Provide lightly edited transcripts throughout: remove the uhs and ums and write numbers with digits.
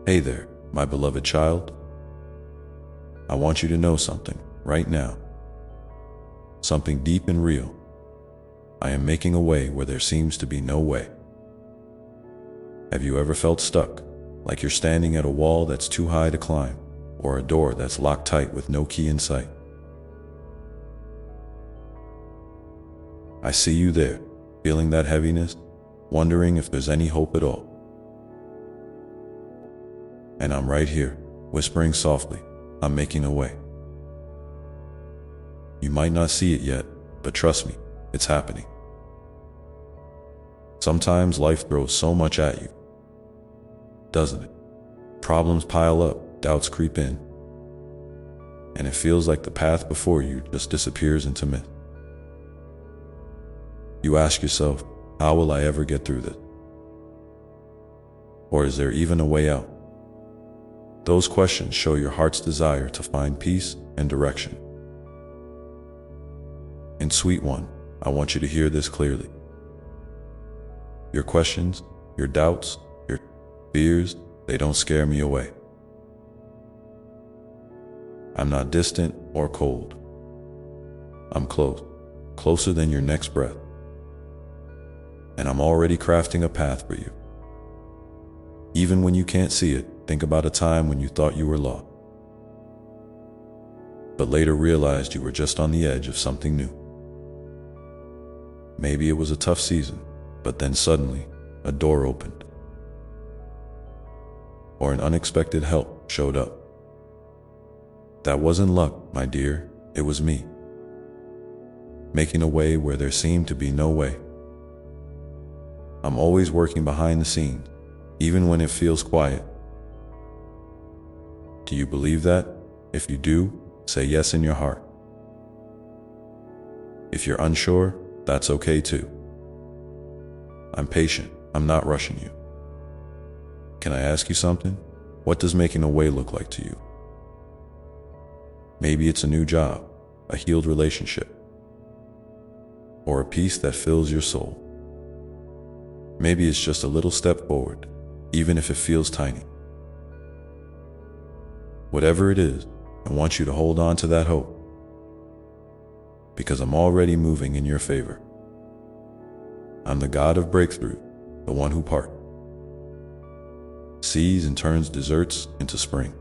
Hey there, my beloved child. I want you to know something right now. Something deep and real. I am making a way where there seems to be no way. Have you ever felt stuck, like you're standing at a wall that's too high to climb, or a door that's locked tight with no key in sight? I see you there, feeling that heaviness, wondering if there's any hope at all. And I'm right here, whispering softly, I'm making a way. You might not see it yet, but trust me, it's happening. Sometimes life throws so much at you, doesn't it? Problems pile up, doubts creep in, and it feels like the path before you just disappears into mist. You ask yourself, how will I ever get through this? Or is there even a way out? Those questions show your heart's desire to find peace and direction. And sweet one, I want you to hear this clearly. Your questions, your doubts, your fears, they don't scare me away. I'm not distant or cold. I'm close, closer than your next breath. And I'm already crafting a path for you. Even when you can't see it, think about a time when you thought you were lost, but later realized you were just on the edge of something new. Maybe it was a tough season, but then suddenly, a door opened, or an unexpected help showed up. That wasn't luck, my dear, it was me, making a way where there seemed to be no way. I'm always working behind the scenes, even when it feels quiet. Do you believe that? If you do, say yes in your heart. If you're unsure, that's okay too. I'm patient. I'm not rushing you. Can I ask you something? What does making a way look like to you? Maybe it's a new job, a healed relationship, or a peace that fills your soul. Maybe it's just a little step forward, even if it feels tiny. Whatever it is, I want you to hold on to that hope, because I'm already moving in your favor. I'm the God of breakthrough, the one who parts seas and turns deserts into spring.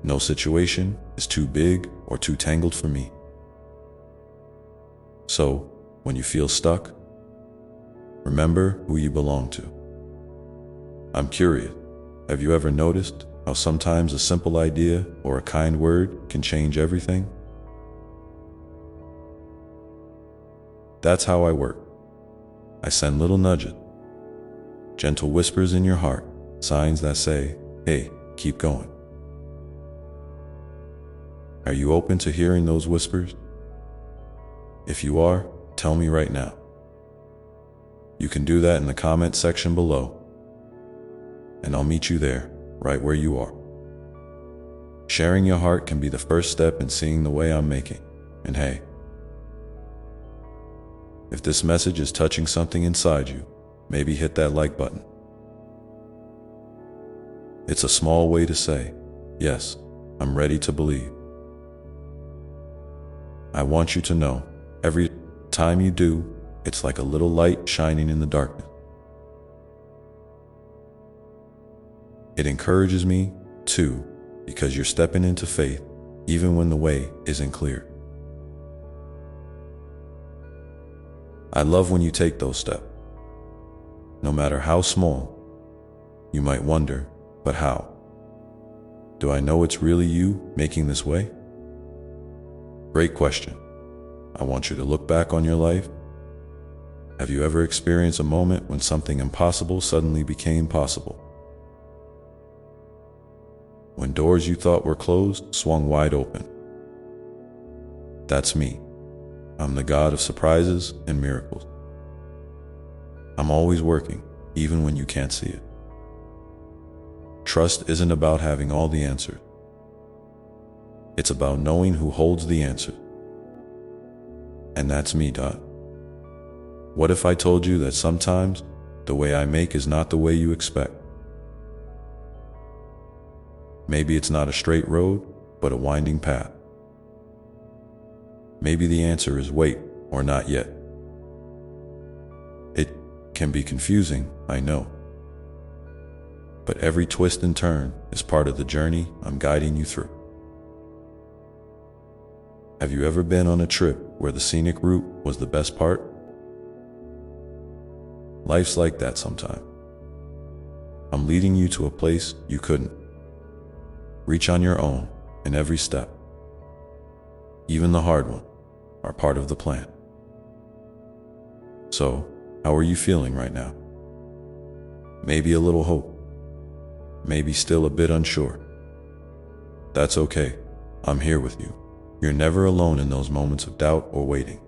No situation is too big or too tangled for me. So, when you feel stuck, remember who you belong to. I'm curious, have you ever noticed how sometimes a simple idea or a kind word can change everything? That's how I work. I send little nudges, gentle whispers in your heart, signs that say, hey, keep going. Are you open to hearing those whispers? If you are, tell me right now. You can do that in the comment section below, and I'll meet you there, right where you are. Sharing your heart can be the first step in seeing the way I'm making. And hey, if this message is touching something inside you, maybe hit that like button. It's a small way to say, yes, I'm ready to believe. I want you to know, every time you do, it's like a little light shining in the darkness. It encourages me, too, because you're stepping into faith, even when the way isn't clear. I love when you take those steps. No matter how small, you might wonder, but how? Do I know it's really you making this way? Great question. I want you to look back on your life. Have you ever experienced a moment when something impossible suddenly became possible? When doors you thought were closed swung wide open? That's me. I'm the God of surprises and miracles. I'm always working, even when you can't see it. Trust isn't about having all the answers. It's about knowing who holds the answer. And that's me, Dot. What if I told you that sometimes the way I make is not the way you expect? Maybe it's not a straight road, but a winding path. Maybe the answer is wait or not yet. It can be confusing, I know. But every twist and turn is part of the journey I'm guiding you through. Have you ever been on a trip where the scenic route was the best part? Life's like that sometimes. I'm leading you to a place you couldn't reach on your own, and every step, even the hard one, are part of the plan. So, how are you feeling right now? Maybe a little hope. Maybe still a bit unsure. That's okay. I'm here with you. You're never alone in those moments of doubt or waiting.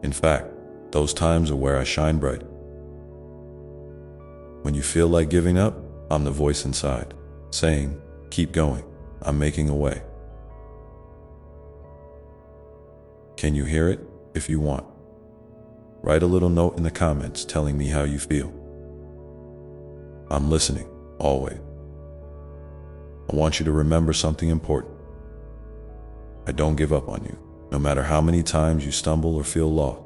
In fact, those times are where I shine bright. When you feel like giving up, I'm the voice inside, saying, keep going, I'm making a way. Can you hear it? If you want, write a little note in the comments telling me how you feel. I'm listening, always. I want you to remember something important. I don't give up on you, no matter how many times you stumble or feel lost.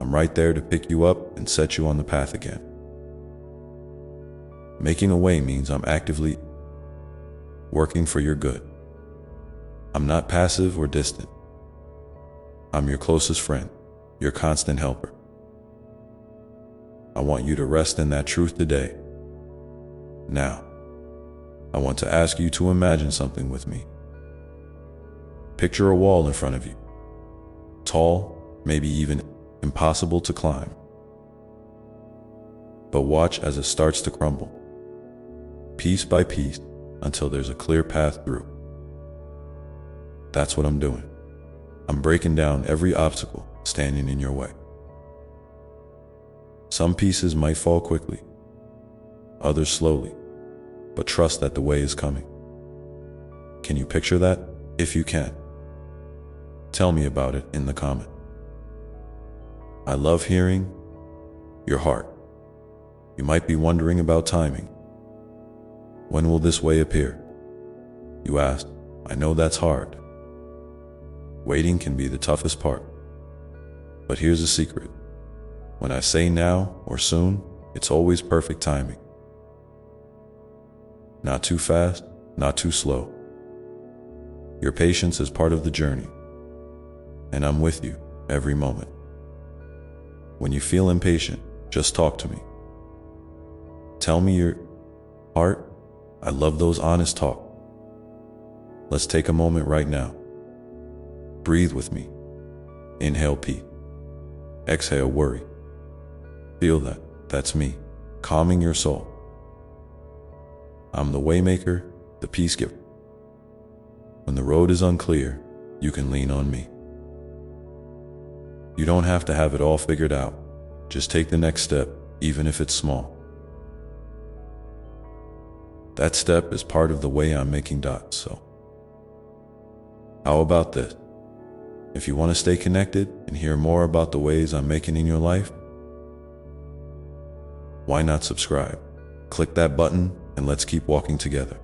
I'm right there to pick you up and set you on the path again. Making a way means I'm actively working for your good. I'm not passive or distant. I'm your closest friend, your constant helper. I want you to rest in that truth today. Now, I want to ask you to imagine something with me. Picture a wall in front of you, tall, maybe even impossible to climb. But watch as it starts to crumble, piece by piece, until there's a clear path through. That's what I'm doing. I'm breaking down every obstacle standing in your way. Some pieces might fall quickly, others slowly, but trust that the way is coming. Can you picture that? If you can, tell me about it in the comment. I love hearing your heart. You might be wondering about timing. When will this way appear? You asked. I know that's hard. Waiting can be the toughest part. But here's a secret. When I say now or soon, it's always perfect timing. Not too fast, not too slow. Your patience is part of the journey, and I'm with you every moment. When you feel impatient, just talk to me. Tell me your heart. I love those honest talk. Let's take a moment right now. Breathe with me. Inhale peace. Exhale worry. Feel that. That's me, calming your soul. I'm the waymaker, the peace giver. When the road is unclear, you can lean on me. You don't have to have it all figured out. Just take the next step, even if it's small. That step is part of the way I'm making dots, so. How about this? If you want to stay connected and hear more about the ways I'm making in your life, why not subscribe? Click that button and let's keep walking together.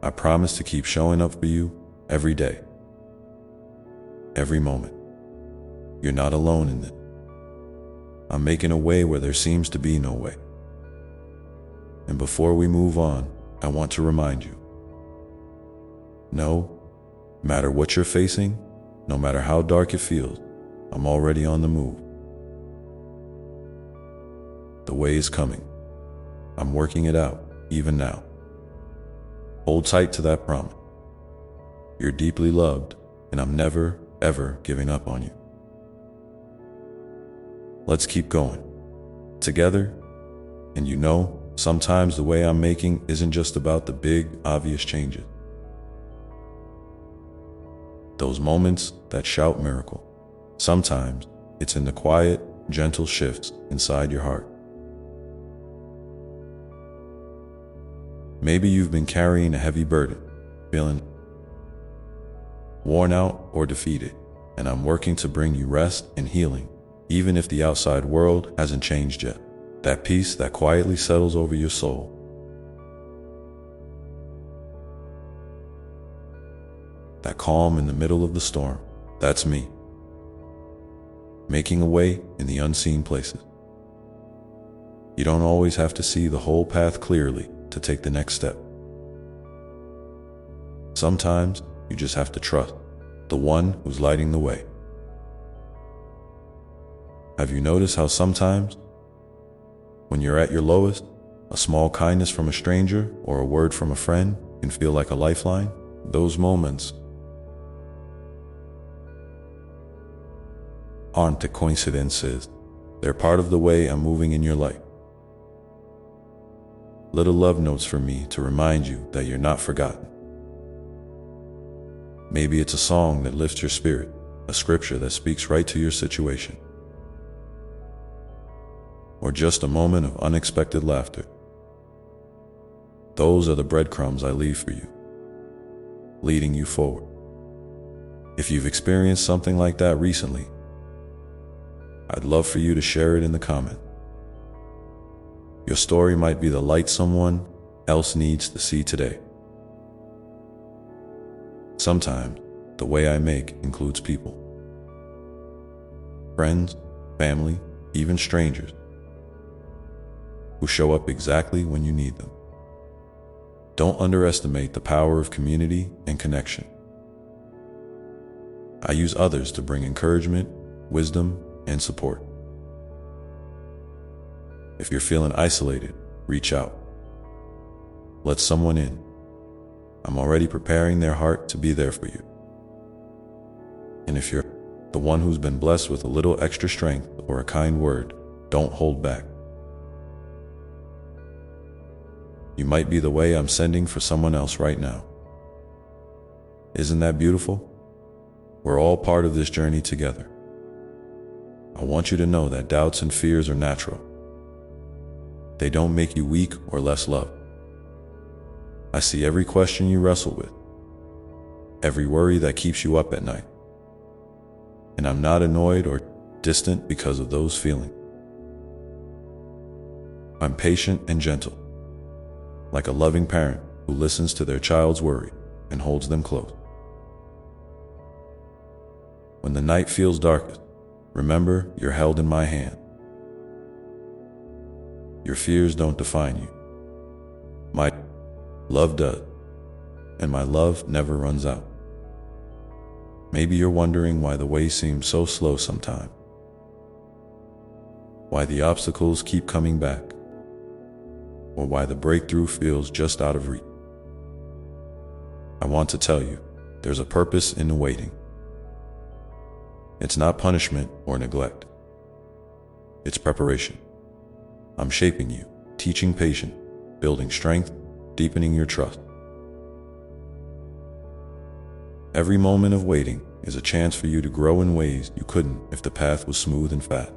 I promise to keep showing up for you every day, every moment. You're not alone in it. I'm making a way where there seems to be no way. And before we move on, I want to remind you, no matter what you're facing, no matter how dark it feels, I'm already on the move. The way is coming. I'm working it out, even now. Hold tight to that promise. You're deeply loved, and I'm never, ever giving up on you. Let's keep going. Together, and you know, sometimes the way I'm making isn't just about the big, obvious changes. Those moments that shout miracle. Sometimes it's in the quiet, gentle shifts inside your heart. Maybe you've been carrying a heavy burden, feeling worn out or defeated, and I'm working to bring you rest and healing, even if the outside world hasn't changed yet. That peace that quietly settles over your soul. That calm in the middle of the storm. That's me. Making a way in the unseen places. You don't always have to see the whole path clearly to take the next step. Sometimes you just have to trust the one who's lighting the way. Have you noticed how sometimes, when you're at your lowest, a small kindness from a stranger or a word from a friend can feel like a lifeline? Those moments aren't a coincidences. They're part of the way I'm moving in your life. Little love notes for me to remind you that you're not forgotten. Maybe it's a song that lifts your spirit, a scripture that speaks right to your situation, or just a moment of unexpected laughter. Those are the breadcrumbs I leave for you, leading you forward. If you've experienced something like that recently, I'd love for you to share it in the comments. Your story might be the light someone else needs to see today. Sometimes, the way I make includes people. Friends, family, even strangers, who show up exactly when you need them. Don't underestimate the power of community and connection. I use others to bring encouragement, wisdom, and support. If you're feeling isolated, reach out. Let someone in. I'm already preparing their heart to be there for you. And if you're the one who's been blessed with a little extra strength or a kind word, don't hold back. You might be the way I'm sending for someone else right now. Isn't that beautiful? We're all part of this journey together. I want you to know that doubts and fears are natural. They don't make you weak or less loved. I see every question you wrestle with, every worry that keeps you up at night. And I'm not annoyed or distant because of those feelings. I'm patient and gentle, like a loving parent who listens to their child's worry and holds them close. When the night feels darkest, remember you're held in my hand. Your fears don't define you. My love does, and my love never runs out. Maybe you're wondering why the way seems so slow sometimes, why the obstacles keep coming back, or why the breakthrough feels just out of reach. I want to tell you, there's a purpose in the waiting. It's not punishment or neglect. It's preparation. I'm shaping you, teaching patience, building strength, deepening your trust. Every moment of waiting is a chance for you to grow in ways you couldn't if the path was smooth and fast.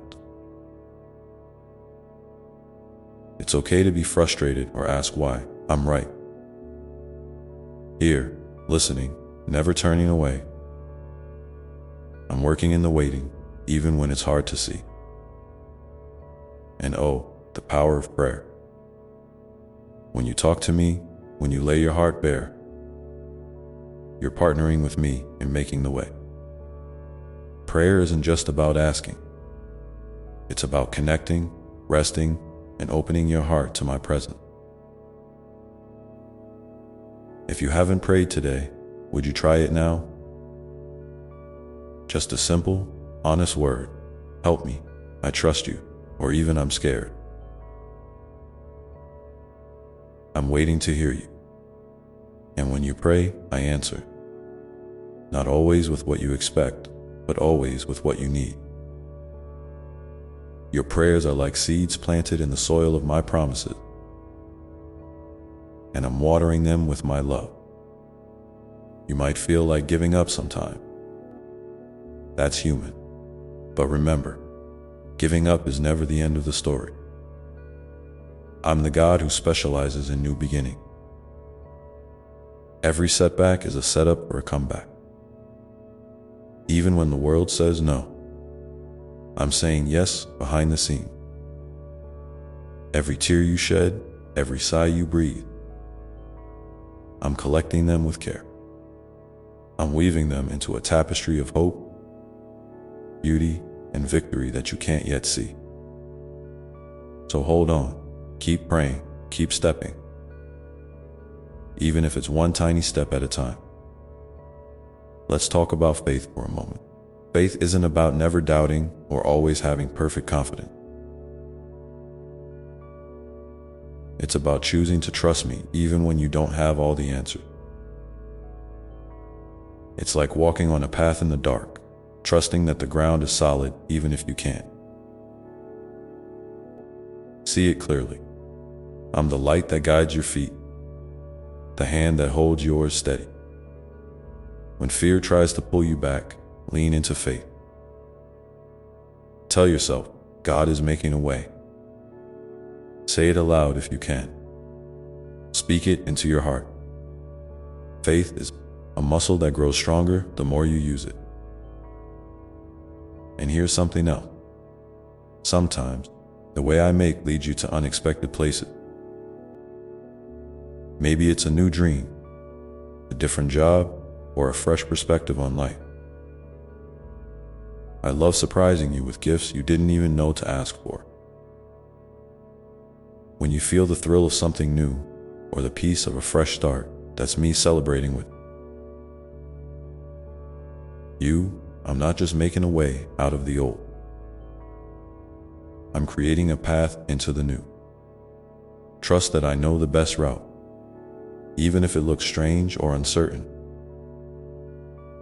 It's okay to be frustrated or ask why. I'm right here, listening, never turning away. I'm working in the waiting, even when it's hard to see. And oh, the power of prayer. When you talk to me, when you lay your heart bare, you're partnering with me in making the way. Prayer isn't just about asking. It's about connecting, resting, and opening your heart to my presence. If you haven't prayed today, would you try it now? Just a simple, honest word. Help me, I trust you, or even I'm scared. I'm waiting to hear you. And when you pray, I answer. Not always with what you expect, but always with what you need. Your prayers are like seeds planted in the soil of my promises, and I'm watering them with my love. You might feel like giving up sometime. That's human. But remember, giving up is never the end of the story. I'm the God who specializes in new beginning. Every setback is a setup for a comeback. Even when the world says no, I'm saying yes behind the scene. Every tear you shed, every sigh you breathe, I'm collecting them with care. I'm weaving them into a tapestry of hope, beauty, and victory that you can't yet see. So hold on, keep praying, keep stepping, even if it's one tiny step at a time. Let's talk about faith for a moment. Faith isn't about never doubting or always having perfect confidence. It's about choosing to trust me even when you don't have all the answers. It's like walking on a path in the dark, trusting that the ground is solid even if you can't. See it clearly. I'm the light that guides your feet, the hand that holds yours steady. When fear tries to pull you back, lean into faith. Tell yourself, God is making a way. Say it aloud if you can. Speak it into your heart. Faith is a muscle that grows stronger the more you use it. And here's something else. Sometimes, the way I make leads you to unexpected places. Maybe it's a new dream, a different job, or a fresh perspective on life. I love surprising you with gifts you didn't even know to ask for. When you feel the thrill of something new, or the peace of a fresh start, that's me celebrating with you. I'm not just making a way out of the old. I'm creating a path into the new. Trust that I know the best route, even if it looks strange or uncertain.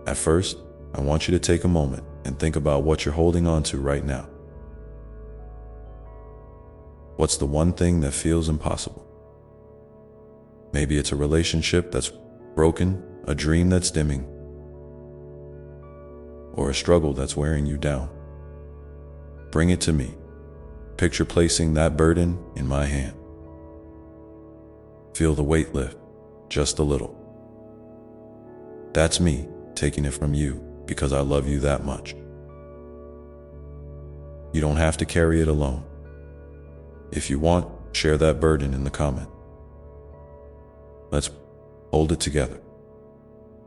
At first, I want you to take a moment and think about what you're holding on to right now. What's the one thing that feels impossible? Maybe it's a relationship that's broken, a dream that's dimming, or a struggle that's wearing you down. Bring it to me. Picture placing that burden in my hand. Feel the weight lift, just a little. That's me taking it from you because I love you that much. You don't have to carry it alone. If you want, share that burden in the comment. Let's hold it together.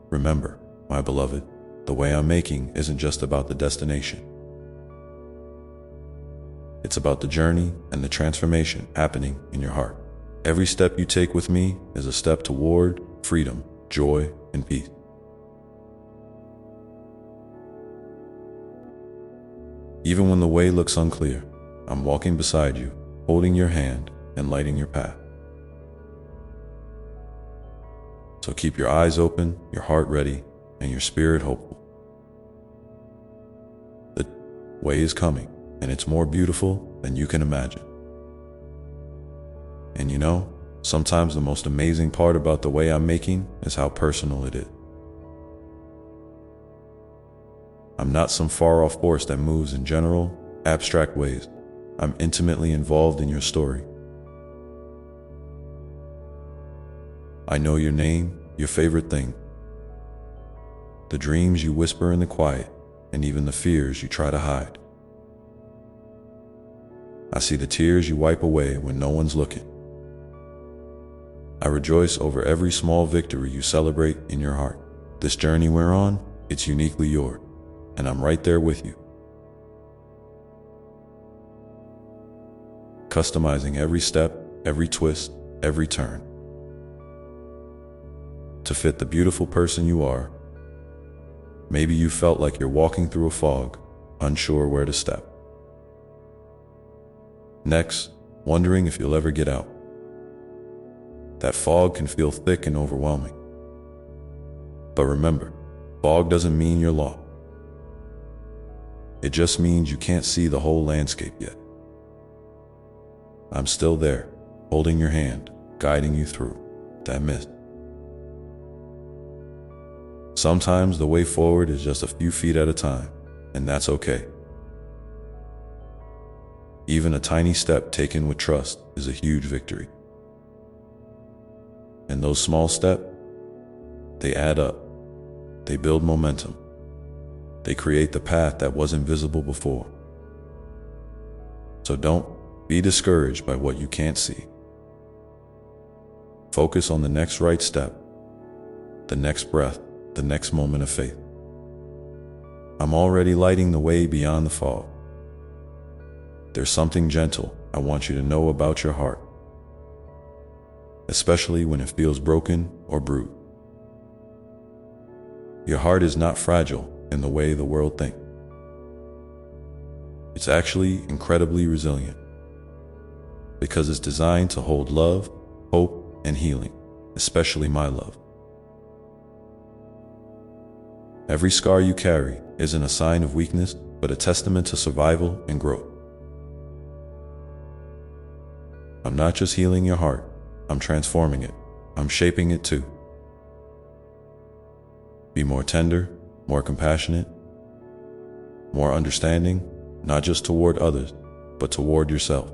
Remember, my beloved, the way I'm making isn't just about the destination. It's about the journey and the transformation happening in your heart. Every step you take with me is a step toward freedom, joy, and peace. Even when the way looks unclear, I'm walking beside you, holding your hand and lighting your path. So keep your eyes open, your heart ready, and your spirit hopeful. The way is coming, and it's more beautiful than you can imagine. And you know, sometimes the most amazing part about the way I'm making is how personal it is. I'm not some far-off force that moves in general, abstract ways. I'm intimately involved in your story. I know your name, your favorite thing, the dreams you whisper in the quiet, and even the fears you try to hide. I see the tears you wipe away when no one's looking. I rejoice over every small victory you celebrate in your heart. This journey we're on, it's uniquely yours, and I'm right there with you. Customizing every step, every twist, every turn, to fit the beautiful person you are. Maybe you felt like you're walking through a fog, unsure where to step. Next, wondering if you'll ever get out. That fog can feel thick and overwhelming. But remember, fog doesn't mean you're lost. It just means you can't see the whole landscape yet. I'm still there, holding your hand, guiding you through that mist. Sometimes the way forward is just a few feet at a time, and that's okay. Even a tiny step taken with trust is a huge victory. And those small steps, they add up. They build momentum. They create the path that wasn't visible before. So don't Be discouraged by what you can't see. Focus on the next right step, the next breath, the next moment of faith. I'm already lighting the way beyond the fog. There's something gentle I want you to know about your heart, especially when it feels broken or bruised. Your heart is not fragile in the way the world thinks. It's actually incredibly resilient because it's designed to hold love, hope, and healing, especially my love. Every scar you carry isn't a sign of weakness, but a testament to survival and growth. I'm not just healing your heart, I'm transforming it. I'm shaping it too. Be more tender, more compassionate, more understanding, not just toward others, but toward yourself.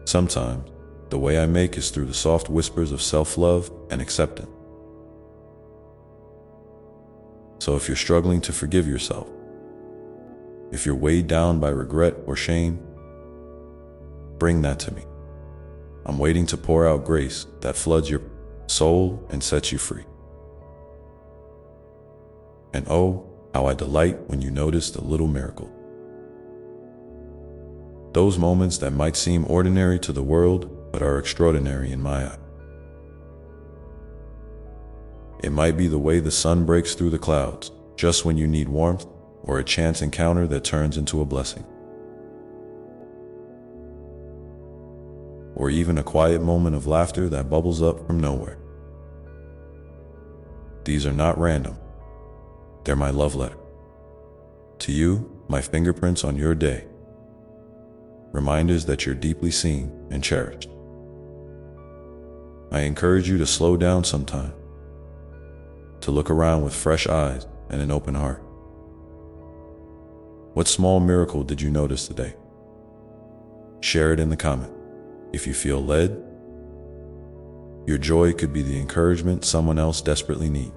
Sometimes, the way I make is through the soft whispers of self-love and acceptance. So if you're struggling to forgive yourself, if you're weighed down by regret or shame, bring that to me. I'm waiting to pour out grace that floods your soul and sets you free. And oh, how I delight when you notice the little miracle. Those moments that might seem ordinary to the world, but are extraordinary in my eye. It might be the way the sun breaks through the clouds, just when you need warmth, or a chance encounter that turns into a blessing. Or even a quiet moment of laughter that bubbles up from nowhere. These are not random. They're my love letter. To you, my fingerprints on your day. Reminders that you're deeply seen and cherished. I encourage you to slow down sometime, to look around with fresh eyes and an open heart. What small miracle did you notice today? Share it in the comment. If you feel led, your joy could be the encouragement someone else desperately needs.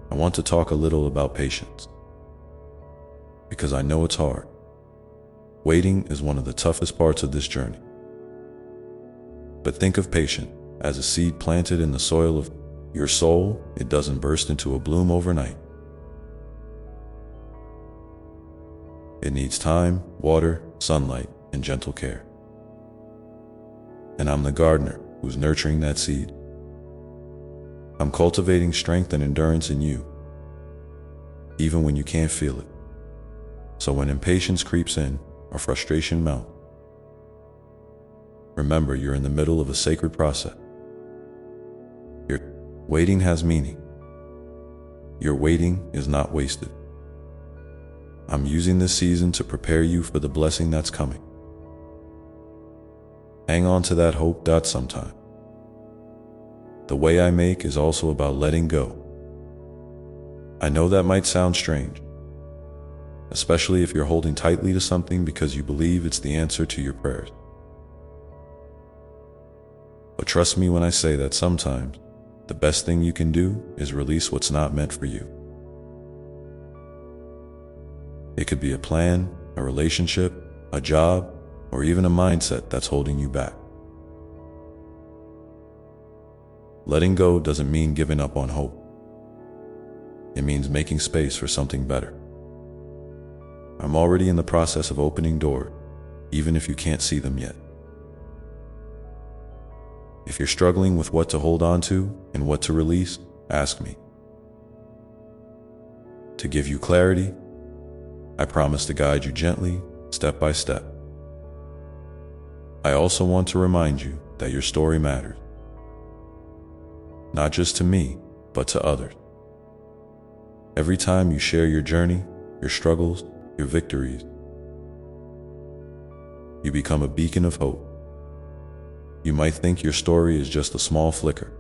I want to talk a little about patience, because I know it's hard. Waiting is one of the toughest parts of this journey. But think of patience as a seed planted in the soil of your soul. It doesn't burst into a bloom overnight. It needs time, water, sunlight, and gentle care. And I'm the gardener who's nurturing that seed. I'm cultivating strength and endurance in you, even when you can't feel it. So when impatience creeps in or frustration mounts, remember you're in the middle of a sacred process. Your waiting has meaning. Your waiting is not wasted. I'm using this season to prepare you for the blessing that's coming. Hang on to that hope sometime. The way I make is also about letting go. I know that might sound strange, especially if you're holding tightly to something because you believe it's the answer to your prayers. But trust me when I say that sometimes the best thing you can do is release what's not meant for you. It could be a plan, a relationship, a job, or even a mindset that's holding you back. Letting go doesn't mean giving up on hope. It means making space for something better. I'm already in the process of opening doors, even if you can't see them yet. If you're struggling with what to hold on to and what to release, ask me. To give you clarity, I promise to guide you gently, step by step. I also want to remind you that your story matters. Not just to me, but to others. Every time you share your journey, your struggles, your victories, you become a beacon of hope. You might think your story is just a small flicker,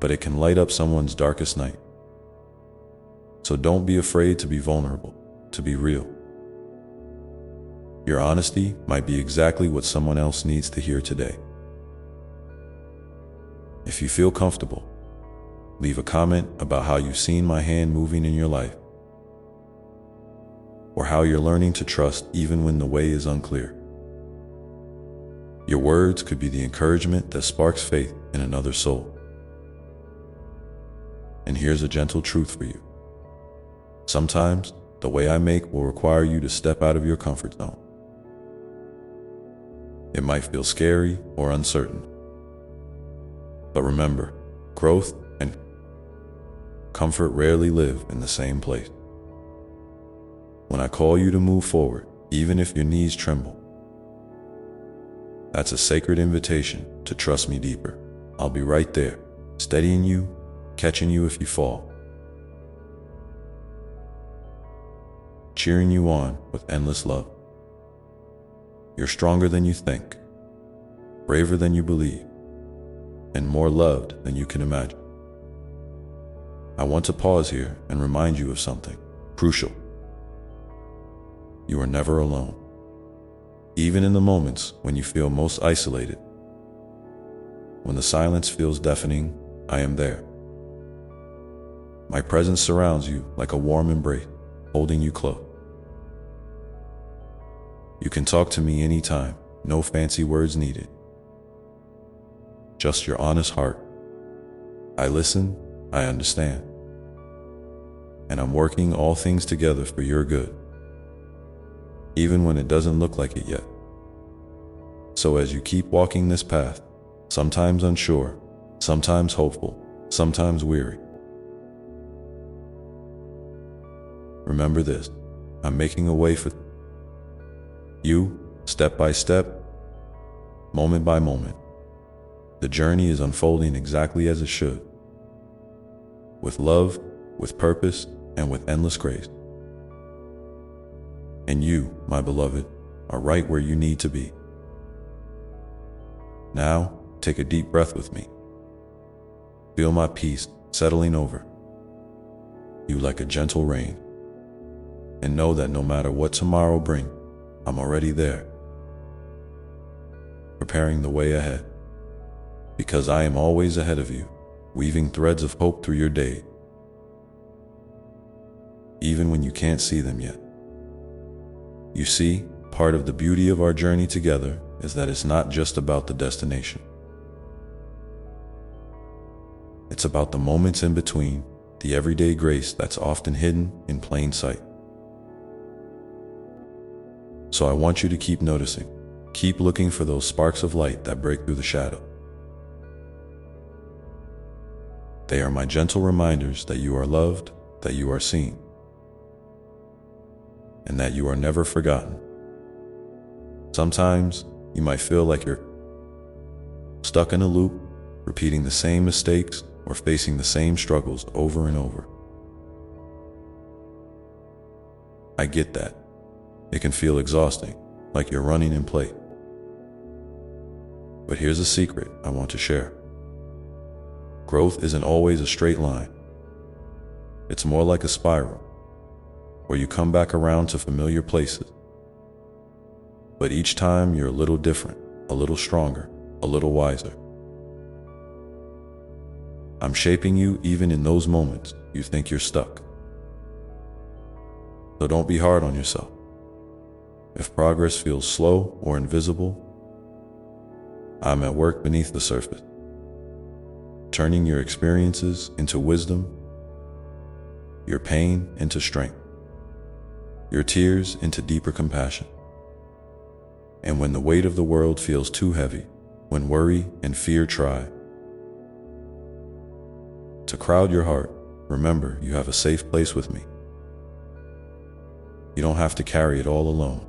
but it can light up someone's darkest night. So don't be afraid to be vulnerable, to be real. Your honesty might be exactly what someone else needs to hear today. If you feel comfortable, leave a comment about how you've seen my hand moving in your life. or how you're learning to trust even when the way is unclear. Your words could be the encouragement that sparks faith in another soul. And here's a gentle truth for you. Sometimes, the way I make will require you to step out of your comfort zone. It might feel scary or uncertain. But remember, growth and comfort rarely live in the same place. When I call you to move forward, even if your knees tremble, that's a sacred invitation to trust me deeper. I'll be right there, steadying you, catching you if you fall, cheering you on with endless love. You're stronger than you think, braver than you believe, and more loved than you can imagine. I want to pause here and remind you of something crucial. You are never alone. Even in the moments when you feel most isolated, when the silence feels deafening, I am there. My presence surrounds you like a warm embrace, holding you close. You can talk to me anytime, no fancy words needed. Just your honest heart. I listen, I understand. And I'm working all things together for your good, even when it doesn't look like it yet. So as you keep walking this path, sometimes unsure, sometimes hopeful, sometimes weary, remember this: I'm making a way for you, step by step, moment by moment. The journey is unfolding exactly as it should, with love, with purpose, and with endless grace. And you, my beloved, are right where you need to be. Now, take a deep breath with me. Feel my peace settling over you like a gentle rain. And know that no matter what tomorrow brings, I'm already there, preparing the way ahead. Because I am always ahead of you, weaving threads of hope through your day, even when you can't see them yet. You see, part of the beauty of our journey together is that it's not just about the destination. It's about the moments in between, the everyday grace that's often hidden in plain sight. So I want you to keep noticing, keep looking for those sparks of light that break through the shadow. They are my gentle reminders that you are loved, that you are seen, and that you are never forgotten. Sometimes you might feel like you're stuck in a loop, repeating the same mistakes or facing the same struggles over and over. I get that. It can feel exhausting, like you're running in place. But here's a secret I want to share. Growth isn't always a straight line. It's more like a spiral, where you come back around to familiar places. But each time you're a little different, a little stronger, a little wiser. I'm shaping you even in those moments you think you're stuck. So don't be hard on yourself. If progress feels slow or invisible, I'm at work beneath the surface, turning your experiences into wisdom, your pain into strength, your tears into deeper compassion. And when the weight of the world feels too heavy, when worry and fear try to crowd your heart, remember you have a safe place with me. You don't have to carry it all alone.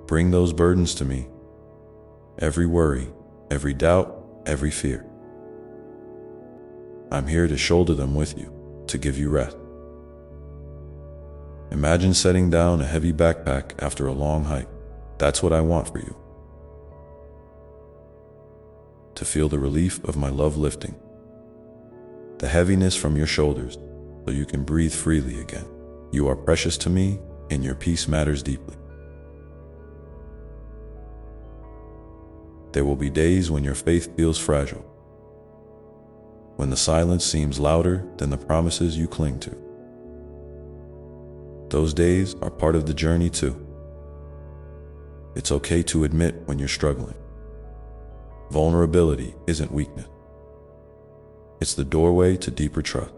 Bring those burdens to me. Every worry, every doubt, every fear. I'm here to shoulder them with you, to give you rest. Imagine setting down a heavy backpack after a long hike. That's what I want for you. To feel the relief of my love lifting, the heaviness from your shoulders, so you can breathe freely again. You are precious to me, and your peace matters deeply. There will be days when your faith feels fragile, when the silence seems louder than the promises you cling to. Those days are part of the journey too. It's okay to admit when you're struggling. Vulnerability isn't weakness. It's the doorway to deeper trust.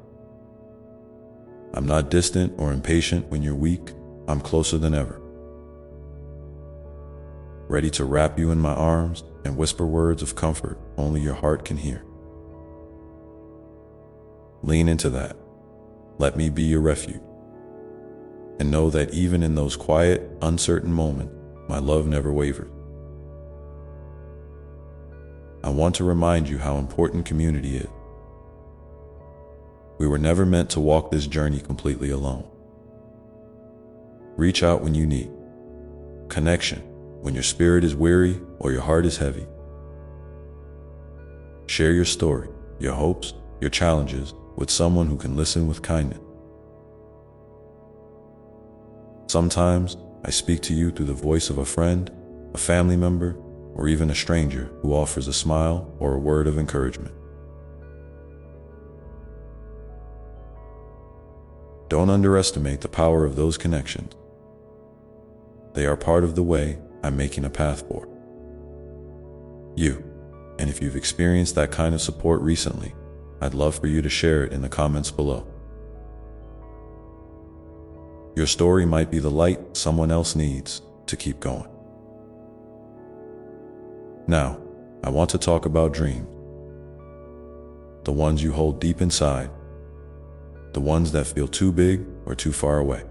I'm not distant or impatient when you're weak. I'm closer than ever. Ready to wrap you in my arms and whisper words of comfort only your heart can hear. Lean into that. Let me be your refuge. And know that even in those quiet, uncertain moments, my love never wavers. I want to remind you how important community is. We were never meant to walk this journey completely alone. Reach out when you need connection, when your spirit is weary or your heart is heavy. Share your story, your hopes, your challenges with someone who can listen with kindness. Sometimes I speak to you through the voice of a friend, a family member, or even a stranger who offers a smile or a word of encouragement. Don't underestimate the power of those connections. They are part of the way I'm making a path for you. And if you've experienced that kind of support recently, I'd love for you to share it in the comments below. Your story might be the light someone else needs to keep going. Now, I want to talk about dreams. The ones you hold deep inside. The ones that feel too big or too far away.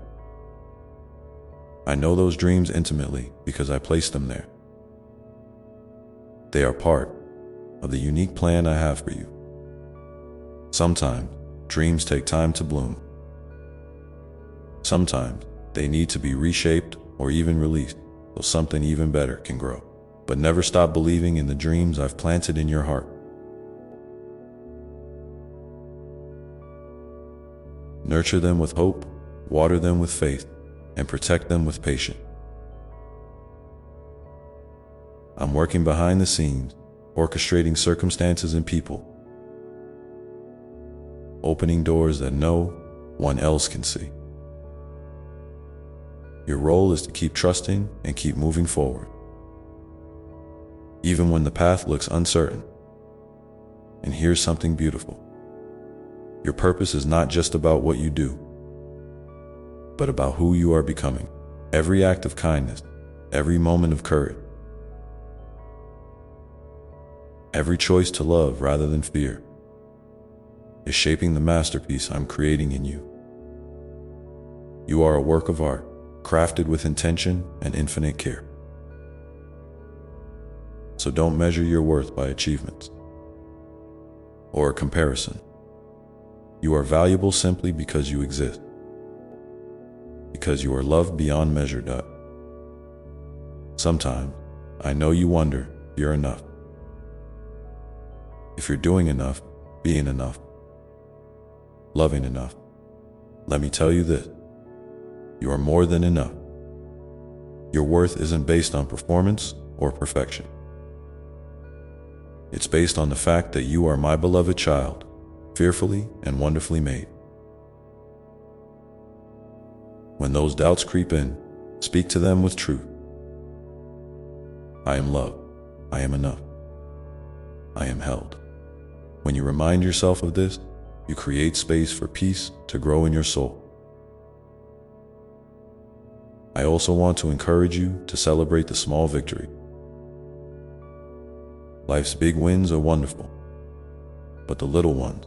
I know those dreams intimately because I placed them there. They are part of the unique plan I have for you. Sometimes, dreams take time to bloom. Sometimes, they need to be reshaped or even released so something even better can grow. But never stop believing in the dreams I've planted in your heart. Nurture them with hope, water them with faith, and protect them with patience. I'm working behind the scenes, orchestrating circumstances and people, opening doors that no one else can see. Your role is to keep trusting and keep moving forward, even when the path looks uncertain. And here's something beautiful. Your purpose is not just about what you do, but about who you are becoming. Every act of kindness, every moment of courage, every choice to love rather than fear is shaping the masterpiece I'm creating in you. You are a work of art, crafted with intention and infinite care. So don't measure your worth by achievements or a comparison. You are valuable simply because you exist, because you are loved beyond measure. Sometimes, I know you wonder if you're enough. If you're doing enough, being enough, loving enough. Let me tell you this, you are more than enough. Your worth isn't based on performance or perfection. It's based on the fact that you are my beloved child, fearfully and wonderfully made. When those doubts creep in, speak to them with truth. I am loved. I am enough. I am held. When you remind yourself of this, you create space for peace to grow in your soul. I also want to encourage you to celebrate the small victory. Life's big wins are wonderful, but the little ones,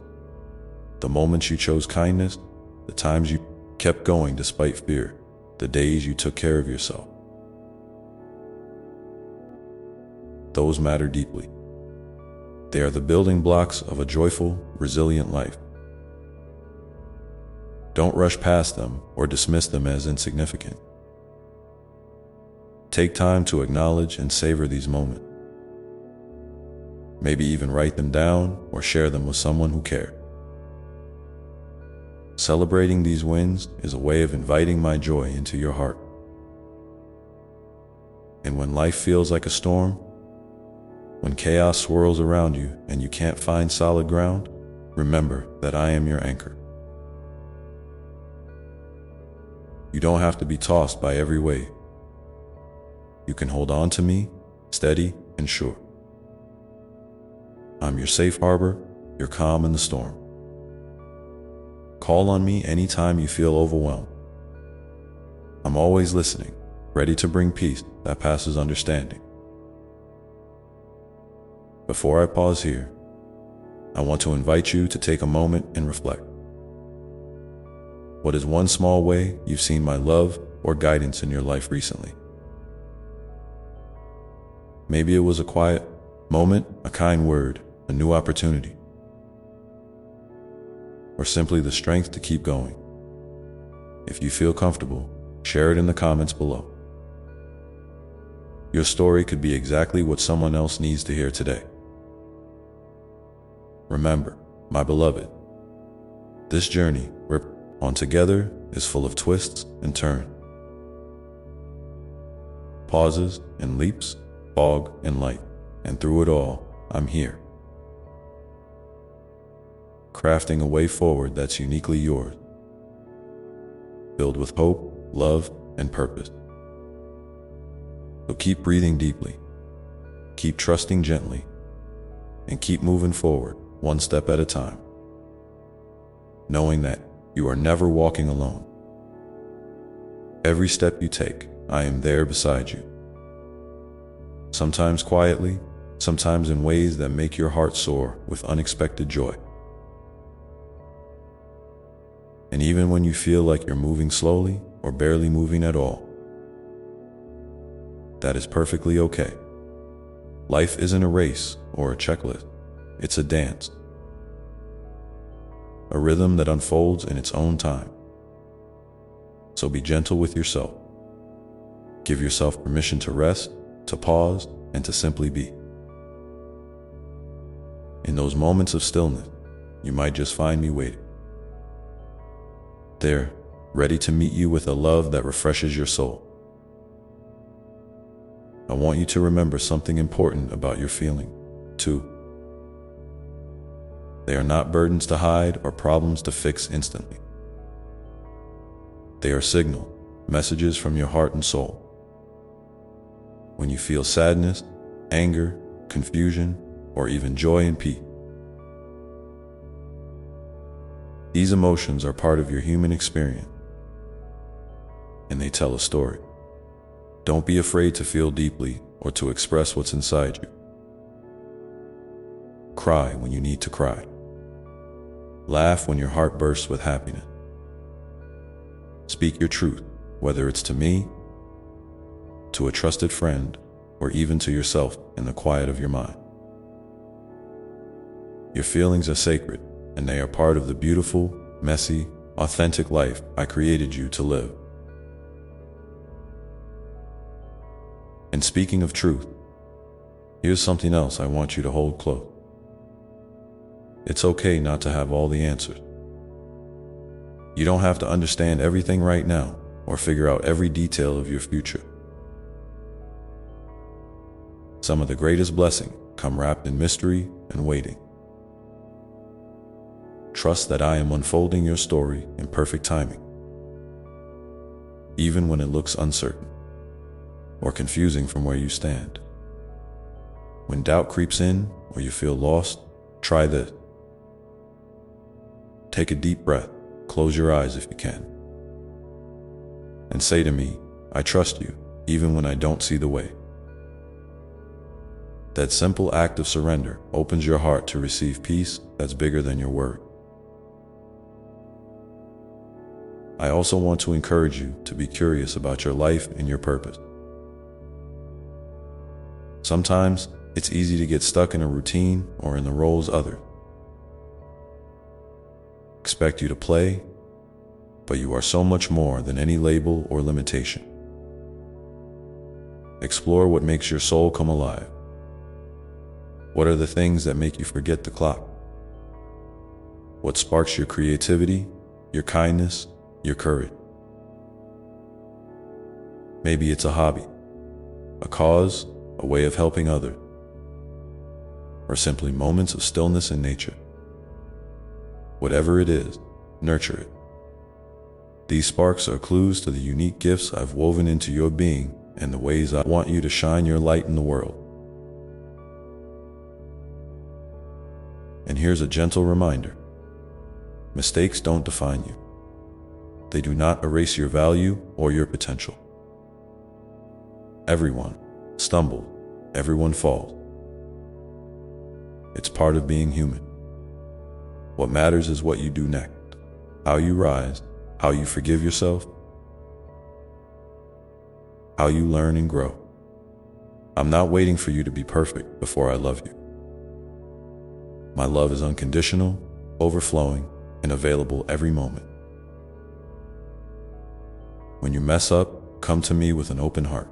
the moments you chose kindness, the times you kept going despite fear, the days you took care of yourself, those matter deeply. They are the building blocks of a joyful, resilient life. Don't rush past them or dismiss them as insignificant. Take time to acknowledge and savor these moments. Maybe even write them down or share them with someone who cares. Celebrating these wins is a way of inviting my joy into your heart. And when life feels like a storm, when chaos swirls around you and you can't find solid ground, remember that I am your anchor. You don't have to be tossed by every wave. You can hold on to me, steady and sure. I'm your safe harbor, your calm in the storm. Call on me anytime you feel overwhelmed. I'm always listening, ready to bring peace that passes understanding. Before I pause here, I want to invite you to take a moment and reflect. What is one small way you've seen my love or guidance in your life recently? Maybe it was a quiet moment, a kind word, a new opportunity, or simply the strength to keep going. If you feel comfortable, share it in the comments below. Your story could be exactly what someone else needs to hear today. Remember, my beloved, this journey we're on together is full of twists and turns, pauses and leaps, fog and light, and through it all, I'm here, crafting a way forward that's uniquely yours, filled with hope, love, and purpose. So keep breathing deeply, keep trusting gently, and keep moving forward, one step at a time, knowing that you are never walking alone. Every step you take, I am there beside you. Sometimes quietly, sometimes in ways that make your heart soar with unexpected joy. And even when you feel like you're moving slowly or barely moving at all, that is perfectly okay. Life isn't a race or a checklist. It's a dance, a rhythm that unfolds in its own time. So be gentle with yourself. Give yourself permission to rest, to pause, and to simply be. In those moments of stillness, you might just find me waiting, there, ready to meet you with a love that refreshes your soul. I want you to remember something important about your feeling, too. They are not burdens to hide or problems to fix instantly. They are signal, messages from your heart and soul. When you feel sadness, anger, confusion, or even joy and peace, these emotions are part of your human experience, and they tell a story. Don't be afraid to feel deeply or to express what's inside you. Cry when you need to cry. Laugh when your heart bursts with happiness. Speak your truth, whether it's to me, to a trusted friend, or even to yourself in the quiet of your mind. Your feelings are sacred, and they are part of the beautiful, messy, authentic life I created you to live. And speaking of truth, here's something else I want you to hold close. It's okay not to have all the answers. You don't have to understand everything right now or figure out every detail of your future. Some of the greatest blessings come wrapped in mystery and waiting. Trust that I am unfolding your story in perfect timing, even when it looks uncertain or confusing from where you stand. When doubt creeps in or you feel lost, try this. Take a deep breath, close your eyes if you can, and say to me, I trust you, even when I don't see the way. That simple act of surrender opens your heart to receive peace that's bigger than your word. I also want to encourage you to be curious about your life and your purpose. Sometimes it's easy to get stuck in a routine or in the roles others expect you to play, but you are so much more than any label or limitation. Explore what makes your soul come alive. What are the things that make you forget the clock? What sparks your creativity, your kindness, your courage? Maybe it's a hobby, a cause, a way of helping others, or simply moments of stillness in nature. Whatever it is, nurture it. These sparks are clues to the unique gifts I've woven into your being and the ways I want you to shine your light in the world. And here's a gentle reminder. Mistakes don't define you. They do not erase your value or your potential. Everyone stumbles, everyone falls. It's part of being human. What matters is what you do next, how you rise, how you forgive yourself, how you learn and grow. I'm not waiting for you to be perfect before I love you. My love is unconditional, overflowing, and available every moment. When you mess up, come to me with an open heart.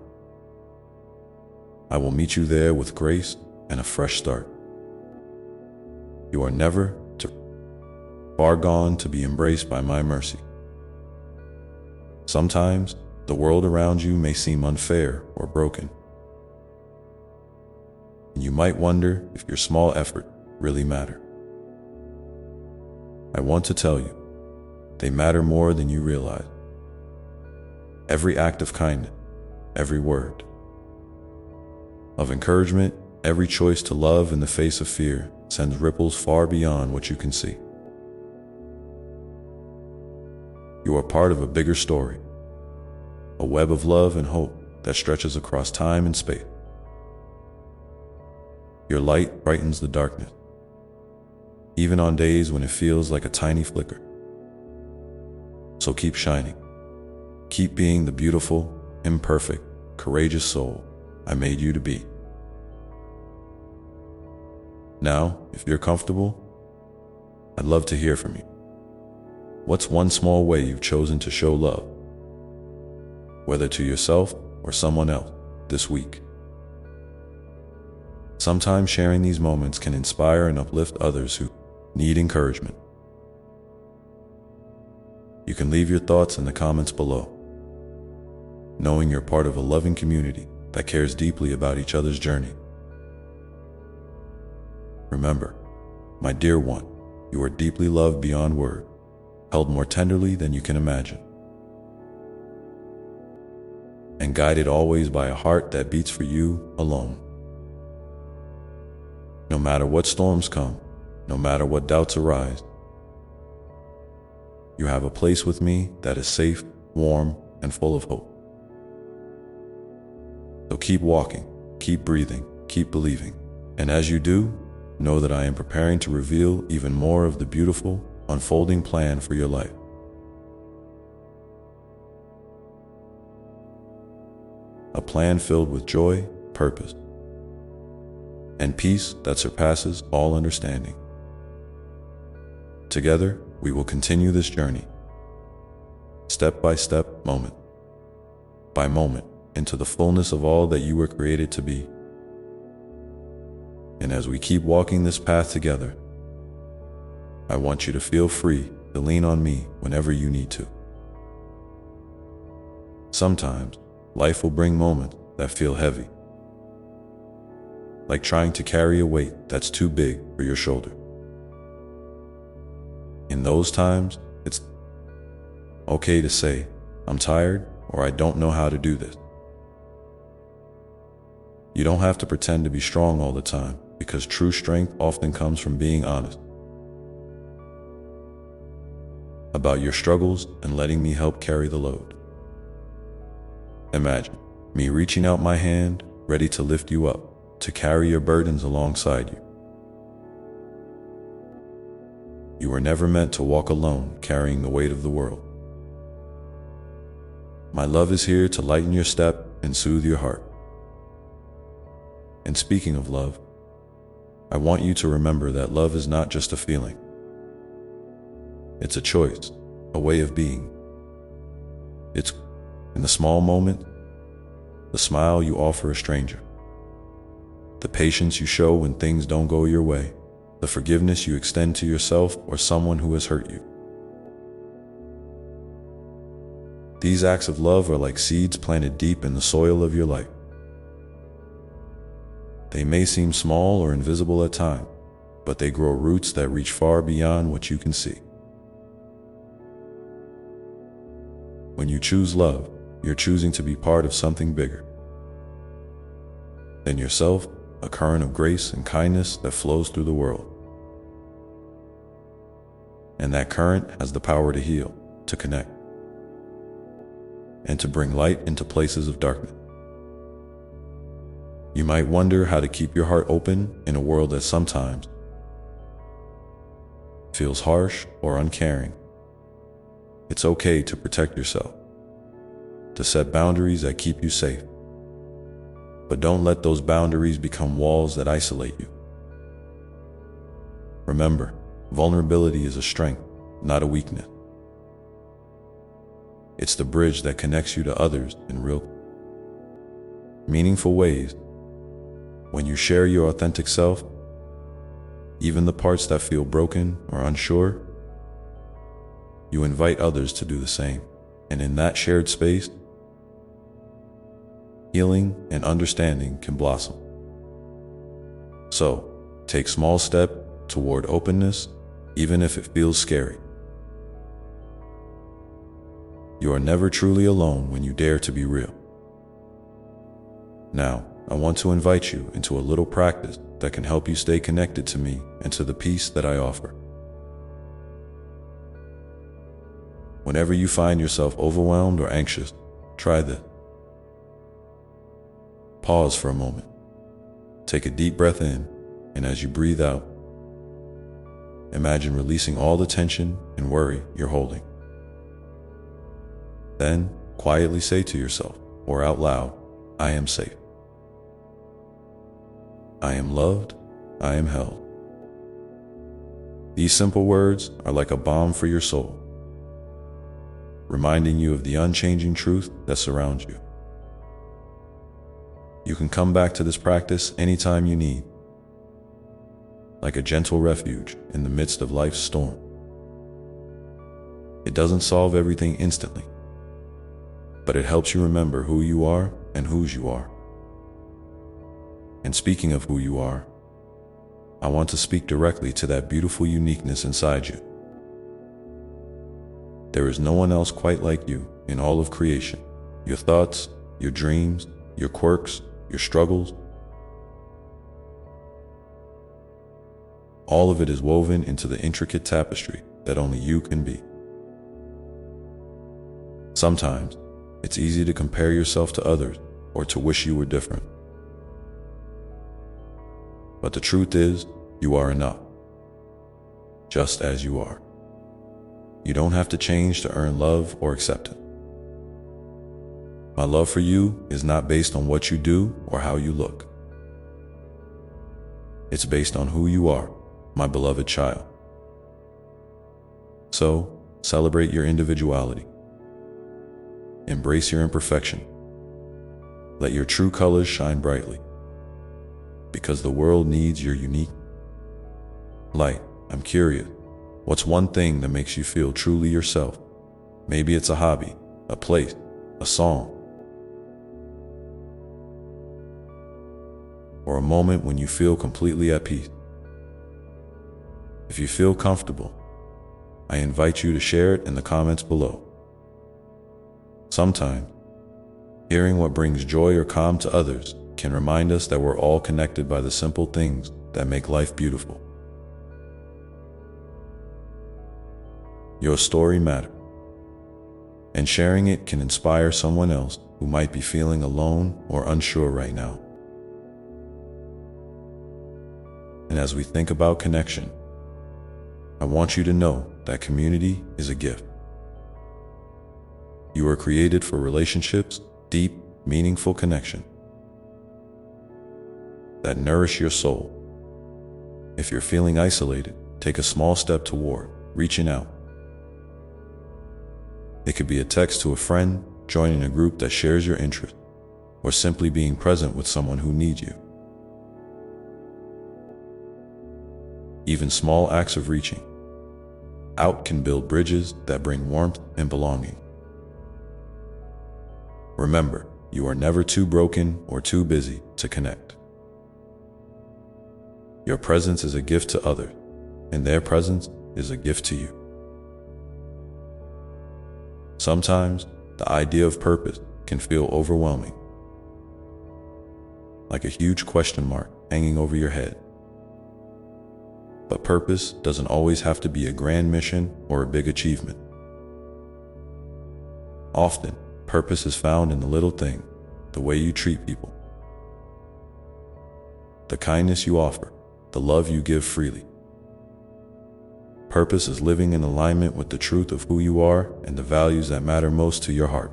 I will meet you there with grace and a fresh start. You are never too far gone to be embraced by my mercy. Sometimes, the world around you may seem unfair or broken. And you might wonder if your small effort really matter. I want to tell you, they matter more than you realize. Every act of kindness, every word of encouragement, every choice to love in the face of fear sends ripples far beyond what you can see. You are part of a bigger story, a web of love and hope that stretches across time and space. Your light brightens the darkness, even on days when it feels like a tiny flicker. So keep shining. Keep being the beautiful, imperfect, courageous soul I made you to be. Now, if you're comfortable, I'd love to hear from you. What's one small way you've chosen to show love, whether to yourself or someone else, this week? Sometimes sharing these moments can inspire and uplift others who need encouragement. You can leave your thoughts in the comments below, knowing you're part of a loving community that cares deeply about each other's journey. Remember, my dear one, you are deeply loved beyond word, held more tenderly than you can imagine, and guided always by a heart that beats for you alone. No matter what storms come, no matter what doubts arise, you have a place with me that is safe, warm, and full of hope. So keep walking, keep breathing, keep believing. And as you do, know that I am preparing to reveal even more of the beautiful, unfolding plan for your life. A plan filled with joy, purpose, and peace that surpasses all understanding. Together, we will continue this journey, step by step, moment by moment, into the fullness of all that you were created to be. And as we keep walking this path together, I want you to feel free to lean on me whenever you need to. Sometimes, life will bring moments that feel heavy, like trying to carry a weight that's too big for your shoulder. In those times, it's okay to say, I'm tired, or I don't know how to do this. You don't have to pretend to be strong all the time, because true strength often comes from being honest about your struggles and letting me help carry the load. Imagine me reaching out my hand, ready to lift you up, to carry your burdens alongside you. You were never meant to walk alone, carrying the weight of the world. My love is here to lighten your step and soothe your heart. And speaking of love, I want you to remember that love is not just a feeling. It's a choice, a way of being. It's in the small moment, the smile you offer a stranger, the patience you show when things don't go your way, the forgiveness you extend to yourself or someone who has hurt you. These acts of love are like seeds planted deep in the soil of your life. They may seem small or invisible at times, but they grow roots that reach far beyond what you can see. When you choose love, you're choosing to be part of something bigger than yourself, a current of grace and kindness that flows through the world. And that current has the power to heal, to connect, and to bring light into places of darkness. You might wonder how to keep your heart open in a world that sometimes feels harsh or uncaring. It's okay to protect yourself, to set boundaries that keep you safe. But don't let those boundaries become walls that isolate you. Remember, vulnerability is a strength, not a weakness. It's the bridge that connects you to others in real, meaningful ways. When you share your authentic self, even the parts that feel broken or unsure, you invite others to do the same. And in that shared space, healing and understanding can blossom. So, take small steps toward openness, even if it feels scary. You are never truly alone when you dare to be real. Now, I want to invite you into a little practice that can help you stay connected to me and to the peace that I offer. Whenever you find yourself overwhelmed or anxious, try this. Pause for a moment. Take a deep breath in, and as you breathe out, imagine releasing all the tension and worry you're holding. Then, quietly say to yourself, or out loud, I am safe. I am loved. I am held. These simple words are like a balm for your soul, reminding you of the unchanging truth that surrounds you. You can come back to this practice anytime you need, like a gentle refuge in the midst of life's storm. It doesn't solve everything instantly, but it helps you remember who you are and whose you are. And speaking of who you are, I want to speak directly to that beautiful uniqueness inside you. There is no one else quite like you in all of creation. Your thoughts, your dreams, your quirks, your struggles, all of it is woven into the intricate tapestry that only you can be. Sometimes, it's easy to compare yourself to others or to wish you were different. But the truth is, you are enough, just as you are. You don't have to change to earn love or acceptance. My love for you is not based on what you do or how you look. It's based on who you are, my beloved child. So, celebrate your individuality. Embrace your imperfection. Let your true colors shine brightly, because the world needs your unique light. I'm curious, what's one thing that makes you feel truly yourself? Maybe it's a hobby, a place, a song, or a moment when you feel completely at peace. If you feel comfortable, I invite you to share it in the comments below. Sometimes, hearing what brings joy or calm to others can remind us that we're all connected by the simple things that make life beautiful. Your story matters, and sharing it can inspire someone else who might be feeling alone or unsure right now. And as we think about connection, I want you to know that community is a gift. You are created for relationships, deep, meaningful connection that nourish your soul. If you're feeling isolated, take a small step toward reaching out. It could be a text to a friend, joining a group that shares your interests, or simply being present with someone who needs you. Even small acts of reaching out can build bridges that bring warmth and belonging. Remember, you are never too broken or too busy to connect. Your presence is a gift to others, and their presence is a gift to you. Sometimes, the idea of purpose can feel overwhelming, like a huge question mark hanging over your head. But purpose doesn't always have to be a grand mission or a big achievement. Often, purpose is found in the little things, the way you treat people, the kindness you offer, the love you give freely. Purpose is living in alignment with the truth of who you are and the values that matter most to your heart.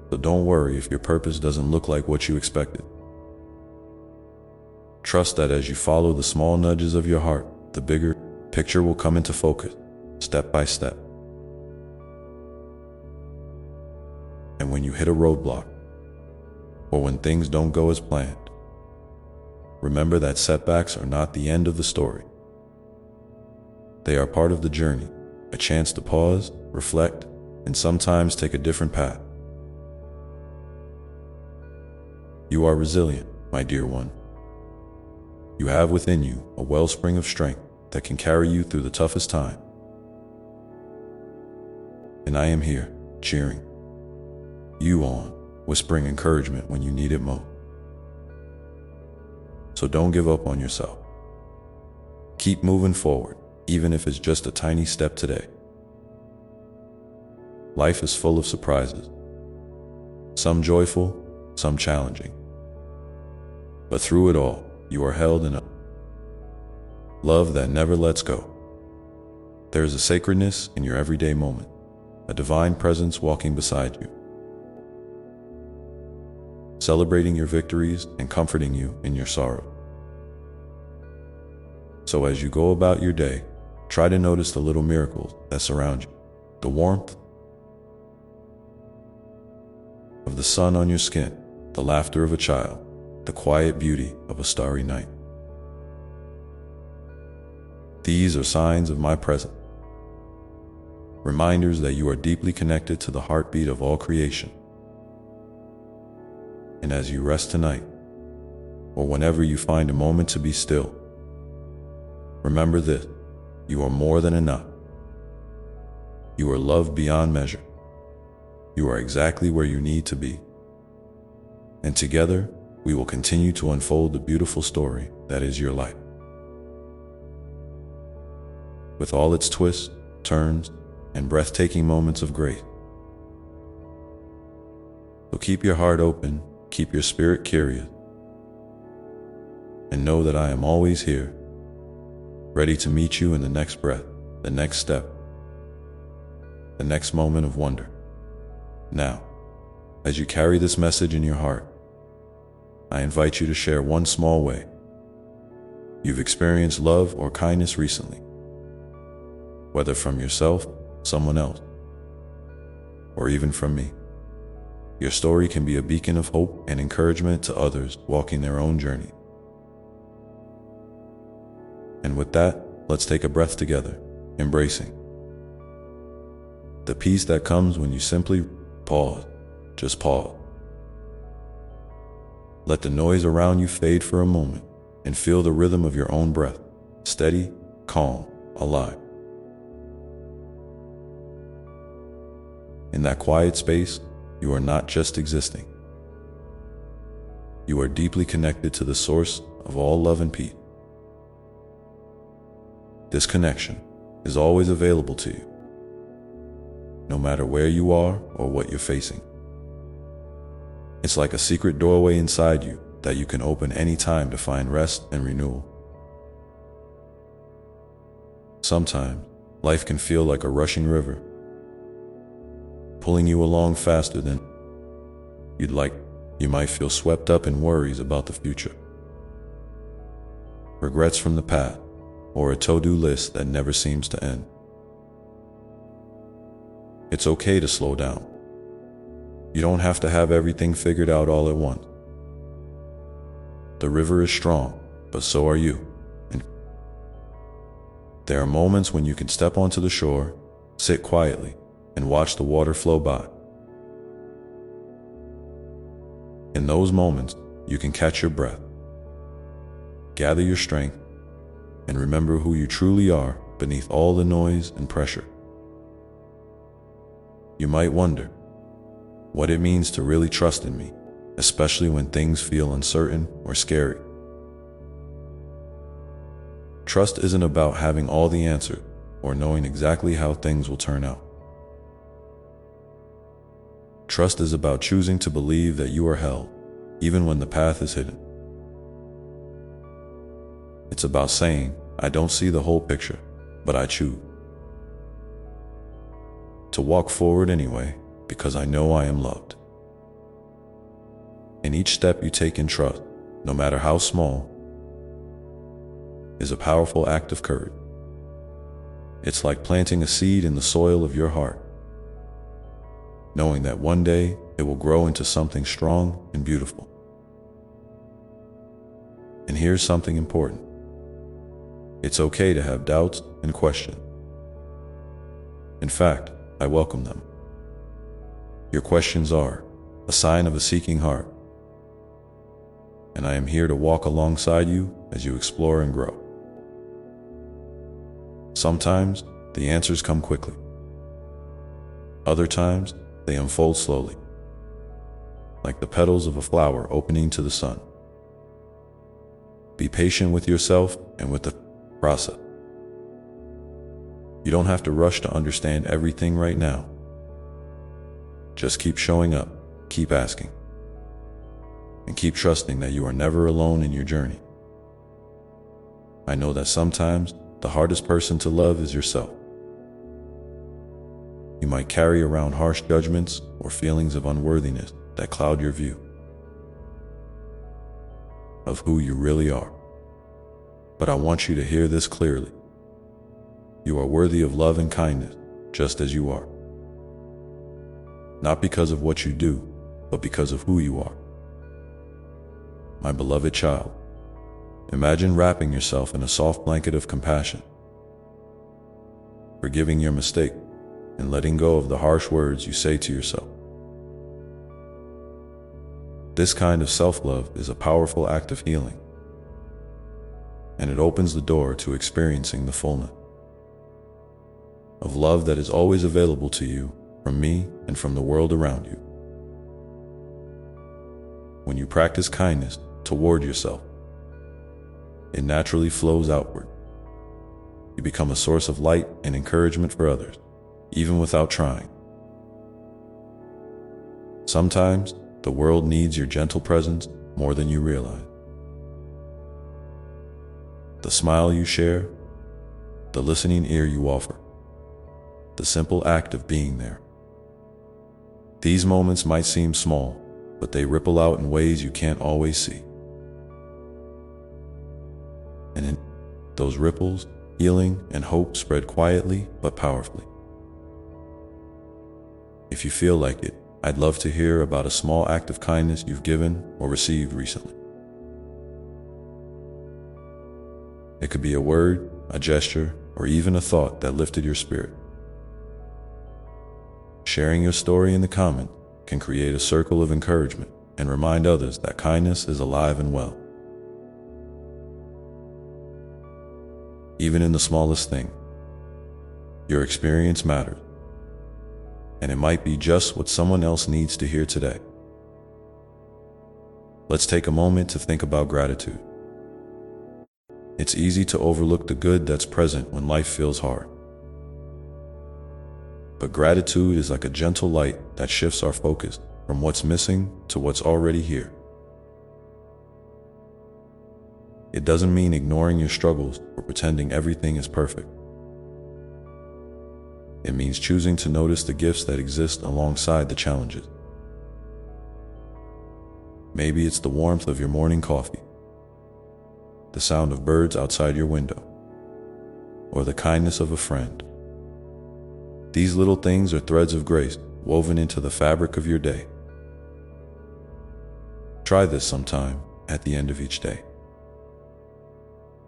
So don't worry if your purpose doesn't look like what you expected. Trust that as you follow the small nudges of your heart, the bigger picture will come into focus, step by step. And when you hit a roadblock, or when things don't go as planned, remember that setbacks are not the end of the story. They are part of the journey, a chance to pause, reflect, and sometimes take a different path. You are resilient, my dear one. You have within you a wellspring of strength that can carry you through the toughest time. And I am here, cheering you on, whispering encouragement when you need it most. So don't give up on yourself. Keep moving forward, even if it's just a tiny step today. Life is full of surprises, some joyful, some challenging. But through it all, you are held in a love that never lets go. There is a sacredness in your everyday moment, a divine presence walking beside you, celebrating your victories and comforting you in your sorrow. So as you go about your day, try to notice the little miracles that surround you, the warmth of the sun on your skin, the laughter of a child, the quiet beauty of a starry night. These are signs of my presence, reminders that you are deeply connected to the heartbeat of all creation. And as you rest tonight, or whenever you find a moment to be still, remember this: you are more than enough. You are loved beyond measure. You are exactly where you need to be. And together, we will continue to unfold the beautiful story that is your life. With all its twists, turns, and breathtaking moments of grace. So keep your heart open, keep your spirit curious, and know that I am always here, ready to meet you in the next breath, the next step, the next moment of wonder. Now, as you carry this message in your heart, I invite you to share one small way you've experienced love or kindness recently, whether from yourself, someone else, or even from me. Your story can be a beacon of hope and encouragement to others walking their own journey. And with that, let's take a breath together, embracing the peace that comes when you simply pause, just pause. Let the noise around you fade for a moment and feel the rhythm of your own breath, steady, calm, alive. In that quiet space, you are not just existing. You are deeply connected to the source of all love and peace. This connection is always available to you, no matter where you are or what you're facing. It's like a secret doorway inside you that you can open any time to find rest and renewal. Sometimes, life can feel like a rushing river, pulling you along faster than you'd like. You might feel swept up in worries about the future, regrets from the past, or a to-do list that never seems to end. It's okay to slow down. You don't have to have everything figured out all at once. The river is strong, but so are you. And there are moments when you can step onto the shore, sit quietly, and watch the water flow by. In those moments, you can catch your breath, gather your strength, and remember who you truly are beneath all the noise and pressure. You might wonder what it means to really trust in me, especially when things feel uncertain or scary. Trust isn't about having all the answers or knowing exactly how things will turn out. Trust is about choosing to believe that you are held, even when the path is hidden. It's about saying, I don't see the whole picture, but I choose to walk forward anyway, because I know I am loved. And each step you take in trust, no matter how small, is a powerful act of courage. It's like planting a seed in the soil of your heart, knowing that one day it will grow into something strong and beautiful. And here's something important. It's okay to have doubts and questions. In fact, I welcome them. Your questions are a sign of a seeking heart, and I am here to walk alongside you as you explore and grow. Sometimes the answers come quickly. Other times they unfold slowly, like the petals of a flower opening to the sun. Be patient with yourself and with the process. You don't have to rush to understand everything right now. Just keep showing up, keep asking, and keep trusting that you are never alone in your journey. I know that sometimes the hardest person to love is yourself. You might carry around harsh judgments or feelings of unworthiness that cloud your view of who you really are. But I want you to hear this clearly. You are worthy of love and kindness, just as you are. Not because of what you do, but because of who you are. My beloved child, imagine wrapping yourself in a soft blanket of compassion, forgiving your mistake, and letting go of the harsh words you say to yourself. This kind of self-love is a powerful act of healing, and it opens the door to experiencing the fullness of love that is always available to you from me and from the world around you. When you practice kindness toward yourself, it naturally flows outward. You become a source of light and encouragement for others, even without trying. Sometimes the world needs your gentle presence more than you realize. The smile you share, the listening ear you offer, the simple act of being there. These moments might seem small, but they ripple out in ways you can't always see. And in those ripples, healing and hope spread quietly but powerfully. If you feel like it, I'd love to hear about a small act of kindness you've given or received recently. It could be a word, a gesture, or even a thought that lifted your spirit. Sharing your story in the comments can create a circle of encouragement and remind others that kindness is alive and well. Even in the smallest thing, your experience matters, and it might be just what someone else needs to hear today. Let's take a moment to think about gratitude. It's easy to overlook the good that's present when life feels hard. But gratitude is like a gentle light that shifts our focus from what's missing to what's already here. It doesn't mean ignoring your struggles or pretending everything is perfect. It means choosing to notice the gifts that exist alongside the challenges. Maybe it's the warmth of your morning coffee, the sound of birds outside your window, or the kindness of a friend. These little things are threads of grace woven into the fabric of your day. Try this sometime at the end of each day.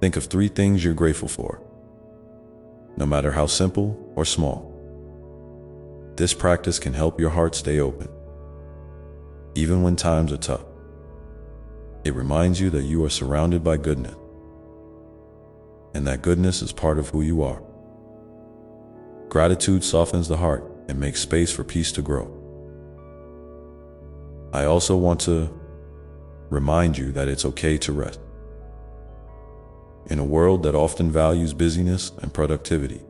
Think of 3 things you're grateful for, no matter how simple or small. This practice can help your heart stay open, even when times are tough. It reminds you that you are surrounded by goodness, and that goodness is part of who you are. Gratitude softens the heart and make space for peace to grow. I also want to remind you that it's okay to rest. In a world that often values busyness and productivity,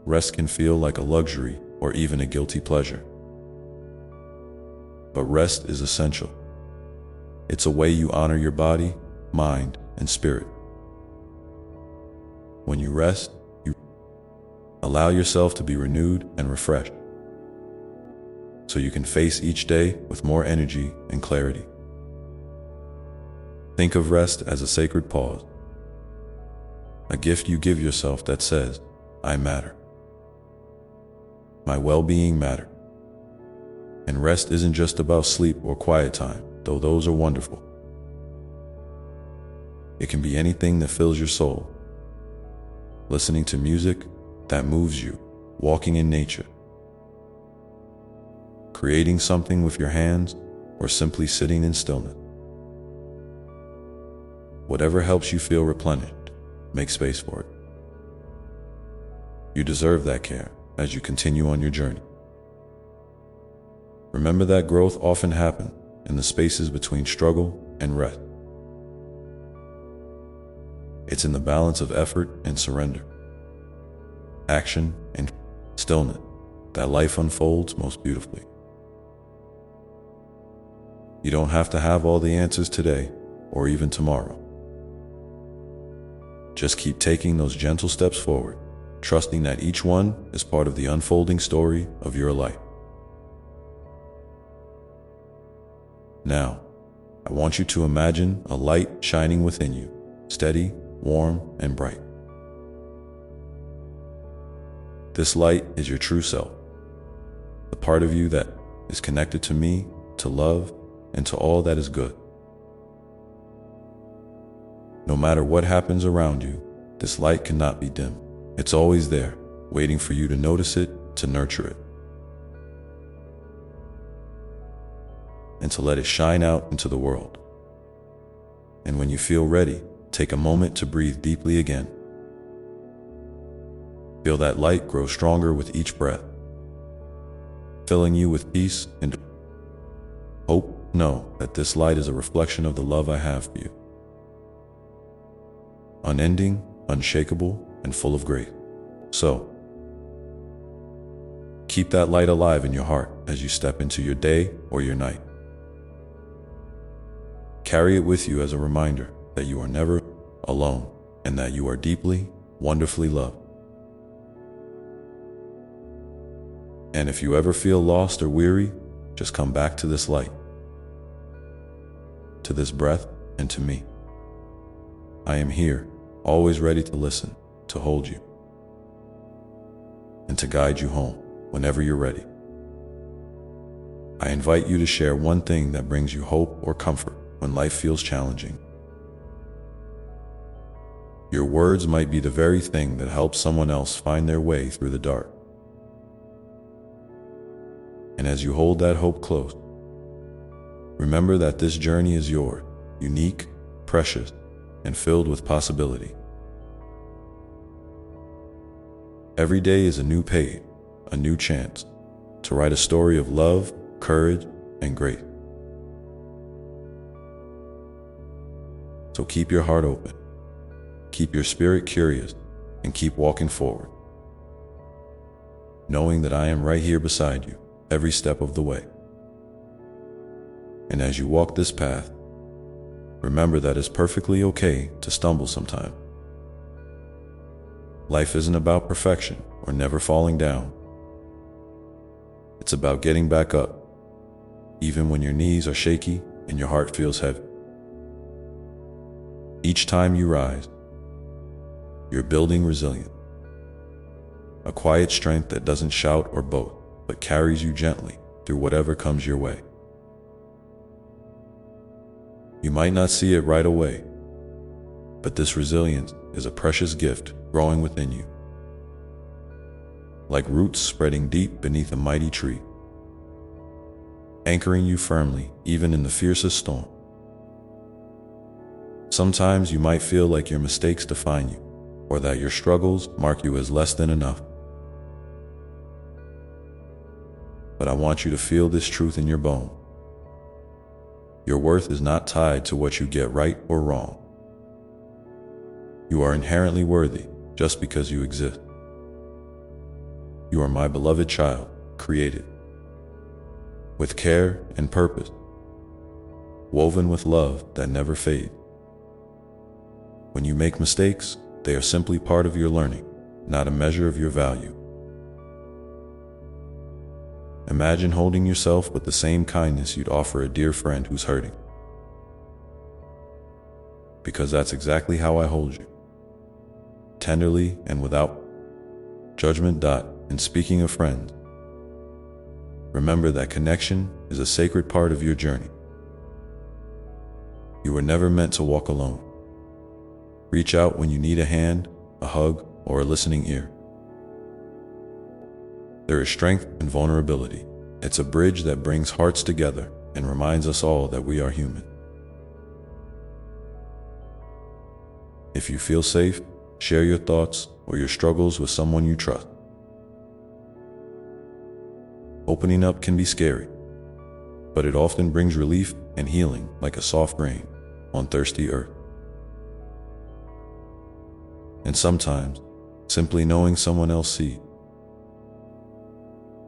rest can feel like a luxury or even a guilty pleasure. But rest is essential. It's a way you honor your body, mind, and spirit. When you rest, you allow yourself to be renewed and refreshed, so you can face each day with more energy and clarity. Think of rest as a sacred pause, a gift you give yourself that says, I matter. My well-being matters. And rest isn't just about sleep or quiet time, though those are wonderful. It can be anything that fills your soul. Listening to music that moves you, walking in nature, creating something with your hands, or simply sitting in stillness. Whatever helps you feel replenished, make space for it. You deserve that care as you continue on your journey. Remember that growth often happens in the spaces between struggle and rest. It's in the balance of effort and surrender, action and stillness, that life unfolds most beautifully. You don't have to have all the answers today or even tomorrow. Just keep taking those gentle steps forward, trusting that each one is part of the unfolding story of your life. Now, I want you to imagine a light shining within you, steady, warm, and bright. This light is your true self, the part of you that is connected to me, to love, and to all that is good. No matter what happens around you, this light cannot be dim. It's always there, waiting for you to notice it, to nurture it, and to let it shine out into the world. And when you feel ready, take a moment to breathe deeply again. Feel that light grow stronger with each breath, filling you with peace and hope. Know that this light is a reflection of the love I have for you. Unending, unshakable, and full of grace. So, keep that light alive in your heart as you step into your day or your night. Carry it with you as a reminder that you are never alone and that you are deeply, wonderfully loved. And if you ever feel lost or weary, just come back to this light, to this breath, and to me. I am here, always ready to listen, to hold you, and to guide you home whenever you're ready. I invite you to share one thing that brings you hope or comfort when life feels challenging. Your words might be the very thing that helps someone else find their way through the dark. And as you hold that hope close, remember that this journey is yours, unique, precious, and filled with possibility. Every day is a new page, a new chance to write a story of love, courage, and grace. So keep your heart open, keep your spirit curious, and keep walking forward, knowing that I am right here beside you every step of the way. And as you walk this path, remember that it's perfectly okay to stumble sometime. Life isn't about perfection or never falling down. It's about getting back up, even when your knees are shaky and your heart feels heavy. Each time you rise, you're building resilience, a quiet strength that doesn't shout or boast, but carries you gently through whatever comes your way. You might not see it right away, but this resilience is a precious gift growing within you, like roots spreading deep beneath a mighty tree, anchoring you firmly even in the fiercest storm. Sometimes you might feel like your mistakes define you, or that your struggles mark you as less than enough. but I want you to feel this truth in your bone. Your worth is not tied to what you get right or wrong. You are inherently worthy just because you exist. You are my beloved child, created with care and purpose, woven with love that never fades. When you make mistakes, they are simply part of your learning, not a measure of your value. Imagine holding yourself with the same kindness you'd offer a dear friend who's hurting. Because that's exactly how I hold you. Tenderly and without judgment. And speaking of friends, remember that connection is a sacred part of your journey. You were never meant to walk alone. Reach out when you need a hand, a hug, or a listening ear. There is strength in vulnerability. It's a bridge that brings hearts together and reminds us all that we are human. If you feel safe, share your thoughts or your struggles with someone you trust. Opening up can be scary, but it often brings relief and healing like a soft rain on thirsty earth. And sometimes, simply knowing someone else sees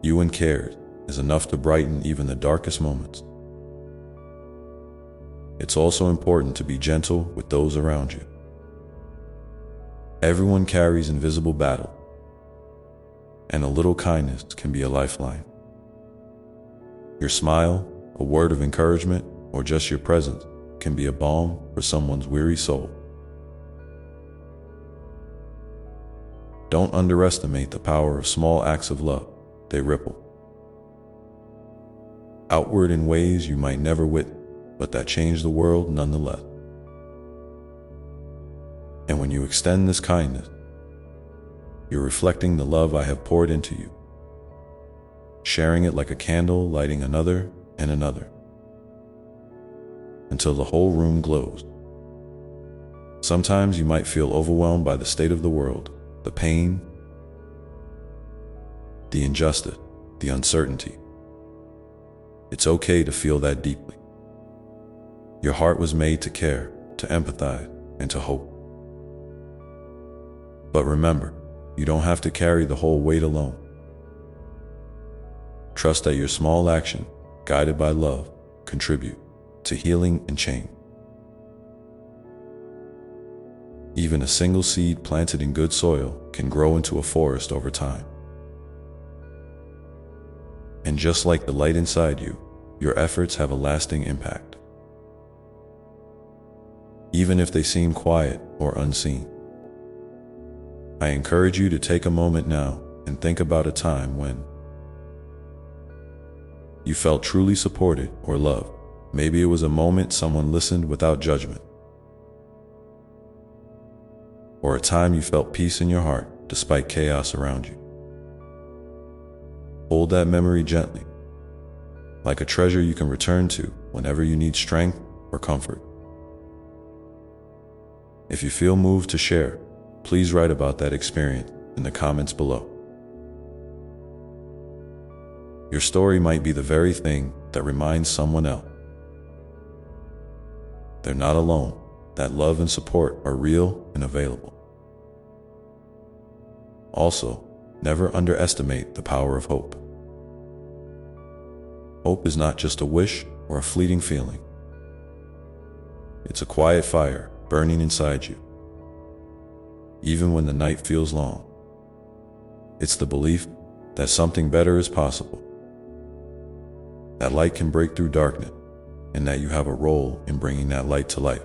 you and cares is enough to brighten even the darkest moments. It's also important to be gentle with those around you. Everyone carries invisible battle, and a little kindness can be a lifeline. Your smile, a word of encouragement, or just your presence can be a balm for someone's weary soul. Don't underestimate the power of small acts of love. They ripple outward in ways you might never witness, but that change the world nonetheless. And when you extend this kindness, you're reflecting the love I have poured into you, sharing it like a candle, lighting another and another, until the whole room glows. Sometimes you might feel overwhelmed by the state of the world, the pain, the injustice, the uncertainty. It's okay to feel that deeply. Your heart was made to care, to empathize, and to hope. But remember, you don't have to carry the whole weight alone. Trust that your small action, guided by love, contribute to healing and change. Even a single seed planted in good soil can grow into a forest over time. And just like the light inside you, your efforts have a lasting impact. Even if they seem quiet or unseen. I encourage you to take a moment now and think about a time when you felt truly supported or loved. Maybe it was a moment someone listened without judgment, or a time you felt peace in your heart despite chaos around you. Hold that memory gently, like a treasure you can return to whenever you need strength or comfort. If you feel moved to share, please write about that experience in the comments below. Your story might be the very thing that reminds someone else they're not alone, that love and support are real and available. Also, never underestimate the power of hope. Hope is not just a wish or a fleeting feeling. It's a quiet fire burning inside you. Even when the night feels long, it's the belief that something better is possible, that light can break through darkness, and that you have a role in bringing that light to life.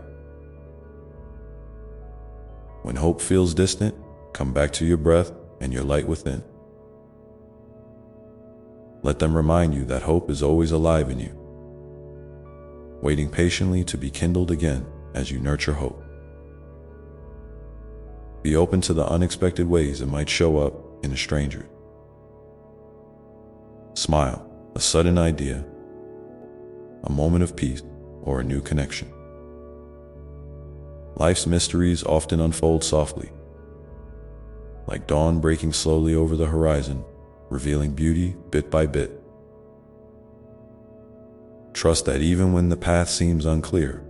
When hope feels distant, come back to your breath and your light within. Let them remind you that hope is always alive in you, waiting patiently to be kindled again as you nurture hope. Be open to the unexpected ways it might show up in a stranger. Smile, a sudden idea, a moment of peace, or a new connection. Life's mysteries often unfold softly, like dawn breaking slowly over the horizon, revealing beauty bit by bit. Trust that even when the path seems unclear,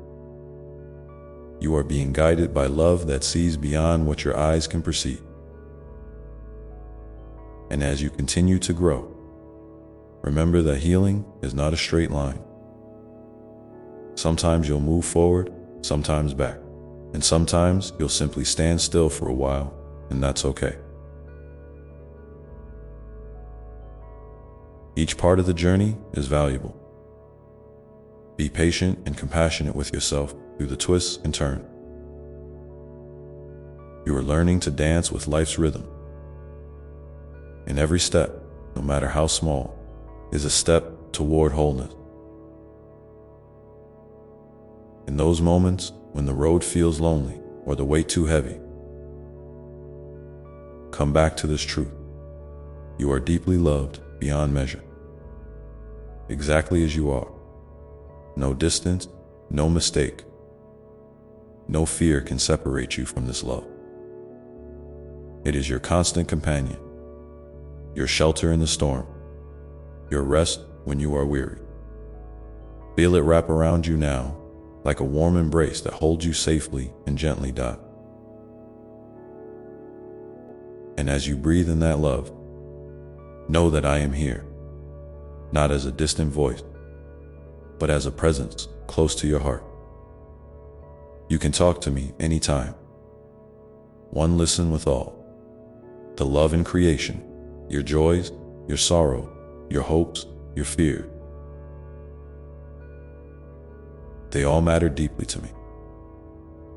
you are being guided by love that sees beyond what your eyes can perceive. And as you continue to grow, remember that healing is not a straight line. Sometimes you'll move forward, sometimes back, and sometimes you'll simply stand still for a while, and that's okay. Each part of the journey is valuable. Be patient and compassionate with yourself through the twists and turns. You are learning to dance with life's rhythm. And every step, no matter how small, is a step toward wholeness. In those moments when the road feels lonely or the weight too heavy, come back to this truth. You are deeply loved beyond measure, exactly as you are. No distance, no mistake, no fear can separate you from this love. It is your constant companion, your shelter in the storm, your rest when you are weary. Feel it wrap around you now, like a warm embrace that holds you safely and gently down. And as you breathe in that love, know that I am here, not as a distant voice, but as a presence close to your heart. You can talk to me anytime. One listen with all. The love in creation, your joys, your sorrow, your hopes, your fears. They all matter deeply to me.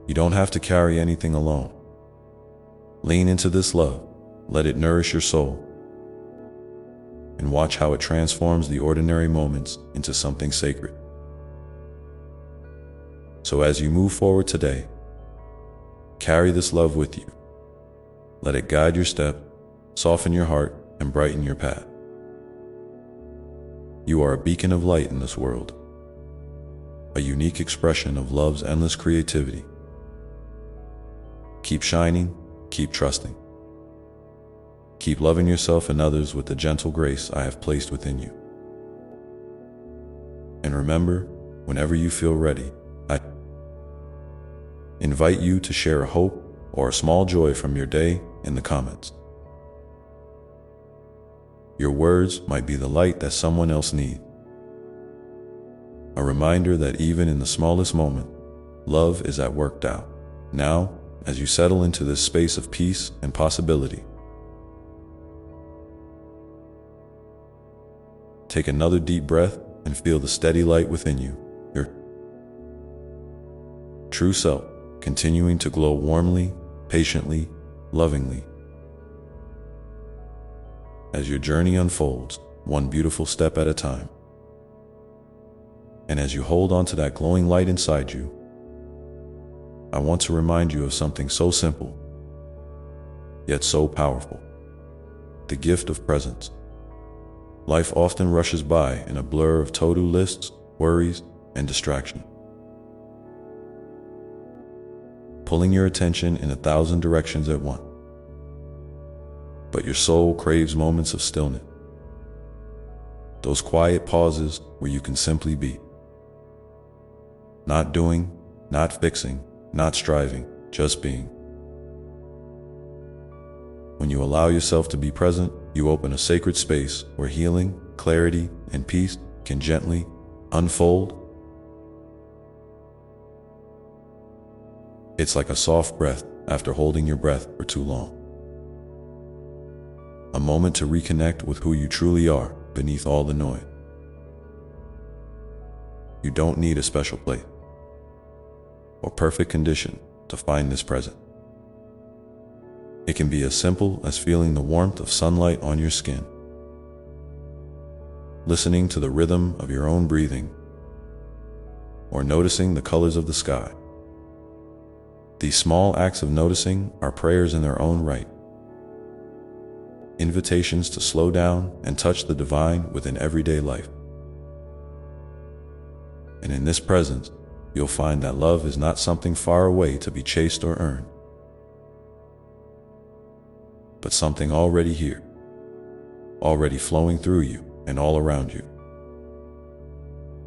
You don't have to carry anything alone. Lean into this love, let it nourish your soul, and watch how it transforms the ordinary moments into something sacred. So as you move forward today, carry this love with you. Let it guide your step, soften your heart, and brighten your path. You are a beacon of light in this world, a unique expression of love's endless creativity. Keep shining, keep trusting. Keep loving yourself and others with the gentle grace I have placed within you. And remember, whenever you feel ready, I invite you to share a hope or a small joy from your day in the comments. Your words might be the light that someone else needs. A reminder that even in the smallest moment, love is at work now. Now, as you settle into this space of peace and possibility, take another deep breath and feel the steady light within you, your true self, continuing to glow warmly, patiently, lovingly. As your journey unfolds, one beautiful step at a time. And as you hold on to that glowing light inside you, I want to remind you of something so simple, yet so powerful: the gift of presence. Life often rushes by in a blur of to-do lists, worries, and distraction, pulling your attention in 1,000 directions at once. But your soul craves moments of stillness, those quiet pauses where you can simply be. Not doing, not fixing, not striving, just being. When you allow yourself to be present, you open a sacred space where healing, clarity, and peace can gently unfold. It's like a soft breath after holding your breath for too long. A moment to reconnect with who you truly are beneath all the noise. You don't need a special place or perfect condition to find this present. It can be as simple as feeling the warmth of sunlight on your skin, listening to the rhythm of your own breathing, or noticing the colors of the sky. These small acts of noticing are prayers in their own right, invitations to slow down and touch the divine within everyday life. And in this presence, you'll find that love is not something far away to be chased or earned, but something already here, already flowing through you and all around you.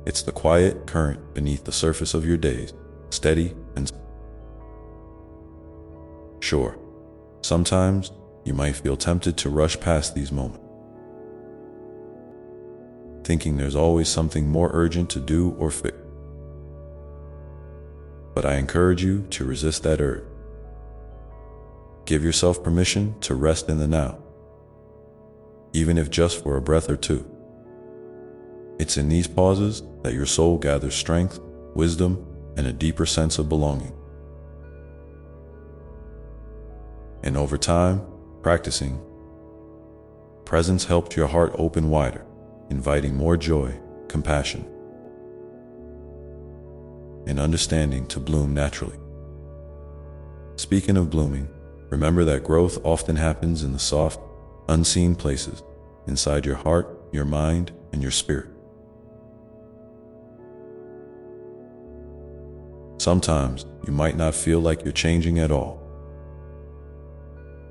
It's the quiet current beneath the surface of your days, steady and sure. Sometimes you might feel tempted to rush past these moments, thinking there's always something more urgent to do or fix. But I encourage you to resist that urge. Give yourself permission to rest in the now, even if just for a breath or two. It's in these pauses that your soul gathers strength, wisdom, and a deeper sense of belonging. And over time, practicing, presence helped your heart open wider, inviting more joy, compassion, and understanding to bloom naturally. Speaking of blooming, remember that growth often happens in the soft, unseen places inside your heart, your mind, and your spirit. Sometimes you might not feel like you're changing at all,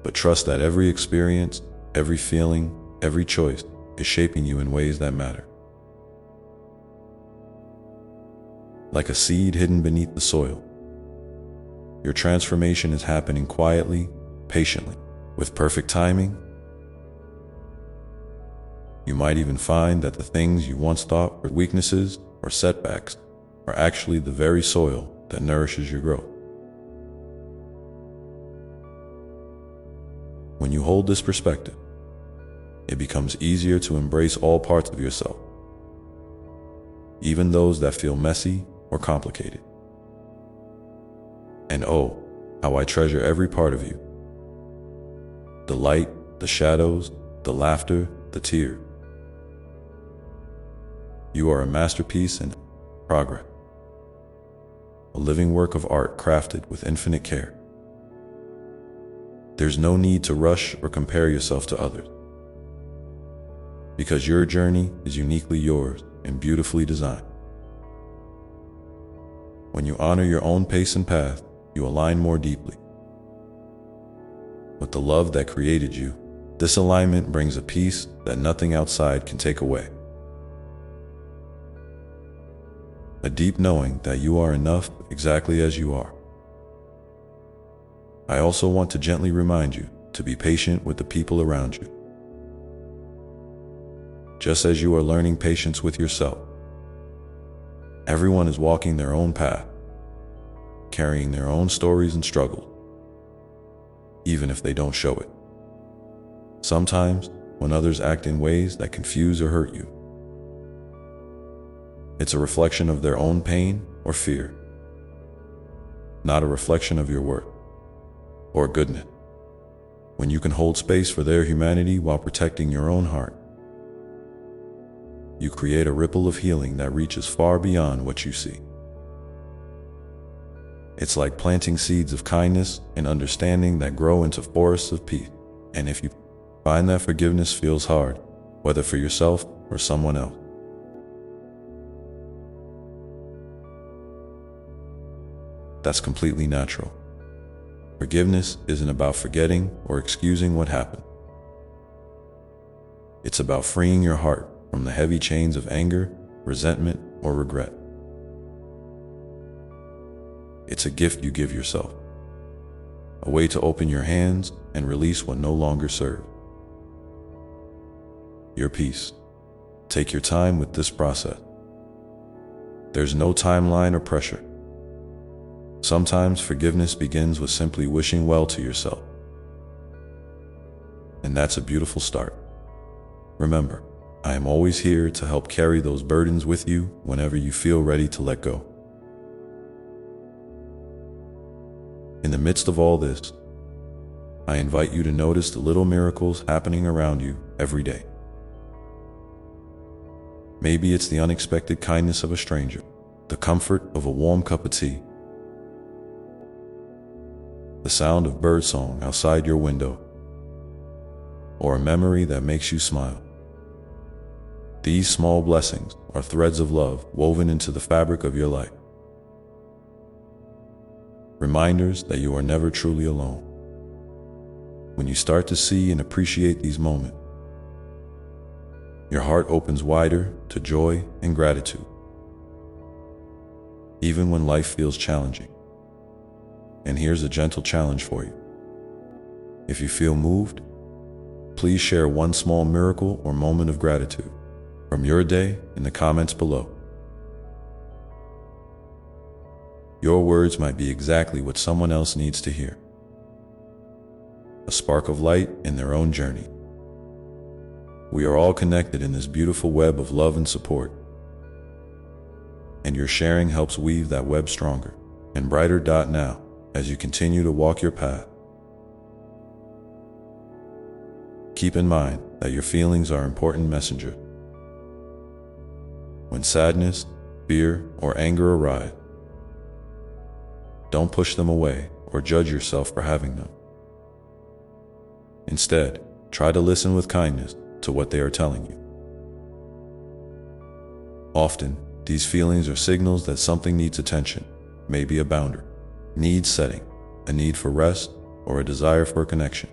but trust that every experience, every feeling, every choice is shaping you in ways that matter. Like a seed hidden beneath the soil, your transformation is happening quietly, patiently, with perfect timing. You might even find that the things you once thought were weaknesses or setbacks are actually the very soil that nourishes your growth. When you hold this perspective, it becomes easier to embrace all parts of yourself, even those that feel messy or complicated. And oh, how I treasure every part of you. The light, the shadows, the laughter, the tears. You are a masterpiece in progress, a living work of art crafted with infinite care. There's no need to rush or compare yourself to others, because your journey is uniquely yours and beautifully designed. When you honor your own pace and path, you align more deeply with the love that created you. This alignment brings a peace that nothing outside can take away. A deep knowing that you are enough exactly as you are. I also want to gently remind you to be patient with the people around you, just as you are learning patience with yourself. Everyone is walking their own path, carrying their own stories and struggles, even if they don't show it. Sometimes, when others act in ways that confuse or hurt you, it's a reflection of their own pain or fear, not a reflection of your worth or goodness. When you can hold space for their humanity while protecting your own heart, you create a ripple of healing that reaches far beyond what you see. It's like planting seeds of kindness and understanding that grow into forests of peace. And if you find that forgiveness feels hard, whether for yourself or someone else, that's completely natural. Forgiveness isn't about forgetting or excusing what happened. It's about freeing your heart from the heavy chains of anger, resentment, or regret. It's a gift you give yourself, a way to open your hands and release what no longer serves. Your peace. Take your time with this process. There's no timeline or pressure. Sometimes forgiveness begins with simply wishing well to yourself. And that's a beautiful start. Remember, I am always here to help carry those burdens with you whenever you feel ready to let go. In the midst of all this, I invite you to notice the little miracles happening around you every day. Maybe it's the unexpected kindness of a stranger, the comfort of a warm cup of tea, the sound of birdsong outside your window, or a memory that makes you smile. These small blessings are threads of love woven into the fabric of your life. Reminders that you are never truly alone. When you start to see and appreciate these moments, your heart opens wider to joy and gratitude. even when life feels challenging. And here's a gentle challenge for you. If you feel moved, please share one small miracle or moment of gratitude from your day in the comments below. Your words might be exactly what someone else needs to hear. A spark of light in their own journey. We are all connected in this beautiful web of love and support. And your sharing helps weave that web stronger and brighter. Now, as you continue to walk your path, keep in mind that your feelings are important messengers. When sadness, fear, or anger arise, don't push them away or judge yourself for having them. Instead, try to listen with kindness to what they are telling you. Often, these feelings are signals that something needs attention, maybe a boundary, needs setting, a need for rest, or a desire for connection.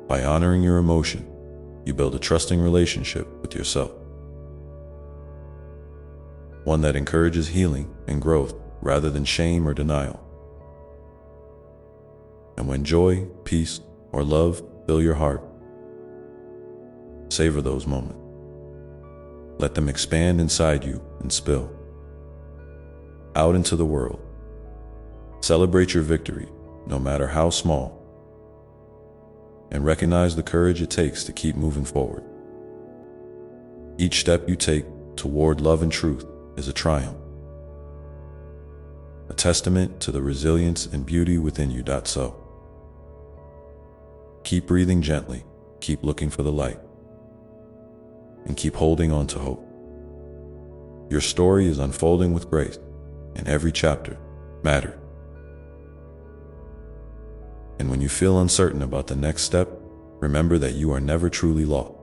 By honoring your emotion, you build a trusting relationship with yourself. One that encourages healing and growth rather than shame or denial. And when joy, peace, or love fill your heart, savor those moments. Let them expand inside you and spill out into the world. Celebrate your victory, no matter how small, and recognize the courage it takes to keep moving forward. Each step you take toward love and truth is a triumph, a testament to the resilience and beauty within you. So, keep breathing gently, keep looking for the light, and keep holding on to hope. Your story is unfolding with grace, and every chapter matters. And when you feel uncertain about the next step, remember that you are never truly lost.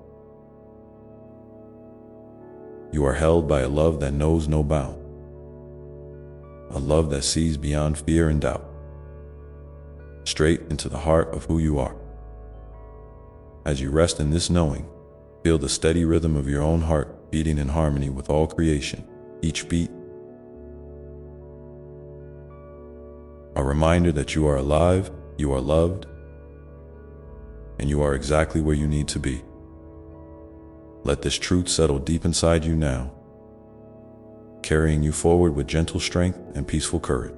You are held by a love that knows no bound, a love that sees beyond fear and doubt, straight into the heart of who you are. As you rest in this knowing, feel the steady rhythm of your own heart beating in harmony with all creation, each beat a reminder that you are alive, you are loved, and you are exactly where you need to be. Let this truth settle deep inside you now, carrying you forward with gentle strength and peaceful courage.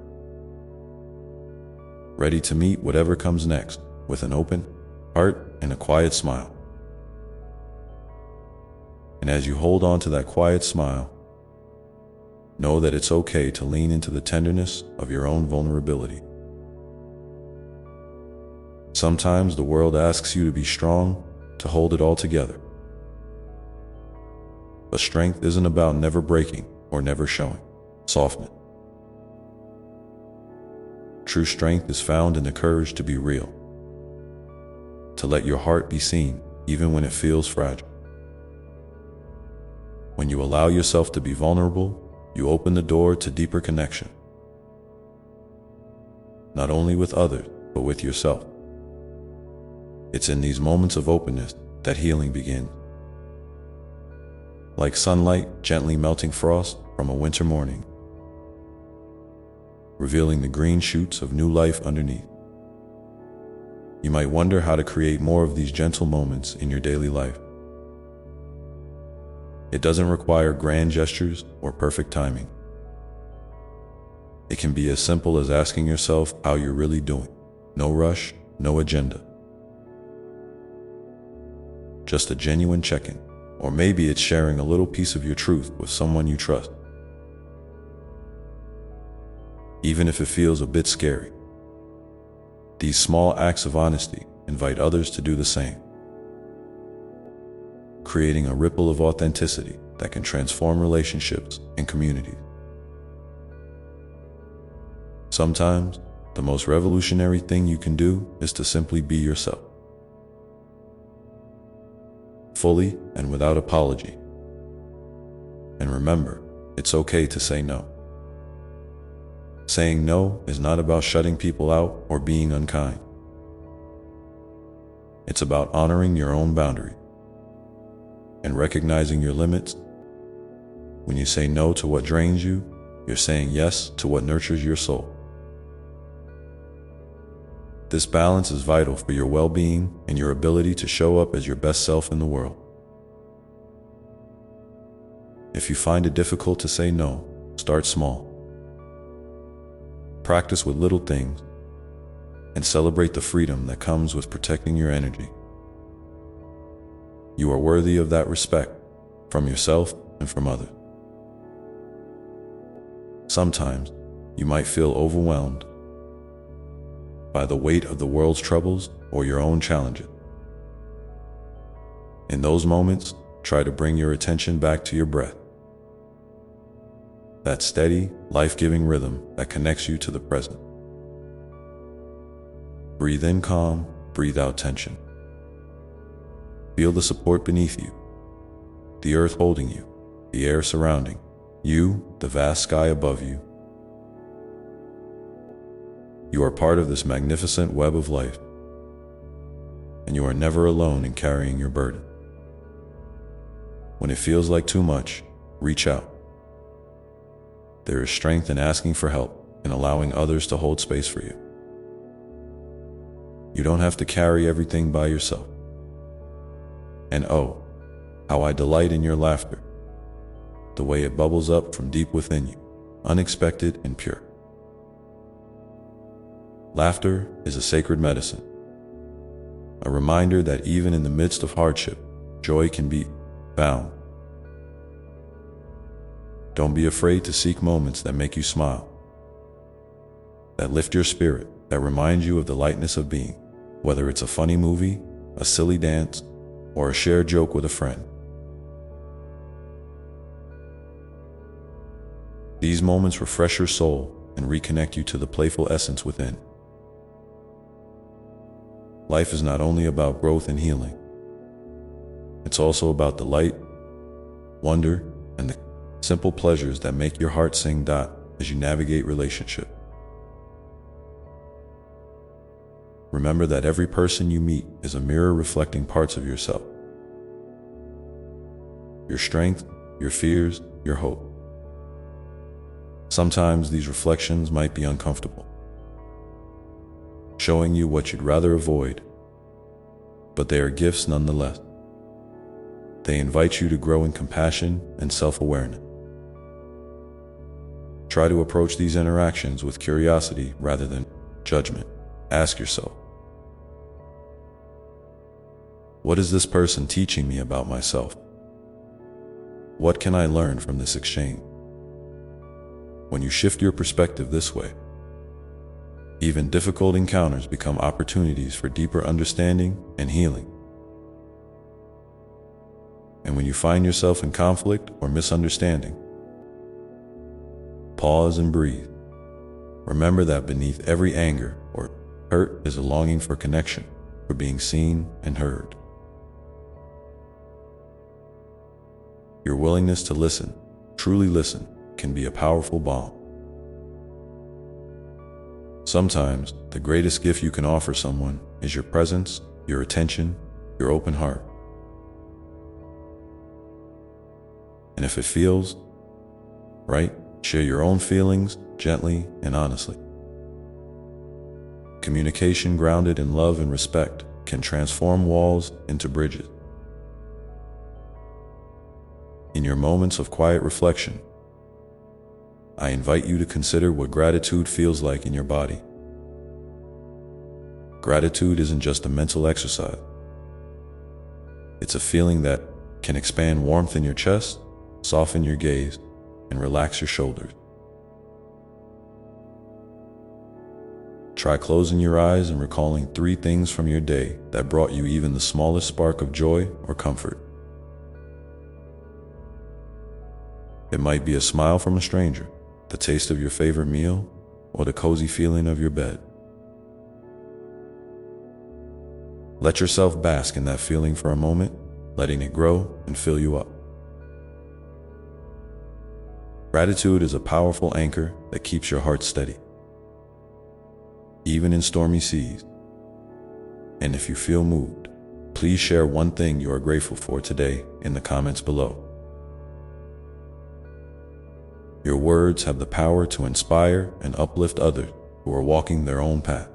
Ready to meet whatever comes next with an open heart and a quiet smile. And as you hold on to that quiet smile, know that it's okay to lean into the tenderness of your own vulnerability. Sometimes the world asks you to be strong, to hold it all together. But strength isn't about never breaking or never showing softness. True strength is found in the courage to be real, to let your heart be seen even when it feels fragile. When you allow yourself to be vulnerable, you open the door to deeper connection, not only with others, but with yourself. It's in these moments of openness that healing begins. Like sunlight gently melting frost from a winter morning, revealing the green shoots of new life underneath. You might wonder how to create more of these gentle moments in your daily life. It doesn't require grand gestures or perfect timing. It can be as simple as asking yourself how you're really doing. No rush, no agenda. Just a genuine check-in. Or maybe it's sharing a little piece of your truth with someone you trust. Even if it feels a bit scary. These small acts of honesty invite others to do the same, creating a ripple of authenticity that can transform relationships and communities. Sometimes, the most revolutionary thing you can do is to simply be yourself, fully and without apology. And remember, it's okay to say no. Saying no is not about shutting people out or being unkind. It's about honoring your own boundaries and recognizing your limits When you say no to what drains you, you're saying yes to what nurtures your soul. This balance is vital for your well-being and your ability to show up as your best self in the world. If you find it difficult to say no, start small. Practice with little things and celebrate the freedom that comes with protecting your energy. You are worthy of that respect from yourself and from others. Sometimes you might feel overwhelmed by the weight of the world's troubles or your own challenges. In those moments, try to bring your attention back to your breath. That steady, life-giving rhythm that connects you to the present. Breathe in calm, breathe out tension. Feel the support beneath you, the earth holding you, the air surrounding you, the vast sky above you. You are part of this magnificent web of life, and you are never alone in carrying your burden. When it feels like too much, reach out. There is strength in asking for help and allowing others to hold space for you. You don't have to carry everything by yourself. And oh, how I delight in your laughter, the way it bubbles up from deep within you, unexpected and pure. Laughter is a sacred medicine, a reminder that even in the midst of hardship, joy can be found. Don't be afraid to seek moments that make you smile, that lift your spirit, that remind you of the lightness of being, whether it's a funny movie, a silly dance, or a shared joke with a friend. These moments refresh your soul and reconnect you to the playful essence within. Life is not only about growth and healing. It's also about delight, wonder, and the simple pleasures that make your heart sing as you navigate relationship. Remember that every person you meet is a mirror reflecting parts of yourself. Your strength, your fears, your hope. Sometimes these reflections might be uncomfortable, showing you what you'd rather avoid, but they are gifts nonetheless. They invite you to grow in compassion and self-awareness. Try to approach these interactions with curiosity rather than judgment. Ask yourself, what is this person teaching me about myself? What can I learn from this exchange? When you shift your perspective this way, even difficult encounters become opportunities for deeper understanding and healing. And when you find yourself in conflict or misunderstanding, pause and breathe. Remember that beneath every anger or hurt is a longing for connection, for being seen and heard. Your willingness to listen, truly listen, can be a powerful balm. Sometimes, the greatest gift you can offer someone is your presence, your attention, your open heart. And if it feels right, share your own feelings gently and honestly. Communication grounded in love and respect can transform walls into bridges. In your moments of quiet reflection, I invite you to consider what gratitude feels like in your body. Gratitude isn't just a mental exercise. It's a feeling that can expand warmth in your chest, soften your gaze, and relax your shoulders. Try closing your eyes and recalling 3 things from your day that brought you even the smallest spark of joy or comfort. It might be a smile from a stranger, the taste of your favorite meal, or the cozy feeling of your bed. Let yourself bask in that feeling for a moment, letting it grow and fill you up. Gratitude is a powerful anchor that keeps your heart steady, even in stormy seas. And if you feel moved, please share one thing you are grateful for today in the comments below. Your words have the power to inspire and uplift others who are walking their own path.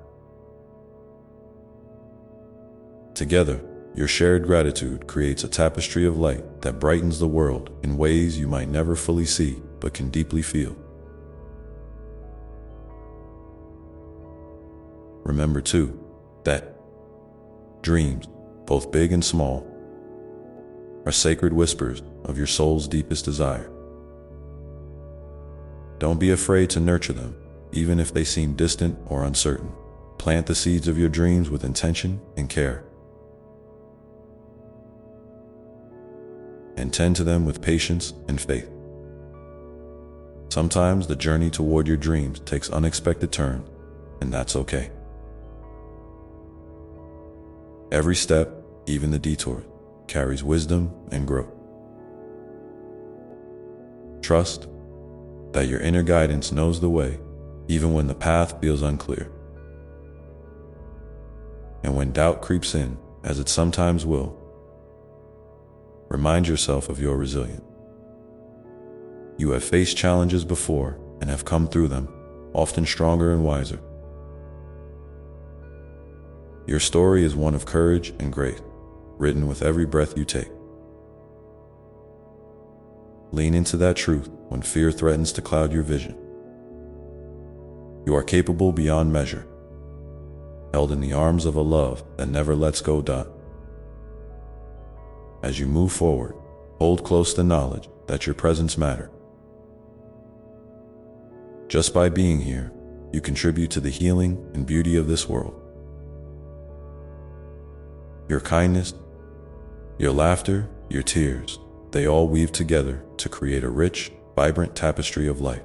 Together, your shared gratitude creates a tapestry of light that brightens the world in ways you might never fully see but can deeply feel. Remember, too, that dreams, both big and small, are sacred whispers of your soul's deepest desire. Don't be afraid to nurture them, even if they seem distant or uncertain. Plant the seeds of your dreams with intention and care, and tend to them with patience and faith. Sometimes the journey toward your dreams takes unexpected turns, and that's okay. Every step, even the detour, carries wisdom and growth. Trust that your inner guidance knows the way, even when the path feels unclear. And when doubt creeps in, as it sometimes will, remind yourself of your resilience. You have faced challenges before and have come through them, often stronger and wiser. Your story is one of courage and grace, written with every breath you take. Lean into that truth when fear threatens to cloud your vision. You are capable beyond measure, held in the arms of a love that never lets go. As you move forward, hold close the knowledge that your presence matters. Just by being here, you contribute to the healing and beauty of this world. Your kindness, your laughter, your tears, they all weave together to create a rich, vibrant tapestry of life.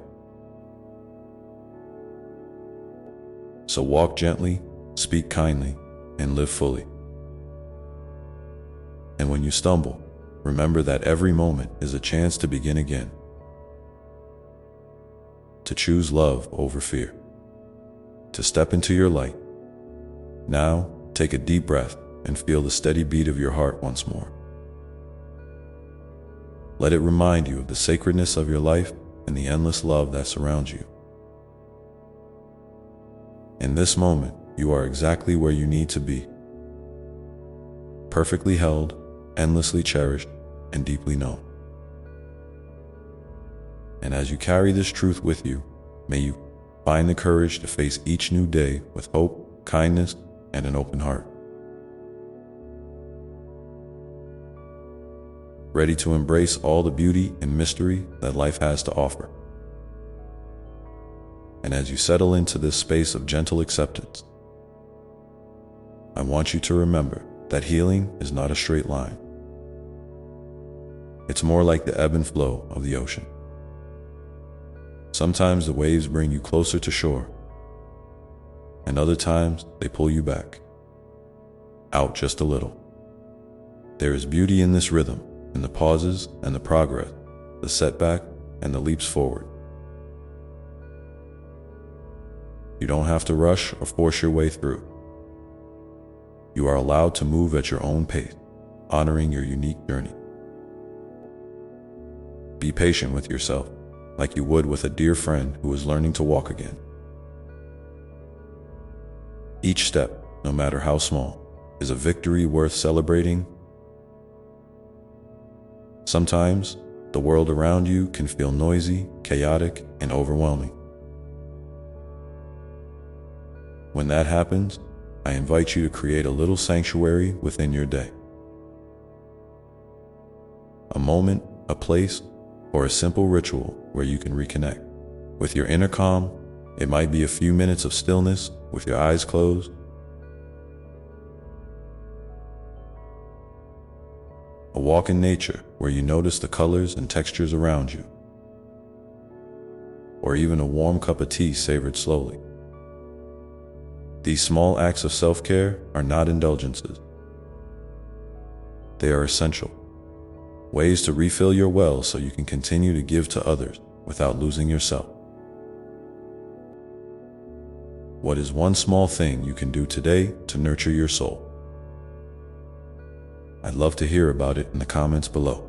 So walk gently, speak kindly, and live fully. And when you stumble, remember that every moment is a chance to begin again. To choose love over fear. To step into your light. Now, take a deep breath and feel the steady beat of your heart once more. Let it remind you of the sacredness of your life and the endless love that surrounds you. In this moment, you are exactly where you need to be. Perfectly held, endlessly cherished, and deeply known. And as you carry this truth with you, may you find the courage to face each new day with hope, kindness, and an open heart. Ready to embrace all the beauty and mystery that life has to offer. And as you settle into this space of gentle acceptance, I want you to remember that healing is not a straight line. It's more like the ebb and flow of the ocean. Sometimes the waves bring you closer to shore, and other times they pull you back, out just a little. There is beauty in this rhythm, in the pauses and the progress, the setback and the leaps forward. You don't have to rush or force your way through. You are allowed to move at your own pace, honoring your unique journey. Be patient with yourself, like you would with a dear friend who is learning to walk again. Each step, no matter how small, is a victory worth celebrating. Sometimes, the world around you can feel noisy, chaotic, and overwhelming. When that happens, I invite you to create a little sanctuary within your day. A moment, a place, or a simple ritual where you can reconnect with your inner calm. It might be a few minutes of stillness with your eyes closed, a walk in nature where you notice the colors and textures around you, or even a warm cup of tea savored slowly. These small acts of self-care are not indulgences. They are essential. Ways to refill your well so you can continue to give to others without losing yourself. What is one small thing you can do today to nurture your soul? I'd love to hear about it in the comments below,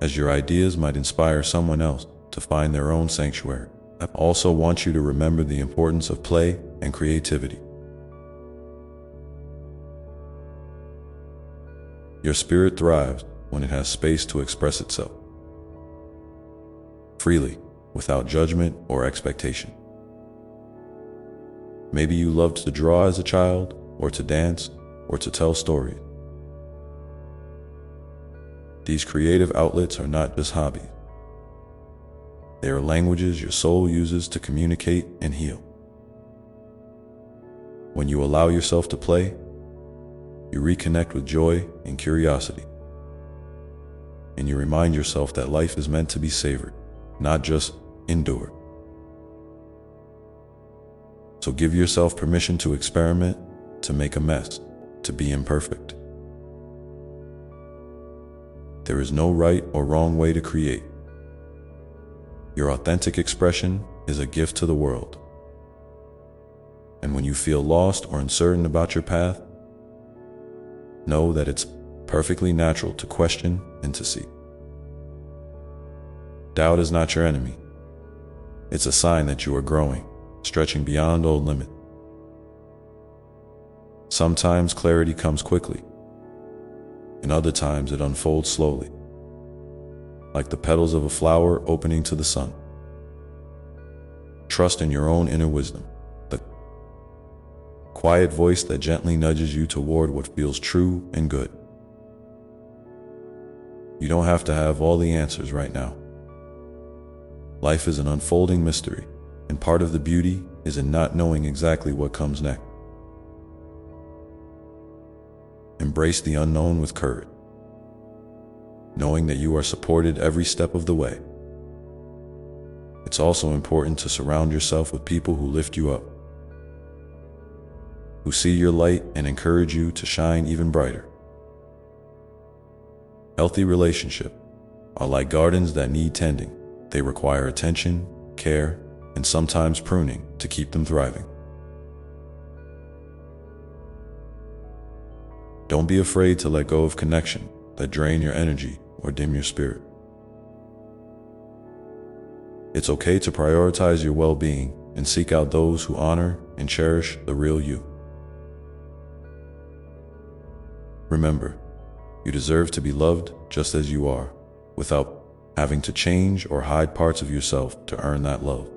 as your ideas might inspire someone else to find their own sanctuary. I also want you to remember the importance of play and creativity. Your spirit thrives when it has space to express itself freely, without judgment or expectation. Maybe you loved to draw as a child, or to dance, or to tell stories. These creative outlets are not just hobbies. They are languages your soul uses to communicate and heal. When you allow yourself to play, you reconnect with joy and curiosity. And you remind yourself that life is meant to be savored, not just endured. So give yourself permission to experiment, to make a mess, to be imperfect. There is no right or wrong way to create. Your authentic expression is a gift to the world. And when you feel lost or uncertain about your path, know that it's perfectly natural to question and to seek. Doubt is not your enemy. It's a sign that you are growing, stretching beyond old limits. Sometimes clarity comes quickly, and other times it unfolds slowly, like the petals of a flower opening to the sun. Trust in your own inner wisdom, the quiet voice that gently nudges you toward what feels true and good. You don't have to have all the answers right now. Life is an unfolding mystery, and part of the beauty is in not knowing exactly what comes next. Embrace the unknown with courage, knowing that you are supported every step of the way. It's also important to surround yourself with people who lift you up, who see your light and encourage you to shine even brighter. Healthy relationships are like gardens that need tending. They require attention, care, and sometimes pruning to keep them thriving. Don't be afraid to let go of connection that drain your energy or dim your spirit. It's okay to prioritize your well-being and seek out those who honor and cherish the real you. Remember, you deserve to be loved just as you are, without having to change or hide parts of yourself to earn that love.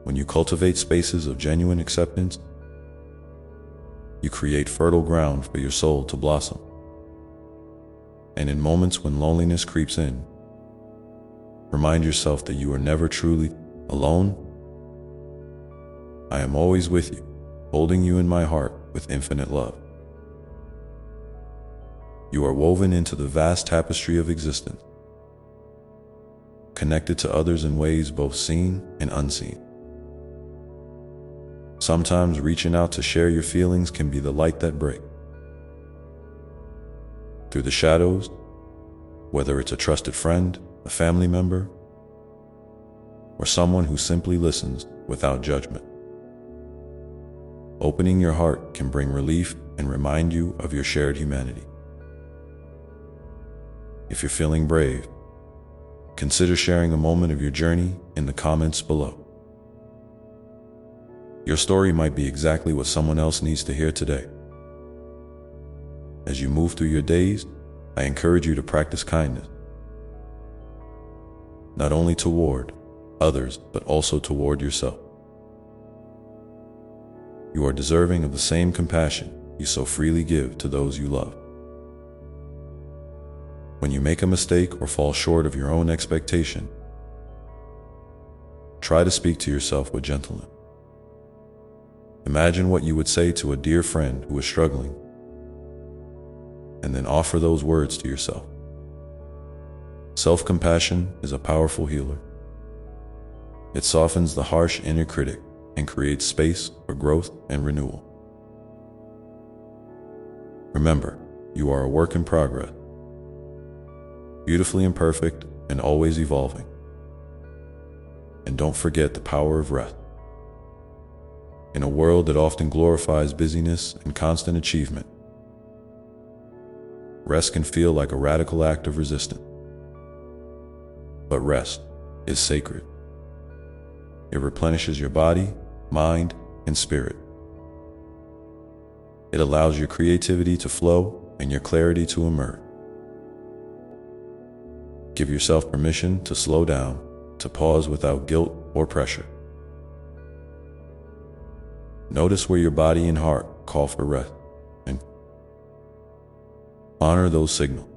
When you cultivate spaces of genuine acceptance, you create fertile ground for your soul to blossom. And in moments when loneliness creeps in, remind yourself that you are never truly alone. I am always with you, holding you in my heart with infinite love. You are woven into the vast tapestry of existence, connected to others in ways both seen and unseen. Sometimes reaching out to share your feelings can be the light that breaks through the shadows, whether it's a trusted friend, a family member, or someone who simply listens without judgment. Opening your heart can bring relief and remind you of your shared humanity. If you're feeling brave, consider sharing a moment of your journey in the comments below. Your story might be exactly what someone else needs to hear today. As you move through your days, I encourage you to practice kindness, not only toward others, but also toward yourself. You are deserving of the same compassion you so freely give to those you love. When you make a mistake or fall short of your own expectation, try to speak to yourself with gentleness. Imagine what you would say to a dear friend who is struggling, and then offer those words to yourself. Self-compassion is a powerful healer. It softens the harsh inner critic and creates space for growth and renewal. Remember, you are a work in progress, beautifully imperfect and always evolving. And don't forget the power of rest. In a world that often glorifies busyness and constant achievement, rest can feel like a radical act of resistance. but rest is sacred. It replenishes your body, mind, and spirit. It allows your creativity to flow and your clarity to emerge. Give yourself permission to slow down, to pause without guilt or pressure. Notice where your body and heart call for rest, and honor those signals.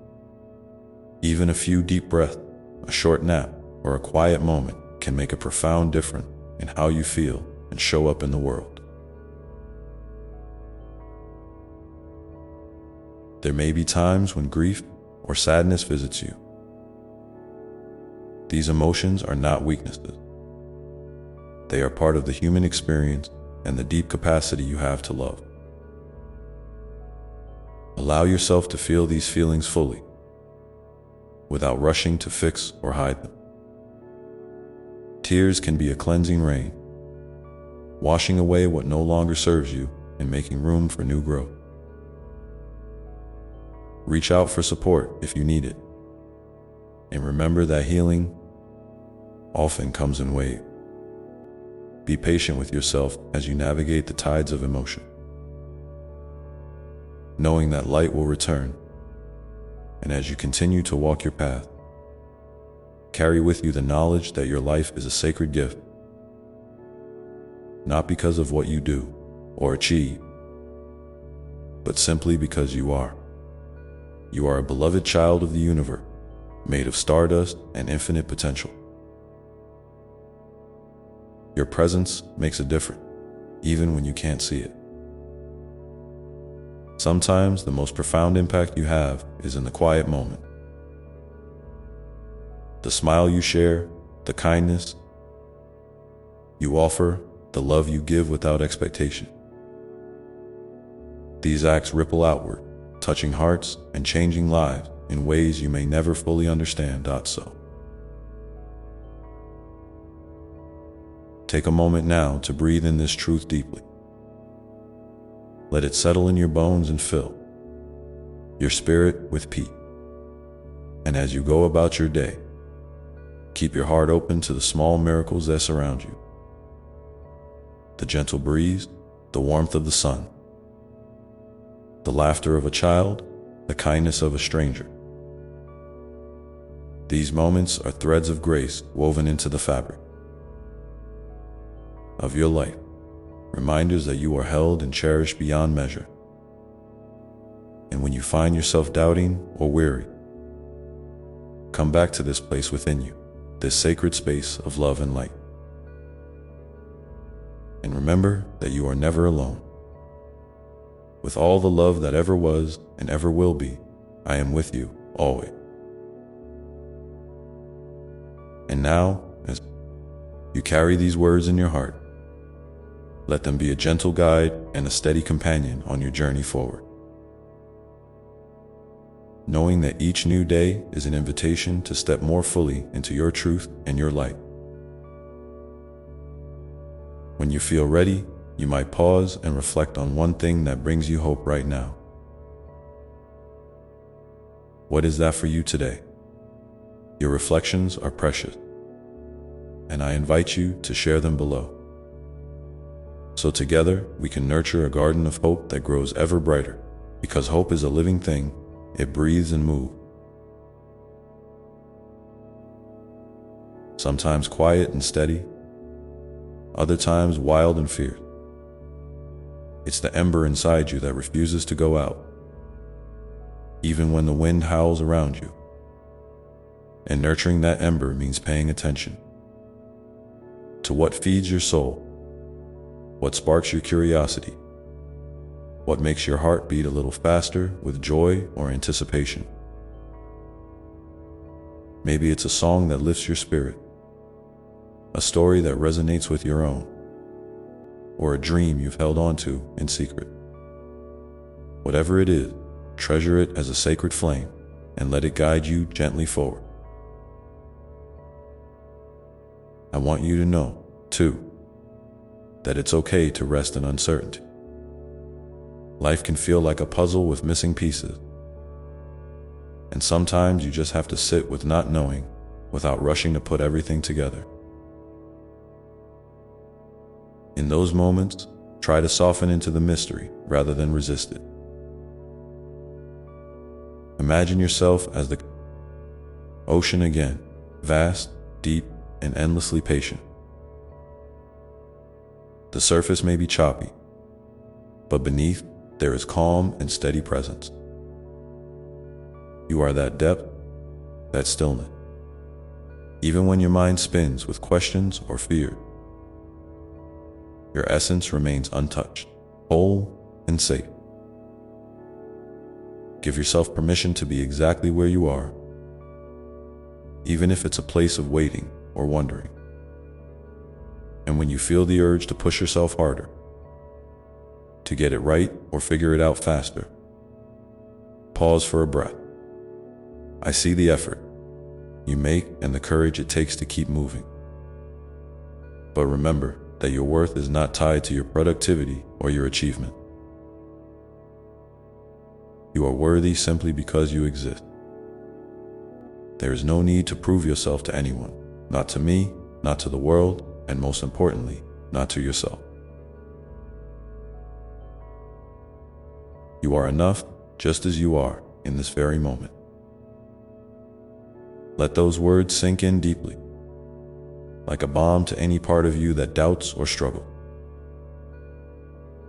Even a few deep breaths, a short nap, or a quiet moment can make a profound difference in how you feel and show up in the world. There may be times when grief or sadness visits you. These emotions are not weaknesses. They are part of the human experience and the deep capacity you have to love. Allow yourself to feel these feelings fully, without rushing to fix or hide them. Tears can be a cleansing rain, washing away what no longer serves you and making room for new growth. Reach out for support if you need it, and remember that healing often comes in waves. Be patient with yourself as you navigate the tides of emotion, knowing that light will return. And as you continue to walk your path, carry with you the knowledge that your life is a sacred gift, not because of what you do or achieve, but simply because you are. You are a beloved child of the universe, made of stardust and infinite potential. Your presence makes a difference, even when you can't see it. Sometimes the most profound impact you have is in the quiet moment. The smile you share, the kindness you offer, the love you give without expectation. These acts ripple outward, touching hearts and changing lives in ways you may never fully understand. Take a moment now to breathe in this truth deeply. Let it settle in your bones and fill your spirit with peace. And as you go about your day, keep your heart open to the small miracles that surround you. The gentle breeze, the warmth of the sun, the laughter of a child, the kindness of a stranger. These moments are threads of grace woven into the fabric of your life, reminders that you are held and cherished beyond measure. And when you find yourself doubting or weary, come back to this place within you, this sacred space of love and light. And remember that you are never alone. With all the love that ever was and ever will be, I am with you always. And now, as you carry these words in your heart, let them be a gentle guide and a steady companion on your journey forward. Knowing that each new day is an invitation to step more fully into your truth and your light. When you feel ready, you might pause and reflect on one thing that brings you hope right now. What is that for you today? Your reflections are precious, and I invite you to share them below. So together, we can nurture a garden of hope that grows ever brighter, because hope is a living thing. It breathes and moves. Sometimes quiet and steady, other times wild and fierce. It's the ember inside you that refuses to go out, even when the wind howls around you. And nurturing that ember means paying attention to what feeds your soul, what sparks your curiosity, what makes your heart beat a little faster with joy or anticipation. Maybe it's a song that lifts your spirit, a story that resonates with your own, or a dream you've held on to in secret. Whatever it is, treasure it as a sacred flame and let it guide you gently forward. I want you to know, too, that it's okay to rest in uncertainty. Life can feel like a puzzle with missing pieces, and sometimes you just have to sit with not knowing without rushing to put everything together. In those moments, try to soften into the mystery rather than resist it. Imagine yourself as the ocean again, vast, deep, and endlessly patient. The surface may be choppy, but beneath there is calm and steady presence. You are that depth, that stillness. Even when your mind spins with questions or fear, your essence remains untouched, whole, and safe. Give yourself permission to be exactly where you are, even if it's a place of waiting or wondering. And when you feel the urge to push yourself harder, to get it right or figure it out faster, pause for a breath. I see the effort you make and the courage it takes to keep moving. But remember that your worth is not tied to your productivity or your achievement. You are worthy simply because you exist. There is no need to prove yourself to anyone, not to me, not to the world, and most importantly, not to yourself. You are enough just as you are in this very moment. Let those words sink in deeply, like a balm to any part of you that doubts or struggles.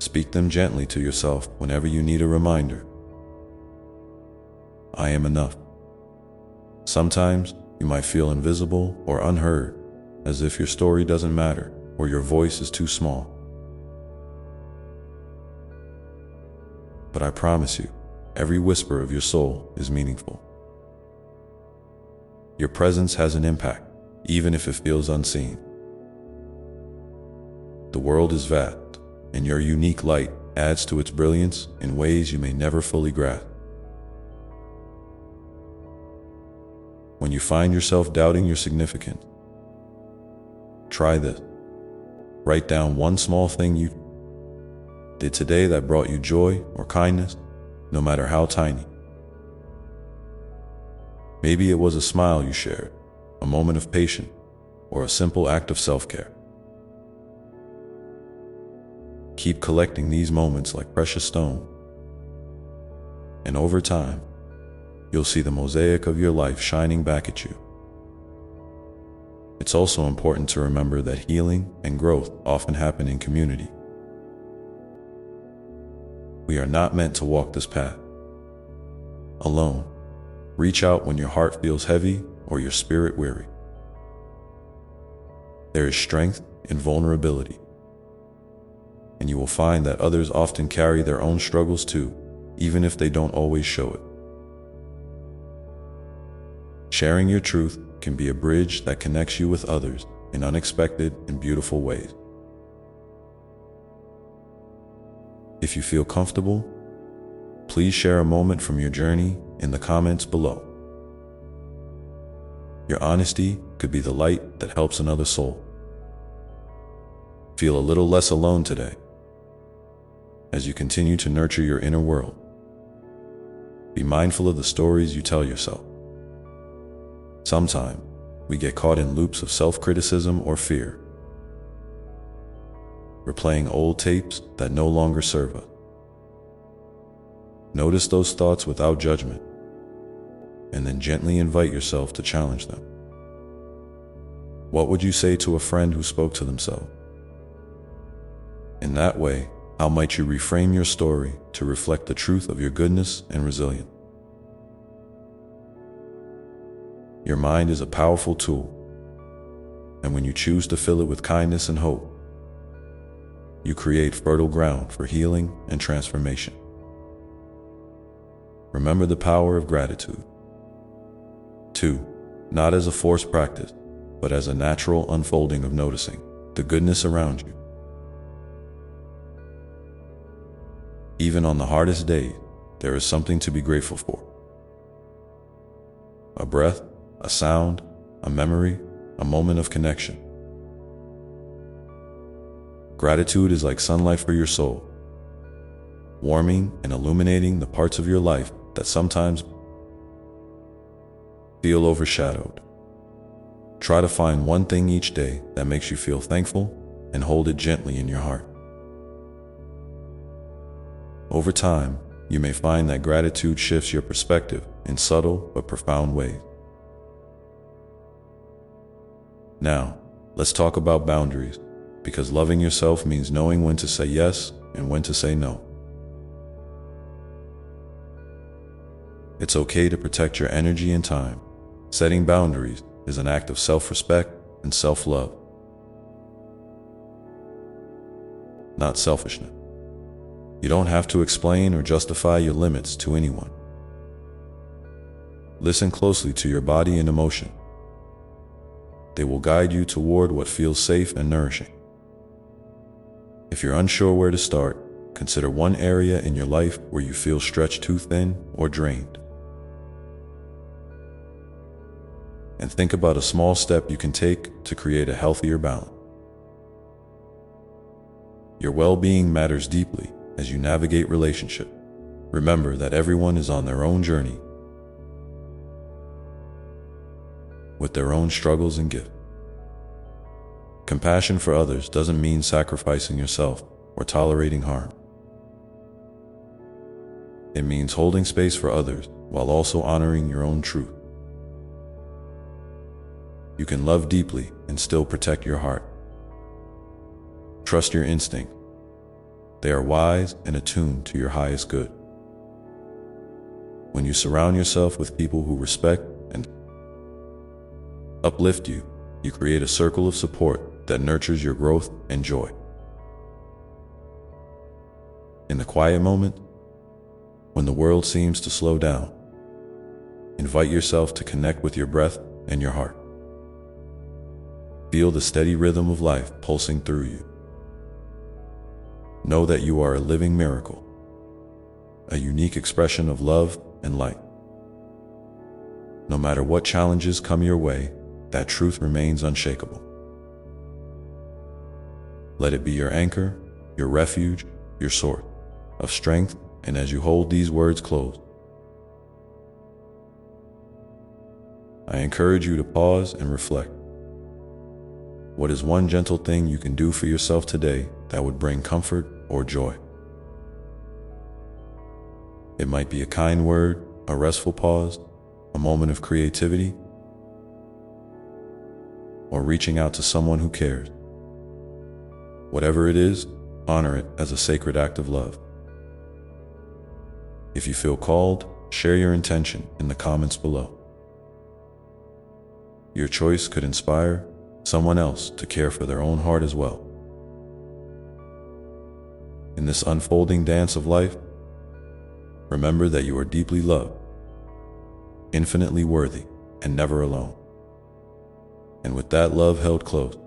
Speak them gently to yourself whenever you need a reminder. I am enough. Sometimes you might feel invisible or unheard, as if your story doesn't matter or your voice is too small. But I promise you, every whisper of your soul is meaningful. Your presence has an impact, even if it feels unseen. The world is vast, and your unique light adds to its brilliance in ways you may never fully grasp. When you find yourself doubting your significance, try this. Write down one small thing you did today that brought you joy or kindness, no matter how tiny. Maybe it was a smile you shared, a moment of patience, or a simple act of self-care. Keep collecting these moments like precious stones, and over time, you'll see the mosaic of your life shining back at you. It's also important to remember that healing and growth often happen in community. We are not meant to walk this path alone. Reach out when your heart feels heavy or your spirit weary. There is strength in vulnerability, and you will find that others often carry their own struggles too, even if they don't always show it. Sharing your truth can be a bridge that connects you with others in unexpected and beautiful ways. If you feel comfortable, please share a moment from your journey in the comments below. Your honesty could be the light that helps another soul. Feel a little less alone today as you continue to nurture your inner world. Be mindful of the stories you tell yourself. Sometimes we get caught in loops of self-criticism or fear, replaying old tapes that no longer serve us. Notice those thoughts without judgment, and then gently invite yourself to challenge them. What would you say to a friend who spoke to themselves? In that way, how might you reframe your story to reflect the truth of your goodness and resilience? Your mind is a powerful tool, and when you choose to fill it with kindness and hope, you create fertile ground for healing and transformation. Remember the power of gratitude. 2. Not as a forced practice, but as a natural unfolding of noticing the goodness around you. Even on the hardest days, there is something to be grateful for. A breath, a sound, a memory, a moment of connection. Gratitude is like sunlight for your soul, warming and illuminating the parts of your life that sometimes feel overshadowed. Try to find one thing each day that makes you feel thankful and hold it gently in your heart. Over time, you may find that gratitude shifts your perspective in subtle but profound ways. Now, let's talk about boundaries, because loving yourself means knowing when to say yes and when to say no. It's okay to protect your energy and time. Setting boundaries is an act of self-respect and self-love, not selfishness. You don't have to explain or justify your limits to anyone. Listen closely to your body and emotion. They will guide you toward what feels safe and nourishing. If you're unsure where to start, consider one area in your life where you feel stretched too thin or drained. And think about a small step you can take to create a healthier balance. Your well-being matters deeply as you navigate relationships. Remember that everyone is on their own journey, with their own struggles and gifts. Compassion for others doesn't mean sacrificing yourself or tolerating harm. It means holding space for others while also honoring your own truth. You can love deeply and still protect your heart. Trust your instincts. They are wise and attuned to your highest good. When you surround yourself with people who respect and uplift you, you create a circle of support that nurtures your growth and joy. In the quiet moment, when the world seems to slow down, invite yourself to connect with your breath and your heart. Feel the steady rhythm of life pulsing through you. Know that you are a living miracle, a unique expression of love and light. No matter what challenges come your way, that truth remains unshakable. Let it be your anchor, your refuge, your sword of strength, and as you hold these words close, I encourage you to pause and reflect. What is one gentle thing you can do for yourself today that would bring comfort or joy? It might be a kind word, a restful pause, a moment of creativity, or reaching out to someone who cares. Whatever it is, honor it as a sacred act of love. If you feel called, share your intention in the comments below. Your choice could inspire someone else to care for their own heart as well. In this unfolding dance of life, remember that you are deeply loved, infinitely worthy, and never alone. And with that love held close,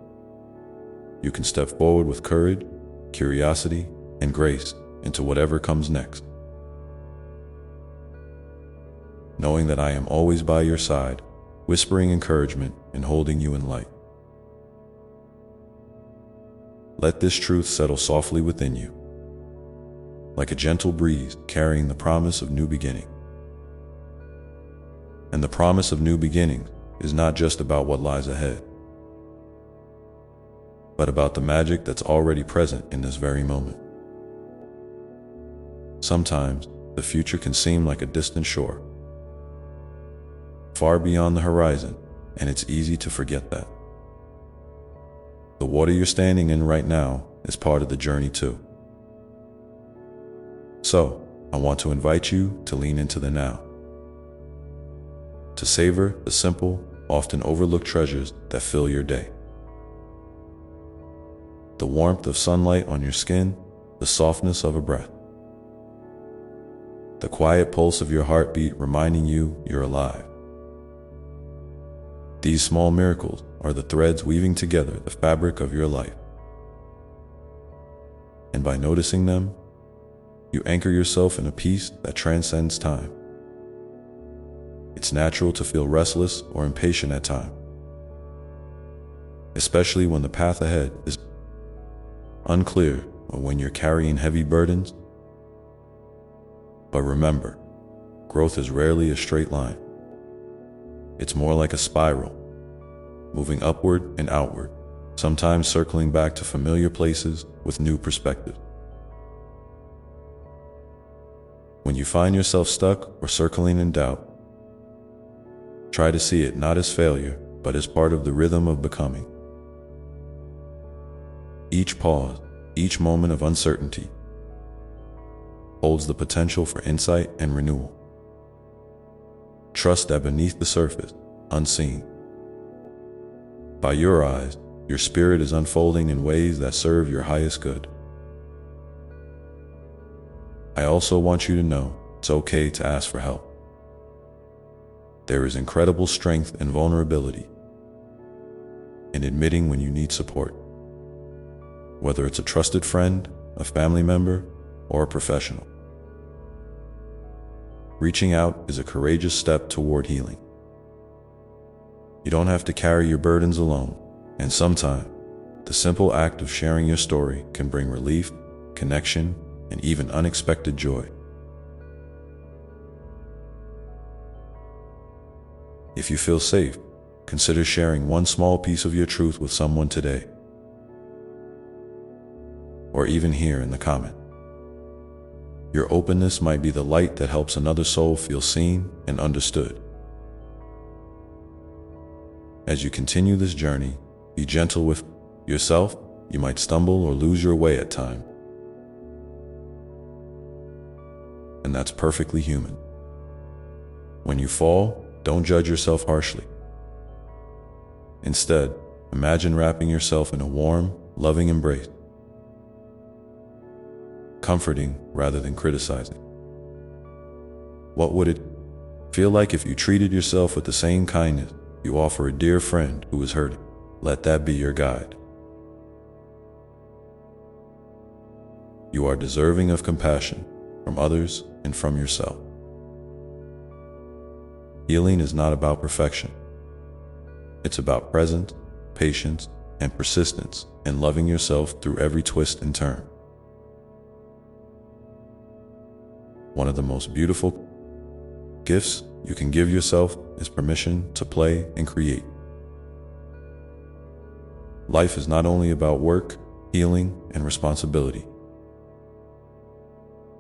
you can step forward with courage, curiosity, and grace into whatever comes next. Knowing that I am always by your side, whispering encouragement and holding you in light. Let this truth settle softly within you, like a gentle breeze carrying the promise of new beginning. And the promise of new beginnings is not just about what lies ahead, but about the magic that's already present in this very moment. Sometimes the future can seem like a distant shore, far beyond the horizon, and it's easy to forget that. The water you're standing in right now is part of the journey too. So, I want to invite you to lean into the now, to savor the simple, often overlooked treasures that fill your day. The warmth of sunlight on your skin, the softness of a breath, the quiet pulse of your heartbeat reminding you you're alive. These small miracles are the threads weaving together the fabric of your life. And by noticing them, you anchor yourself in a peace that transcends time. It's natural to feel restless or impatient at times, especially when the path ahead is unclear or when you're carrying heavy burdens. But remember, growth is rarely a straight line. It's more like a spiral, moving upward and outward, sometimes circling back to familiar places with new perspectives. When you find yourself stuck or circling in doubt, try to see it not as failure, but as part of the rhythm of becoming. Each pause, each moment of uncertainty, holds the potential for insight and renewal. Trust that beneath the surface, unseen, by your eyes, your spirit is unfolding in ways that serve your highest good. I also want you to know it's okay to ask for help. There is incredible strength and vulnerability in admitting when you need support, whether it's a trusted friend, a family member, or a professional. Reaching out is a courageous step toward healing. You don't have to carry your burdens alone, and sometimes the simple act of sharing your story can bring relief, connection, and even unexpected joy. If you feel safe, consider sharing one small piece of your truth with someone today, or even here in the comment. Your openness might be the light that helps another soul feel seen and understood. As you continue this journey, be gentle with yourself. You might stumble or lose your way at times, and that's perfectly human. When you fall, don't judge yourself harshly. Instead, imagine wrapping yourself in a warm, loving embrace, comforting rather than criticizing. What would it feel like if you treated yourself with the same kindness you offer a dear friend who is hurting? Let that be your guide. You are deserving of compassion from others and from yourself. Healing is not about perfection. It's about presence, patience, and persistence in loving yourself through every twist and turn. One of the most beautiful gifts you can give yourself is permission to play and create. Life is not only about work, healing, and responsibility.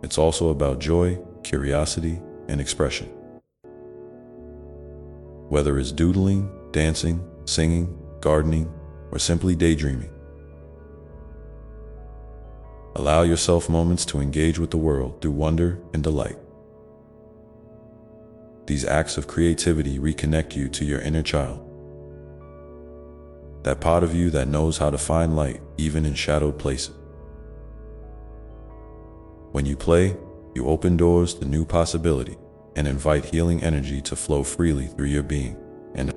It's also about joy, curiosity, and expression. Whether it's doodling, dancing, singing, gardening, or simply daydreaming, allow yourself moments to engage with the world through wonder and delight. These acts of creativity reconnect you to your inner child, that part of you that knows how to find light even in shadowed places. When you play, you open doors to new possibility and invite healing energy to flow freely through your being. And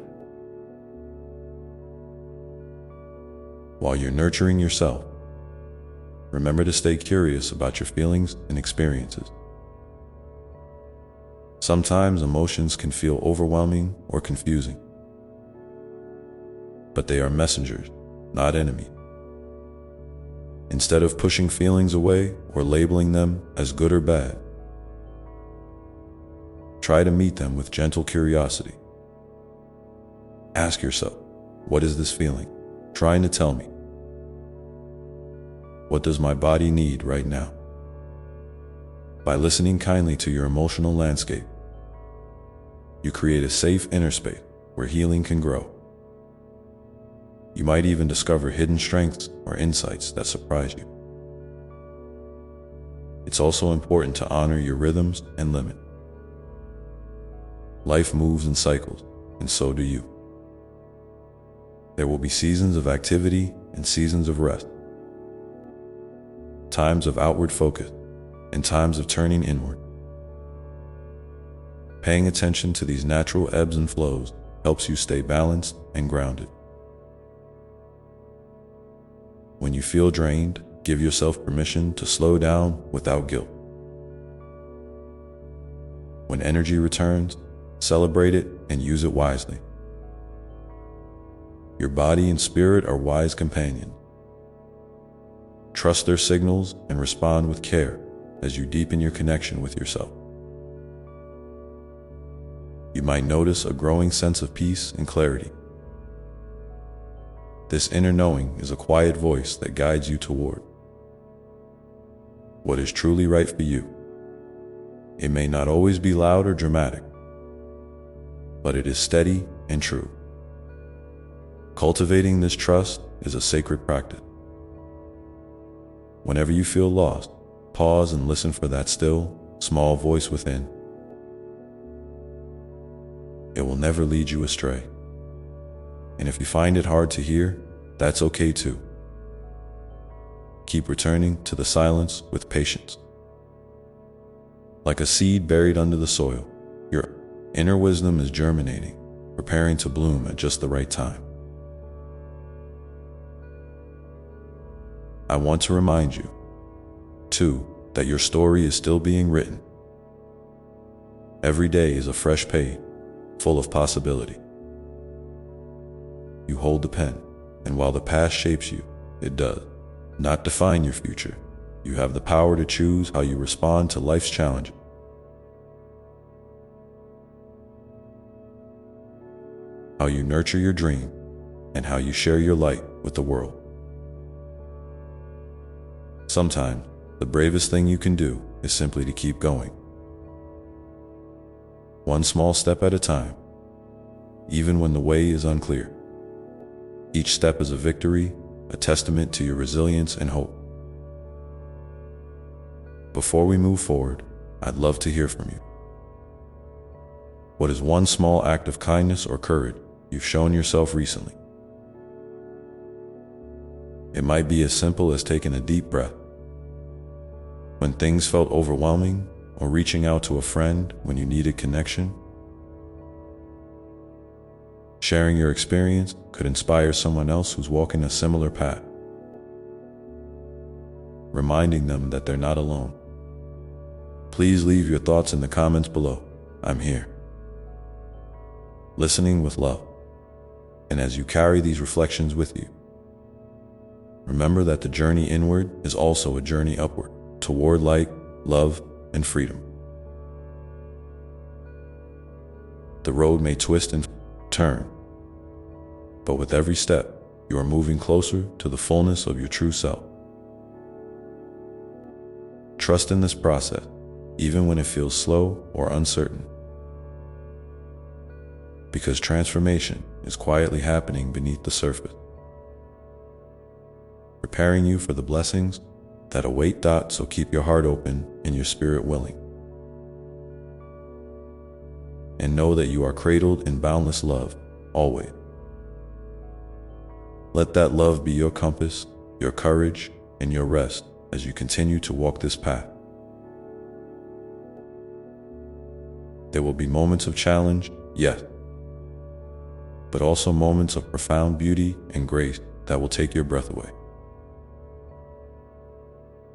while you're nurturing yourself, remember to stay curious about your feelings and experiences. Sometimes emotions can feel overwhelming or confusing, but they are messengers, not enemies. Instead of pushing feelings away or labeling them as good or bad, try to meet them with gentle curiosity. Ask yourself, what is this feeling trying to tell me? What does my body need right now? By listening kindly to your emotional landscape, you create a safe inner space where healing can grow. You might even discover hidden strengths or insights that surprise you. It's also important to honor your rhythms and limits. Life moves in cycles, and so do you. There will be seasons of activity and seasons of rest, times of outward focus and times of turning inward. Paying attention to these natural ebbs and flows helps you stay balanced and grounded. When you feel drained, give yourself permission to slow down without guilt. When energy returns, celebrate it and use it wisely. Your body and spirit are wise companions. Trust their signals and respond with care as you deepen your connection with yourself. You might notice a growing sense of peace and clarity, This inner knowing is a quiet voice that guides you toward what is truly right for you. It may not always be loud or dramatic, but it is steady and true. Cultivating this trust is a sacred practice. Whenever you feel lost, pause and listen for that still, small voice within. It will never lead you astray. And if you find it hard to hear, that's okay too. Keep returning to the silence with patience. Like a seed buried under the soil, your inner wisdom is germinating, preparing to bloom at just the right time. I want to remind you, too, that your story is still being written. Every day is a fresh page, full of possibility. You hold the pen, and while the past shapes you, it does not define your future. You have the power to choose how you respond to life's challenges. How you nurture your dream, and how you share your light with the world. Sometimes, the bravest thing you can do is simply to keep going. One small step at a time, even when the way is unclear. Each step is a victory, a testament to your resilience and hope. Before we move forward, I'd love to hear from you. What is one small act of kindness or courage you've shown yourself recently? It might be as simple as taking a deep breath when things felt overwhelming, or reaching out to a friend when you needed connection. Sharing your experience could inspire someone else who's walking a similar path, reminding them that they're not alone. Please leave your thoughts in the comments below. I'm here, listening with love. And as you carry these reflections with you, remember that the journey inward is also a journey upward, toward light, love, and freedom. The road may twist and turn, but with every step, you are moving closer to the fullness of your true self. Trust in this process, even when it feels slow or uncertain, because transformation is quietly happening beneath the surface, preparing you for the blessings that await. So keep your heart open and your spirit willing. And know that you are cradled in boundless love, always. Let that love be your compass, your courage, and your rest as you continue to walk this path. There will be moments of challenge, yes, but also moments of profound beauty and grace that will take your breath away.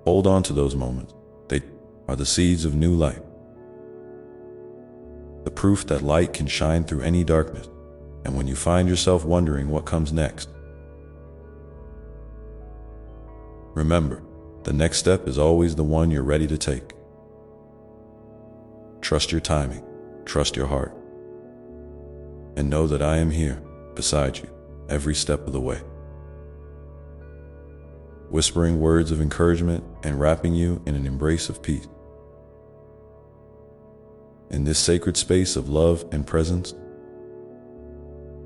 Hold on to those moments. They are the seeds of new life. The proof that light can shine through any darkness. And when you find yourself wondering what comes next, remember, the next step is always the one you're ready to take. Trust your timing, trust your heart, and know that I am here beside you every step of the way, whispering words of encouragement and wrapping you in an embrace of peace. In this sacred space of love and presence,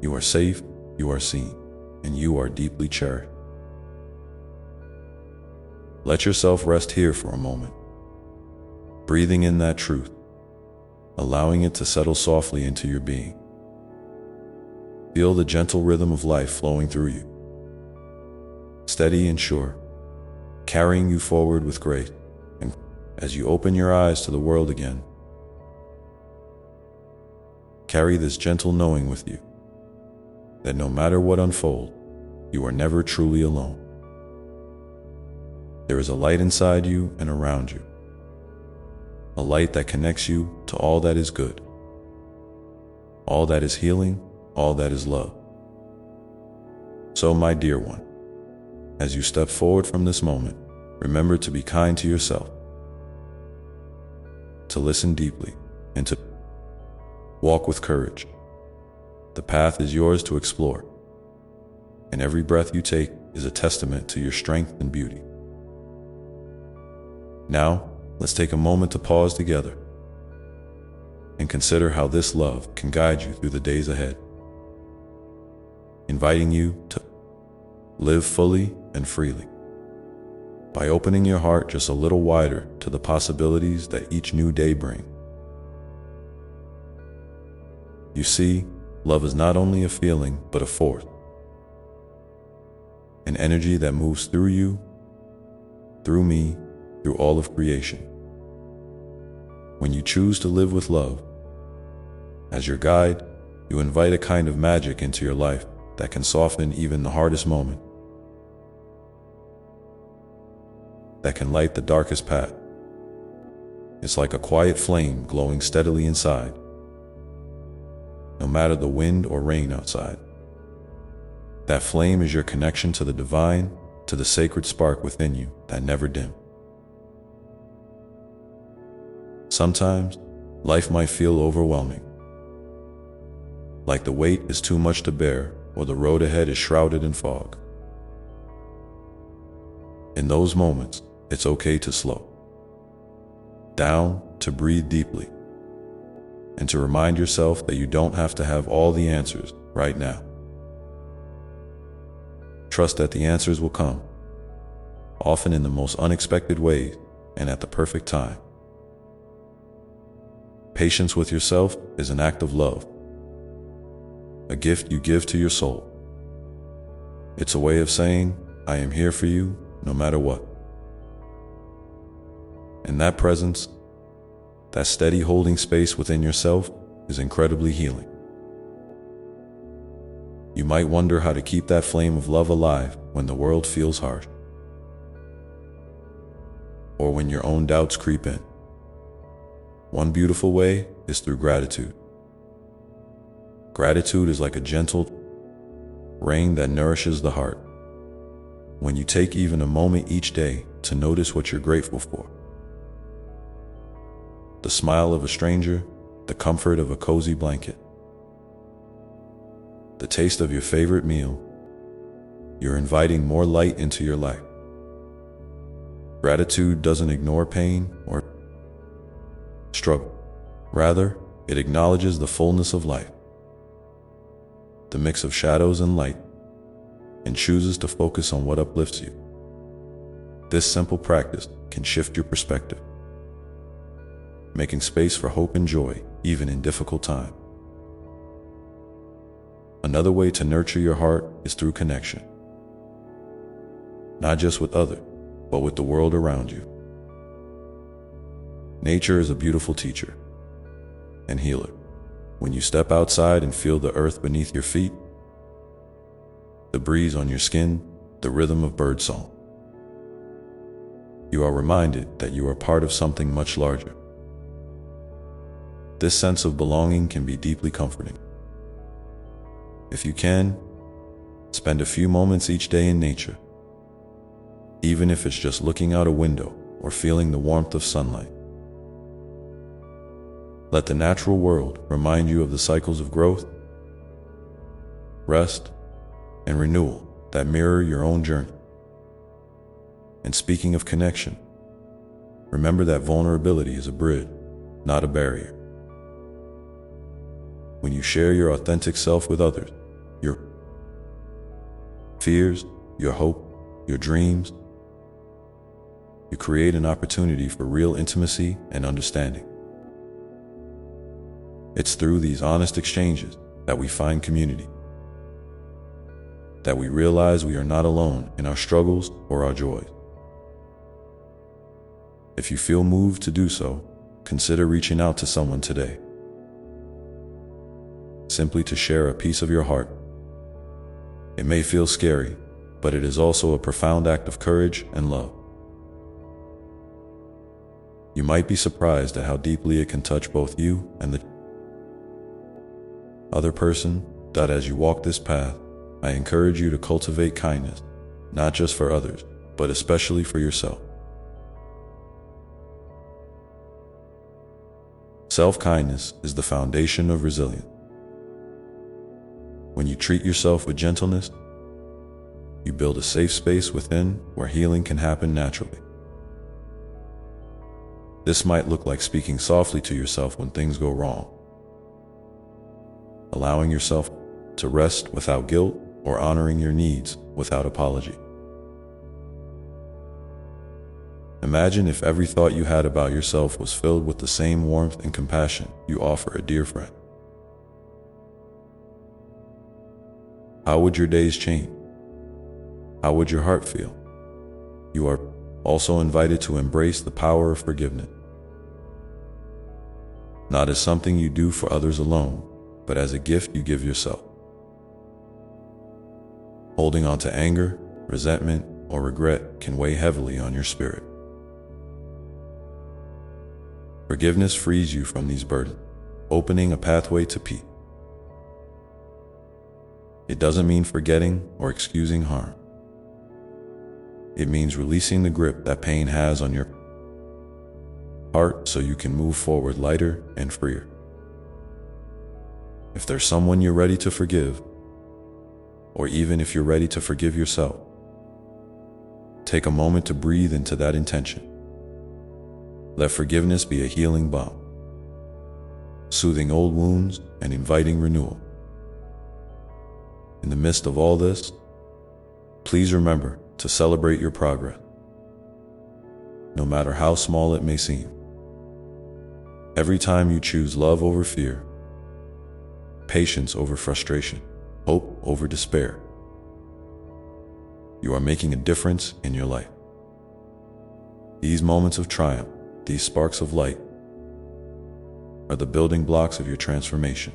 you are safe, you are seen, and you are deeply cherished. Let yourself rest here for a moment, breathing in that truth, allowing it to settle softly into your being. Feel the gentle rhythm of life flowing through you, steady and sure, carrying you forward with grace. And as you open your eyes to the world again, carry this gentle knowing with you, that no matter what unfolds, you are never truly alone. There is a light inside you and around you, a light that connects you to all that is good, all that is healing, all that is love. So, my dear one, as you step forward from this moment, remember to be kind to yourself, to listen deeply, and to walk with courage. The path is yours to explore, and every breath you take is a testament to your strength and beauty. Now, let's take a moment to pause together and consider how this love can guide you through the days ahead, inviting you to live fully and freely by opening your heart just a little wider to the possibilities that each new day brings. You see, love is not only a feeling, but a force, an energy that moves through you, through me, through all of creation. When you choose to live with love as your guide, you invite a kind of magic into your life that can soften even the hardest moment, that can light the darkest path. It's like a quiet flame glowing steadily inside, no matter the wind or rain outside. That flame is your connection to the divine, to the sacred spark within you that never dims. Sometimes, life might feel overwhelming, like the weight is too much to bear or the road ahead is shrouded in fog. In those moments, it's okay to slow down, to breathe deeply, and to remind yourself that you don't have to have all the answers right now. Trust that the answers will come, often in the most unexpected ways and at the perfect time. Patience with yourself is an act of love, a gift you give to your soul. It's a way of saying, I am here for you no matter what. And that presence, that steady holding space within yourself, is incredibly healing. You might wonder how to keep that flame of love alive when the world feels harsh, or when your own doubts creep in. One beautiful way is through gratitude. Gratitude is like a gentle rain that nourishes the heart. When you take even a moment each day to notice what you're grateful for, the smile of a stranger, the comfort of a cozy blanket, the taste of your favorite meal, you're inviting more light into your life. Gratitude doesn't ignore pain or struggle. Rather, it acknowledges the fullness of life, the mix of shadows and light, and chooses to focus on what uplifts you. This simple practice can shift your perspective, making space for hope and joy even in difficult times. Another way to nurture your heart is through connection, not just with others, but with the world around you. Nature is a beautiful teacher and healer. When you step outside and feel the earth beneath your feet, the breeze on your skin, the rhythm of birdsong, you are reminded that you are part of something much larger. This sense of belonging can be deeply comforting. If you can, spend a few moments each day in nature, even if it's just looking out a window or feeling the warmth of sunlight. Let the natural world remind you of the cycles of growth, rest, and renewal that mirror your own journey. And speaking of connection, remember that vulnerability is a bridge, not a barrier. When you share your authentic self with others, your fears, your hope, your dreams, you create an opportunity for real intimacy and understanding. It's through these honest exchanges that we find community, that we realize we are not alone in our struggles or our joys. If you feel moved to do so, consider reaching out to someone today, simply to share a piece of your heart. It may feel scary, but it is also a profound act of courage and love. You might be surprised at how deeply it can touch both you and the other person. That as you walk this path, I encourage you to cultivate kindness, not just for others, but especially for yourself. Self-kindness is the foundation of resilience. When you treat yourself with gentleness, you build a safe space within where healing can happen naturally. This might look like speaking softly to yourself when things go wrong, allowing yourself to rest without guilt, or honoring your needs without apology. Imagine if every thought you had about yourself was filled with the same warmth and compassion you offer a dear friend. How would your days change? How would your heart feel? You are also invited to embrace the power of forgiveness, not as something you do for others alone, but as a gift you give yourself. Holding on to anger, resentment, or regret can weigh heavily on your spirit. Forgiveness frees you from these burdens, opening a pathway to peace. It doesn't mean forgetting or excusing harm. It means releasing the grip that pain has on your heart so you can move forward lighter and freer. If there's someone you're ready to forgive, or even if you're ready to forgive yourself, take a moment to breathe into that intention. Let forgiveness be a healing balm, soothing old wounds and inviting renewal. In the midst of all this, please remember to celebrate your progress, no matter how small it may seem. Every time you choose love over fear, patience over frustration, hope over despair, you are making a difference in your life. These moments of triumph, these sparks of light, are the building blocks of your transformation.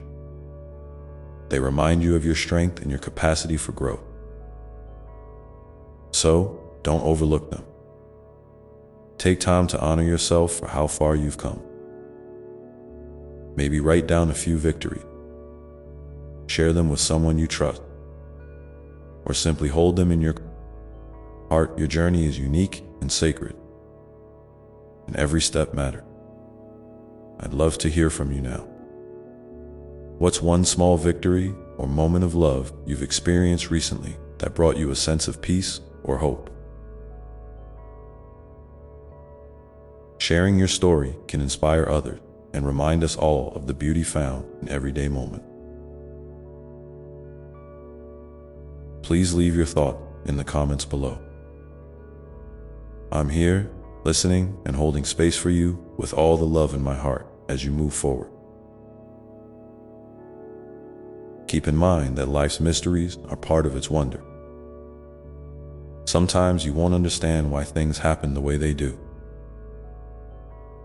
They remind you of your strength and your capacity for growth. So, don't overlook them. Take time to honor yourself for how far you've come. Maybe write down a few victories. Share them with someone you trust, or simply hold them in your heart. Your journey is unique and sacred, and every step matters. I'd love to hear from you now. What's one small victory or moment of love you've experienced recently that brought you a sense of peace or hope? Sharing your story can inspire others and remind us all of the beauty found in everyday moments. Please leave your thought in the comments below. I'm here, listening and holding space for you with all the love in my heart as you move forward. Keep in mind that life's mysteries are part of its wonder. Sometimes you won't understand why things happen the way they do,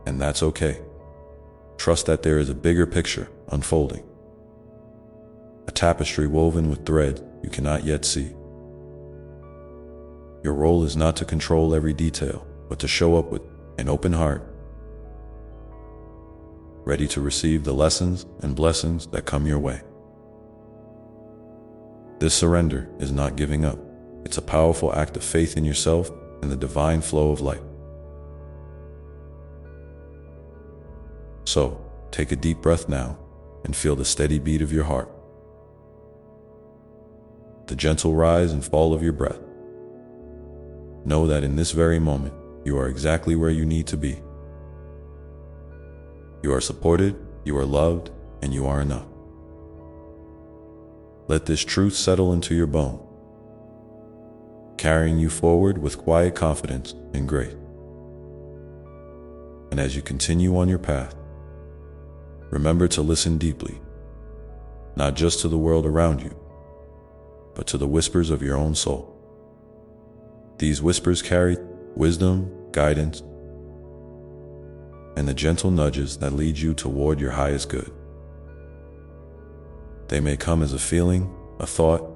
and that's okay. Trust that there is a bigger picture unfolding, a tapestry woven with threads you cannot yet see. Your role is not to control every detail, but to show up with an open heart, ready to receive the lessons and blessings that come your way. This surrender is not giving up. It's a powerful act of faith in yourself and the divine flow of life. So, take a deep breath now and feel the steady beat of your heart, the gentle rise and fall of your breath. Know that in this very moment, you are exactly where you need to be. You are supported, you are loved, and you are enough. Let this truth settle into your bone, carrying you forward with quiet confidence and grace. And as you continue on your path, remember to listen deeply, not just to the world around you, but to the whispers of your own soul. These whispers carry wisdom, guidance, and the gentle nudges that lead you toward your highest good. They may come as a feeling, a thought,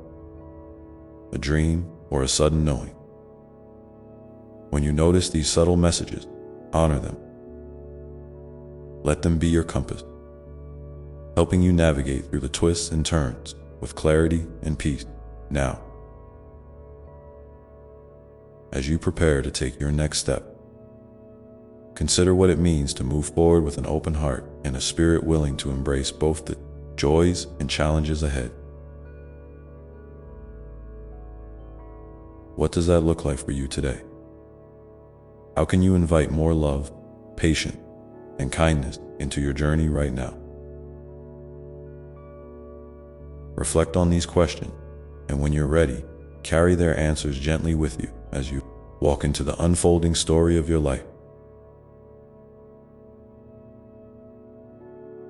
a dream, or a sudden knowing. When you notice these subtle messages, honor them. Let them be your compass, helping you navigate through the twists and turns with clarity and peace. Now, as you prepare to take your next step, consider what it means to move forward with an open heart and a spirit willing to embrace both the joys and challenges ahead. What does that look like for you today? How can you invite more love, patience, and kindness into your journey right now? Reflect on these questions, and when you're ready, carry their answers gently with you as you walk into the unfolding story of your life.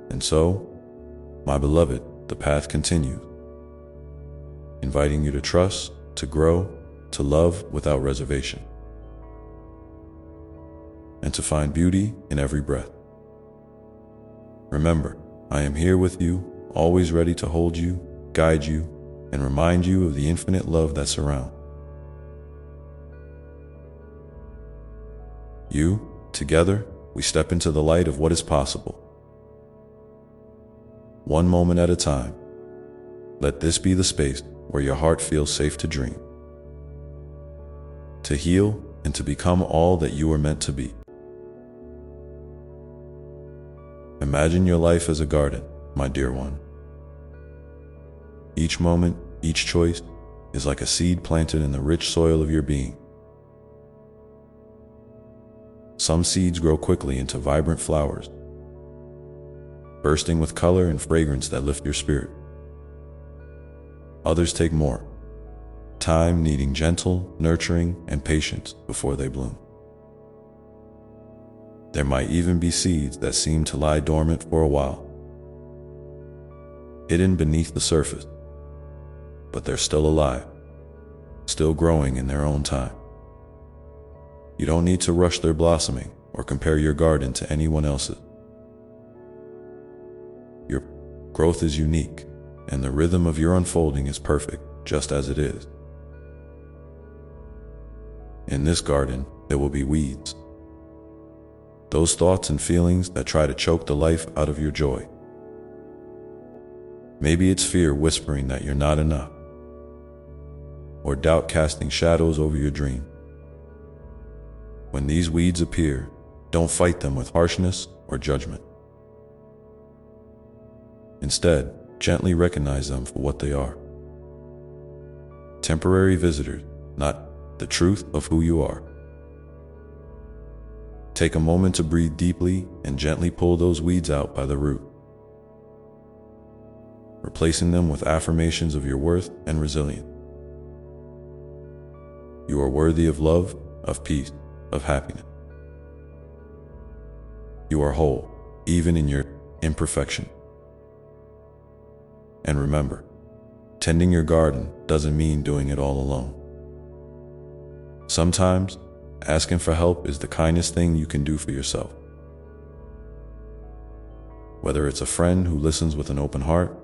And so, my beloved, the path continues, inviting you to trust, to grow, to love without reservation, and to find beauty in every breath. Remember, I am here with you, always ready to hold you, guide you, and remind you of the infinite love that surrounds you. Together, we step into the light of what is possible. One moment at a time, let this be the space where your heart feels safe to dream, to heal, and to become all that you are meant to be. Imagine your life as a garden, my dear one. Each moment, each choice is like a seed planted in the rich soil of your being. Some seeds grow quickly into vibrant flowers, bursting with color and fragrance that lift your spirit. Others take more time, needing gentle nurturing and patience before they bloom. There might even be seeds that seem to lie dormant for a while, hidden beneath the surface, but they're still alive, still growing in their own time. You don't need to rush their blossoming or compare your garden to anyone else's. Your growth is unique, and the rhythm of your unfolding is perfect, just as it is. In this garden, there will be weeds, those thoughts and feelings that try to choke the life out of your joy. Maybe it's fear whispering that you're not enough, or doubt casting shadows over your dream. When these weeds appear, don't fight them with harshness or judgment. Instead, gently recognize them for what they are. Temporary visitors, not the truth of who you are. Take a moment to breathe deeply and gently pull those weeds out by the root, replacing them with affirmations of your worth and resilience. You are worthy of love, of peace, of happiness. You are whole, even in your imperfection. And remember, tending your garden doesn't mean doing it all alone. Sometimes, asking for help is the kindest thing you can do for yourself. Whether it's a friend who listens with an open heart,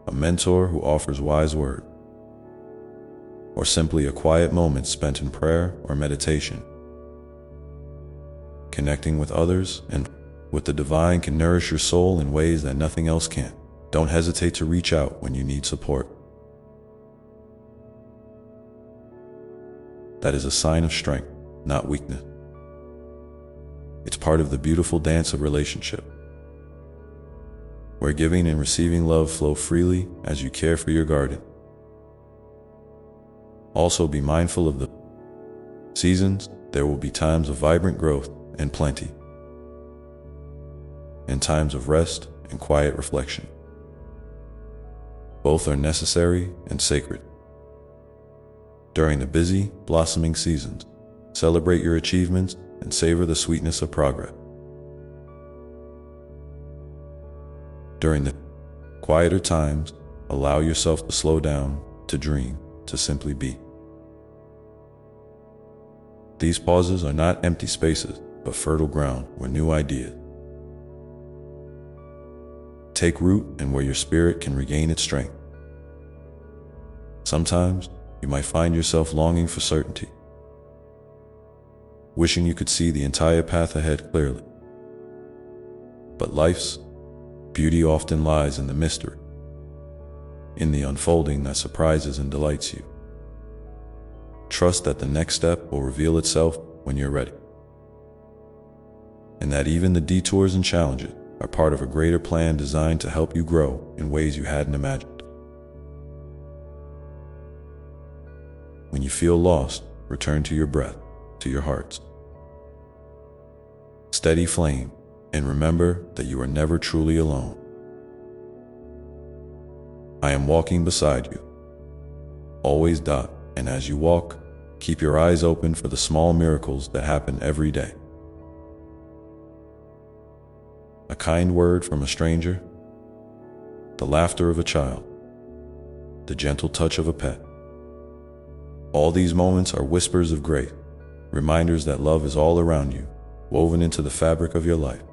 a mentor who offers wise words, or simply a quiet moment spent in prayer or meditation, connecting with others and with the divine can nourish your soul in ways that nothing else can. Don't hesitate to reach out when you need support. That is a sign of strength, not weakness. It's part of the beautiful dance of relationship, where giving and receiving love flow freely as you care for your garden. Also be mindful of the seasons. There will be times of vibrant growth and plenty, and times of rest and quiet reflection. Both are necessary and sacred. During the busy, blossoming seasons, celebrate your achievements and savor the sweetness of progress. During the quieter times, allow yourself to slow down, to dream, to simply be. These pauses are not empty spaces, but fertile ground where new ideas take root and where your spirit can regain its strength. Sometimes, you might find yourself longing for certainty, wishing you could see the entire path ahead clearly. But life's beauty often lies in the mystery, in the unfolding that surprises and delights you. Trust that the next step will reveal itself when you're ready, and that even the detours and challenges are part of a greater plan designed to help you grow in ways you hadn't imagined. When you feel lost, return to your breath, to your heart's steady flame, and remember that you are never truly alone. I am walking beside you. Always. And as you walk, keep your eyes open for the small miracles that happen every day. A kind word from a stranger, the laughter of a child, the gentle touch of a pet. All these moments are whispers of grace, reminders that love is all around you, woven into the fabric of your life.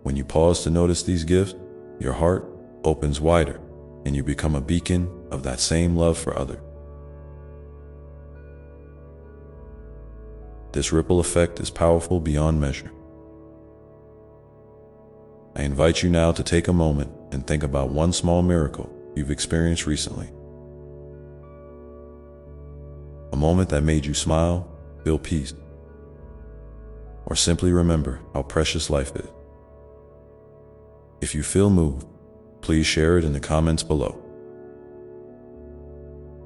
When you pause to notice these gifts, your heart opens wider, and you become a beacon of that same love for others. This ripple effect is powerful beyond measure. I invite you now to take a moment and think about one small miracle you've experienced recently. A moment that made you smile, feel peace, or simply remember how precious life is. If you feel moved, please share it in the comments below.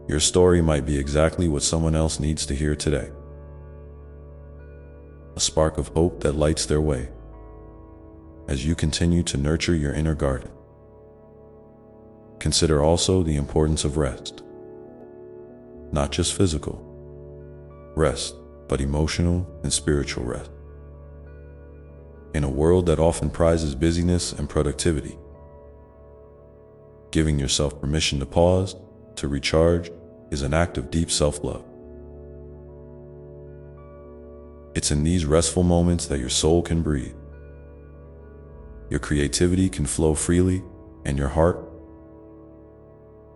Your story might be exactly what someone else needs to hear today. A spark of hope that lights their way as you continue to nurture your inner garden. Consider also the importance of rest. Not just physical rest, but emotional and spiritual rest. In a world that often prizes busyness and productivity, giving yourself permission to pause, to recharge, is an act of deep self-love. It's in these restful moments that your soul can breathe, your creativity can flow freely, and your heart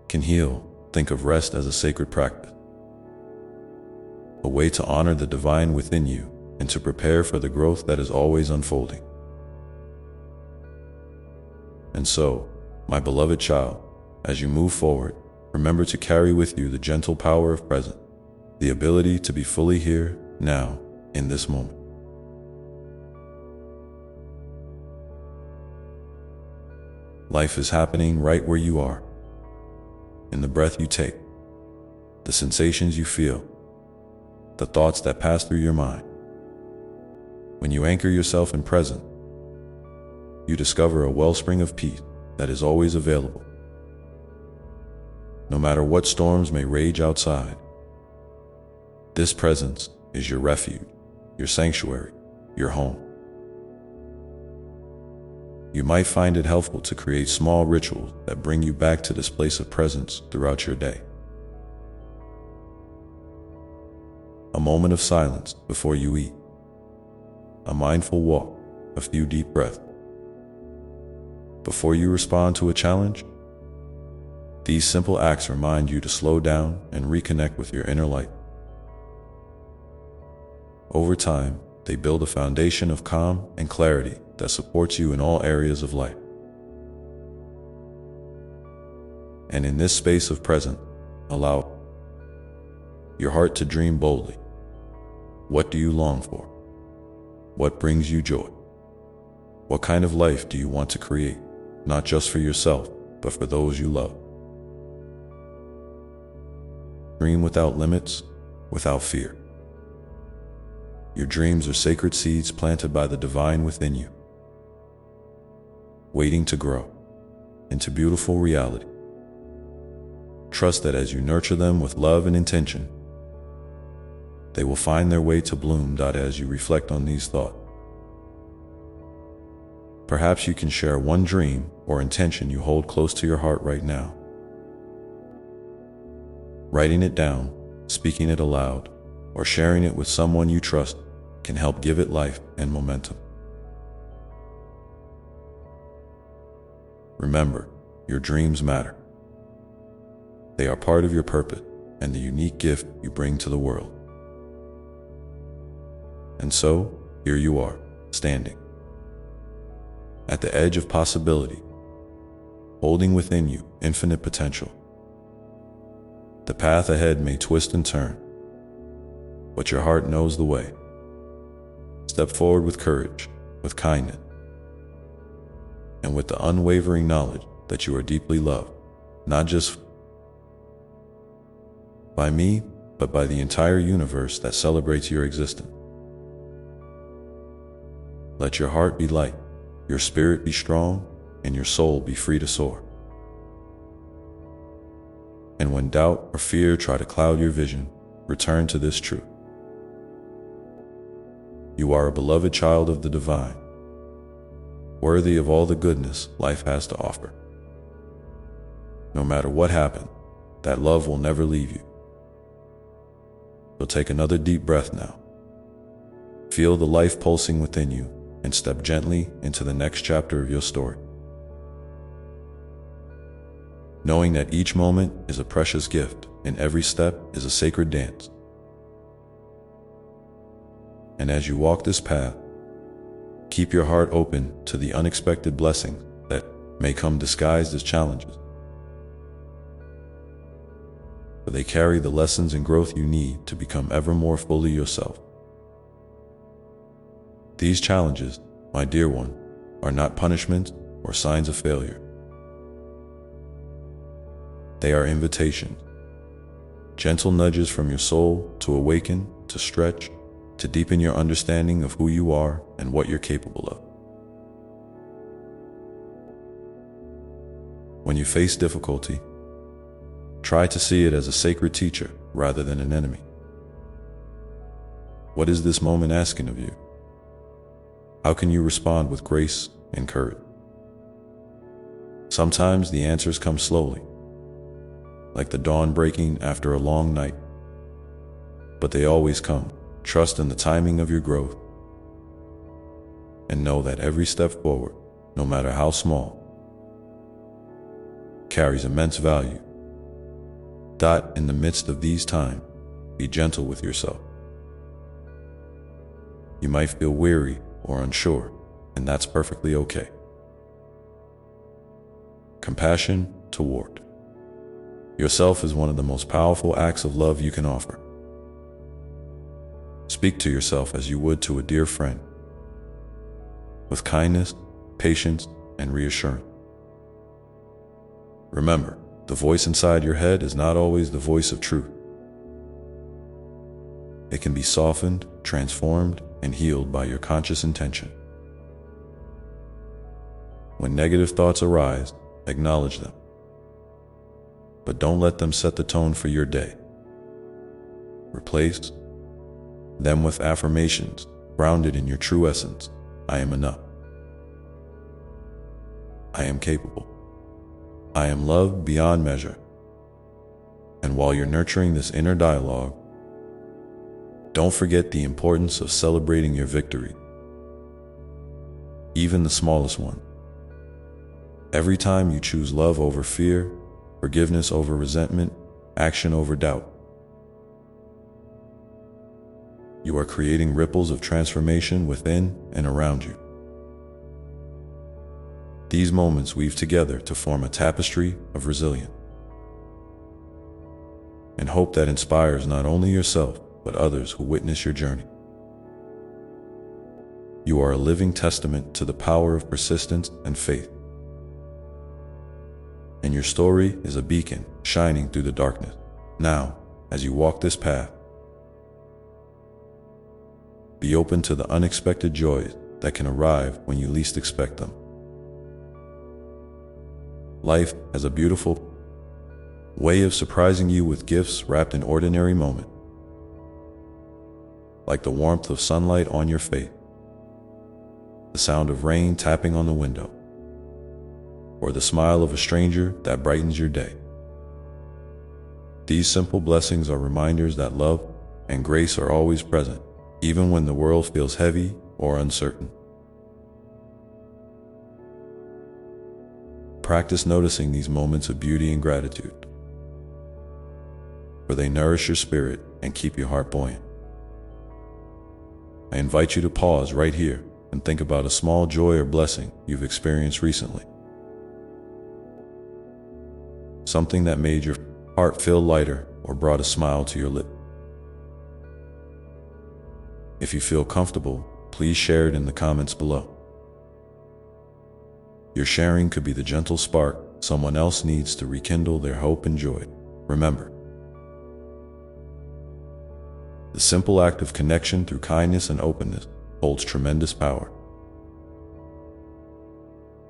can heal. Think of rest as a sacred practice, a way to honor the divine within you and to prepare for the growth that is always unfolding. And so, my beloved child, as you move forward, remember to carry with you the gentle power of presence, the ability to be fully here, now, in this moment. Life is happening right where you are, in the breath you take, the sensations you feel, the thoughts that pass through your mind. When you anchor yourself in present, you discover a wellspring of peace that is always available. No matter what storms may rage outside, this presence is your refuge, your sanctuary, your home. You might find it helpful to create small rituals that bring you back to this place of presence throughout your day. A moment of silence before you eat, a mindful walk, a few deep breaths. Before you respond to a challenge, these simple acts remind you to slow down and reconnect with your inner light. Over time, they build a foundation of calm and clarity that supports you in all areas of life. And in this space of presence, allow your heart to dream boldly. What do you long for? What brings you joy? What kind of life do you want to create, not just for yourself, but for those you love? Dream without limits, without fear. Your dreams are sacred seeds planted by the divine within you, waiting to grow into beautiful reality. Trust that as you nurture them with love and intention, they will find their way to bloom. As you reflect on these thoughts, perhaps you can share one dream or intention you hold close to your heart right now. Writing it down, speaking it aloud, or sharing it with someone you trust can help give it life and momentum. Remember, your dreams matter. They are part of your purpose and the unique gift you bring to the world. And so, here you are, standing at the edge of possibility, holding within you infinite potential. The path ahead may twist and turn, but your heart knows the way. Step forward with courage, with kindness, and with the unwavering knowledge that you are deeply loved, not just by me, but by the entire universe that celebrates your existence. Let your heart be light, your spirit be strong, and your soul be free to soar. And when doubt or fear try to cloud your vision, return to this truth. You are a beloved child of the divine, worthy of all the goodness life has to offer. No matter what happens, that love will never leave you. So take another deep breath now. Feel the life pulsing within you and step gently into the next chapter of your story. Knowing that each moment is a precious gift and every step is a sacred dance. And as you walk this path, keep your heart open to the unexpected blessings that may come disguised as challenges. For they carry the lessons and growth you need to become ever more fully yourself. These challenges, my dear one, are not punishments or signs of failure. They are invitations, gentle nudges from your soul to awaken, to stretch, to deepen your understanding of who you are and what you're capable of. When you face difficulty, try to see it as a sacred teacher rather than an enemy. What is this moment asking of you? How can you respond with grace and courage? Sometimes the answers come slowly, like the dawn breaking after a long night. But they always come. Trust in the timing of your growth, and know that every step forward, no matter how small, carries immense value. In the midst of these times, be gentle with yourself. You might feel weary or unsure, and that's perfectly okay. Compassion toward yourself is one of the most powerful acts of love you can offer. Speak to yourself as you would to a dear friend, with kindness, patience, and reassurance. Remember, the voice inside your head is not always the voice of truth. It can be softened, transformed, and healed by your conscious intention. When negative thoughts arise, acknowledge them. But don't let them set the tone for your day. Replace them with affirmations grounded in your true essence. I am enough. I am capable. I am loved beyond measure. And while you're nurturing this inner dialogue, don't forget the importance of celebrating your victory, even the smallest one. Every time you choose love over fear, forgiveness over resentment, action over doubt, you are creating ripples of transformation within and around you. These moments weave together to form a tapestry of resilience and hope that inspires not only yourself, but others who witness your journey. You are a living testament to the power of persistence and faith. And your story is a beacon shining through the darkness. Now, as you walk this path, be open to the unexpected joys that can arrive when you least expect them. Life has a beautiful way of surprising you with gifts wrapped in ordinary moments, like the warmth of sunlight on your face, the sound of rain tapping on the window, or the smile of a stranger that brightens your day. These simple blessings are reminders that love and grace are always present, even when the world feels heavy or uncertain. Practice noticing these moments of beauty and gratitude, for they nourish your spirit and keep your heart buoyant. I invite you to pause right here and think about a small joy or blessing you've experienced recently. Something that made your heart feel lighter or brought a smile to your lips. If you feel comfortable, please share it in the comments below. Your sharing could be the gentle spark someone else needs to rekindle their hope and joy. Remember, The simple act of connection through kindness and openness holds tremendous power.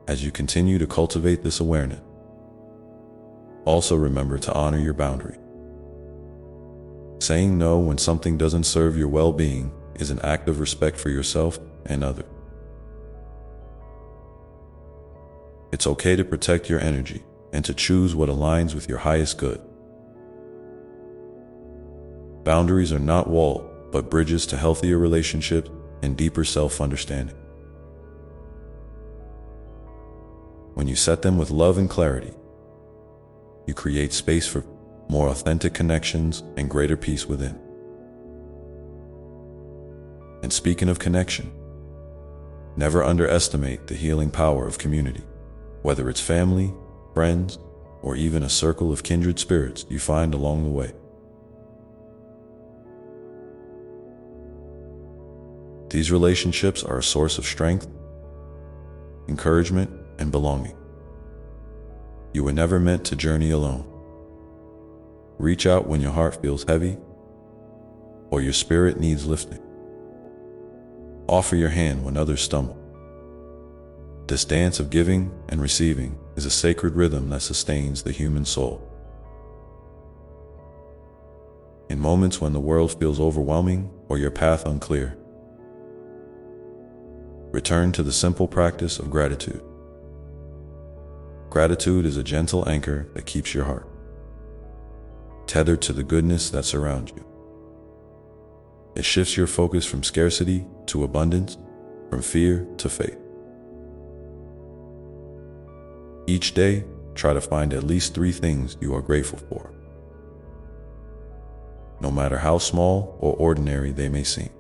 As you continue to cultivate this awareness, also remember to honor your boundary. Saying no when something doesn't serve your well-being is an act of respect for yourself and others. It's okay to protect your energy and to choose what aligns with your highest good. Boundaries are not walls, but bridges to healthier relationships and deeper self-understanding. When you set them with love and clarity, you create space for more authentic connections and greater peace within. And speaking of connection, never underestimate the healing power of community, whether it's family, friends, or even a circle of kindred spirits you find along the way. These relationships are a source of strength, encouragement, and belonging. You were never meant to journey alone. Reach out when your heart feels heavy or your spirit needs lifting. Offer your hand when others stumble. This dance of giving and receiving is a sacred rhythm that sustains the human soul. In moments when the world feels overwhelming or your path unclear, return to the simple practice of gratitude. Gratitude is a gentle anchor that keeps your heart tethered to the goodness that surrounds you. It shifts your focus from scarcity to abundance, from fear to faith. Each day, try to find at least 3 things you are grateful for, no matter how small or ordinary they may seem.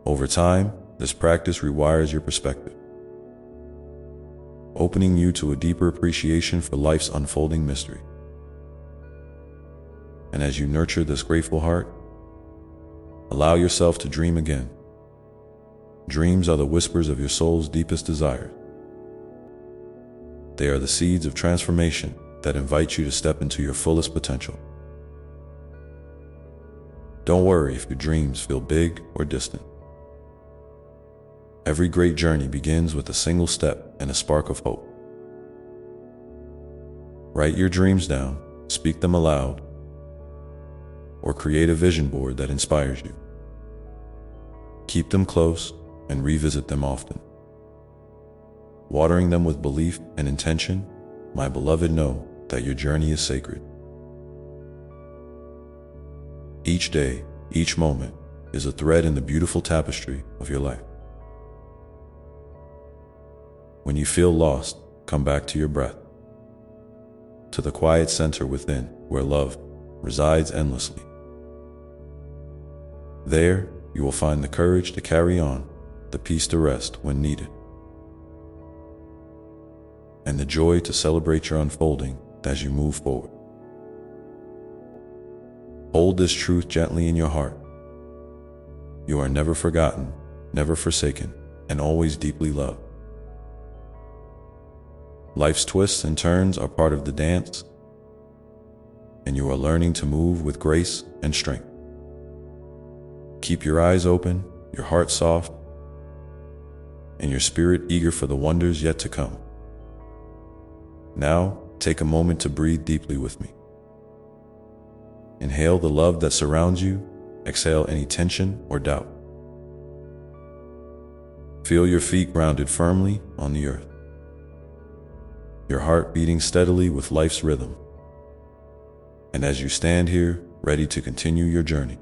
Over time, this practice rewires your perspective, opening you to a deeper appreciation for life's unfolding mystery. And as you nurture this grateful heart, allow yourself to dream again. Dreams are the whispers of your soul's deepest desires. They are the seeds of transformation that invite you to step into your fullest potential. Don't worry if your dreams feel big or distant. Every great journey begins with a single step and a spark of hope. Write your dreams down, speak them aloud, or create a vision board that inspires you. Keep them close and revisit them often. Watering them with belief and intention, my beloved, know that your journey is sacred. Each day, each moment is a thread in the beautiful tapestry of your life. When you feel lost, come back to your breath, to the quiet center within where love resides endlessly. There, you will find the courage to carry on, the peace to rest when needed, and the joy to celebrate your unfolding as you move forward. Hold this truth gently in your heart. You are never forgotten, never forsaken, and always deeply loved. Life's twists and turns are part of the dance, and you are learning to move with grace and strength. Keep your eyes open, your heart soft, and your spirit eager for the wonders yet to come. Now, take a moment to breathe deeply with me. Inhale the love that surrounds you, exhale any tension or doubt. Feel your feet grounded firmly on the earth, your heart beating steadily with life's rhythm. And as you stand here, ready to continue your journey,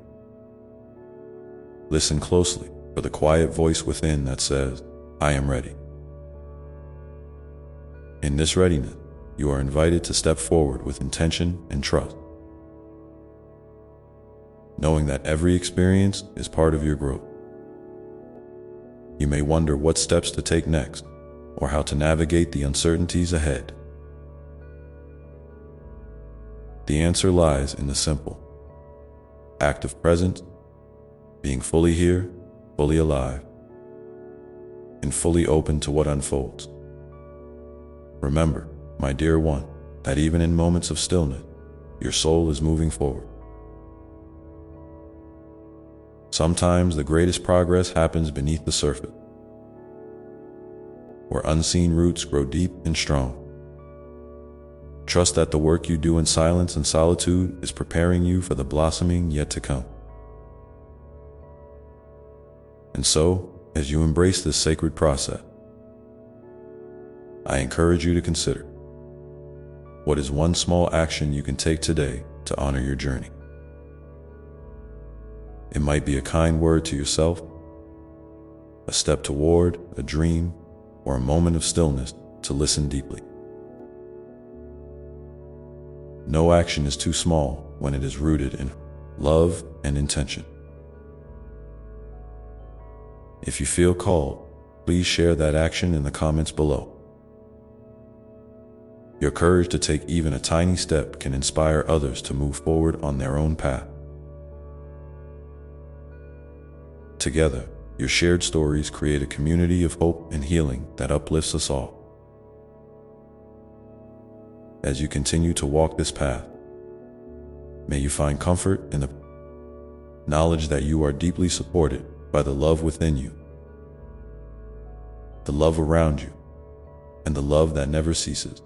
listen closely for the quiet voice within that says, I am ready. In this readiness, you are invited to step forward with intention and trust, knowing that every experience is part of your growth. You may wonder what steps to take next, or how to navigate the uncertainties ahead. The answer lies in the simple act of presence, being fully here, fully alive, and fully open to what unfolds. Remember, my dear one, that even in moments of stillness, your soul is moving forward. Sometimes the greatest progress happens beneath the surface, where unseen roots grow deep and strong. Trust that the work you do in silence and solitude is preparing you for the blossoming yet to come. And so, as you embrace this sacred process, I encourage you to consider, what is one small action you can take today to honor your journey? It might be a kind word to yourself, a step toward a dream, or a moment of stillness to listen deeply. No action is too small when it is rooted in love and intention. If you feel called, please share that action in the comments below. Your courage to take even a tiny step can inspire others to move forward on their own path. Together, your shared stories create a community of hope and healing that uplifts us all. As you continue to walk this path, may you find comfort in the knowledge that you are deeply supported by the love within you, the love around you, and the love that never ceases.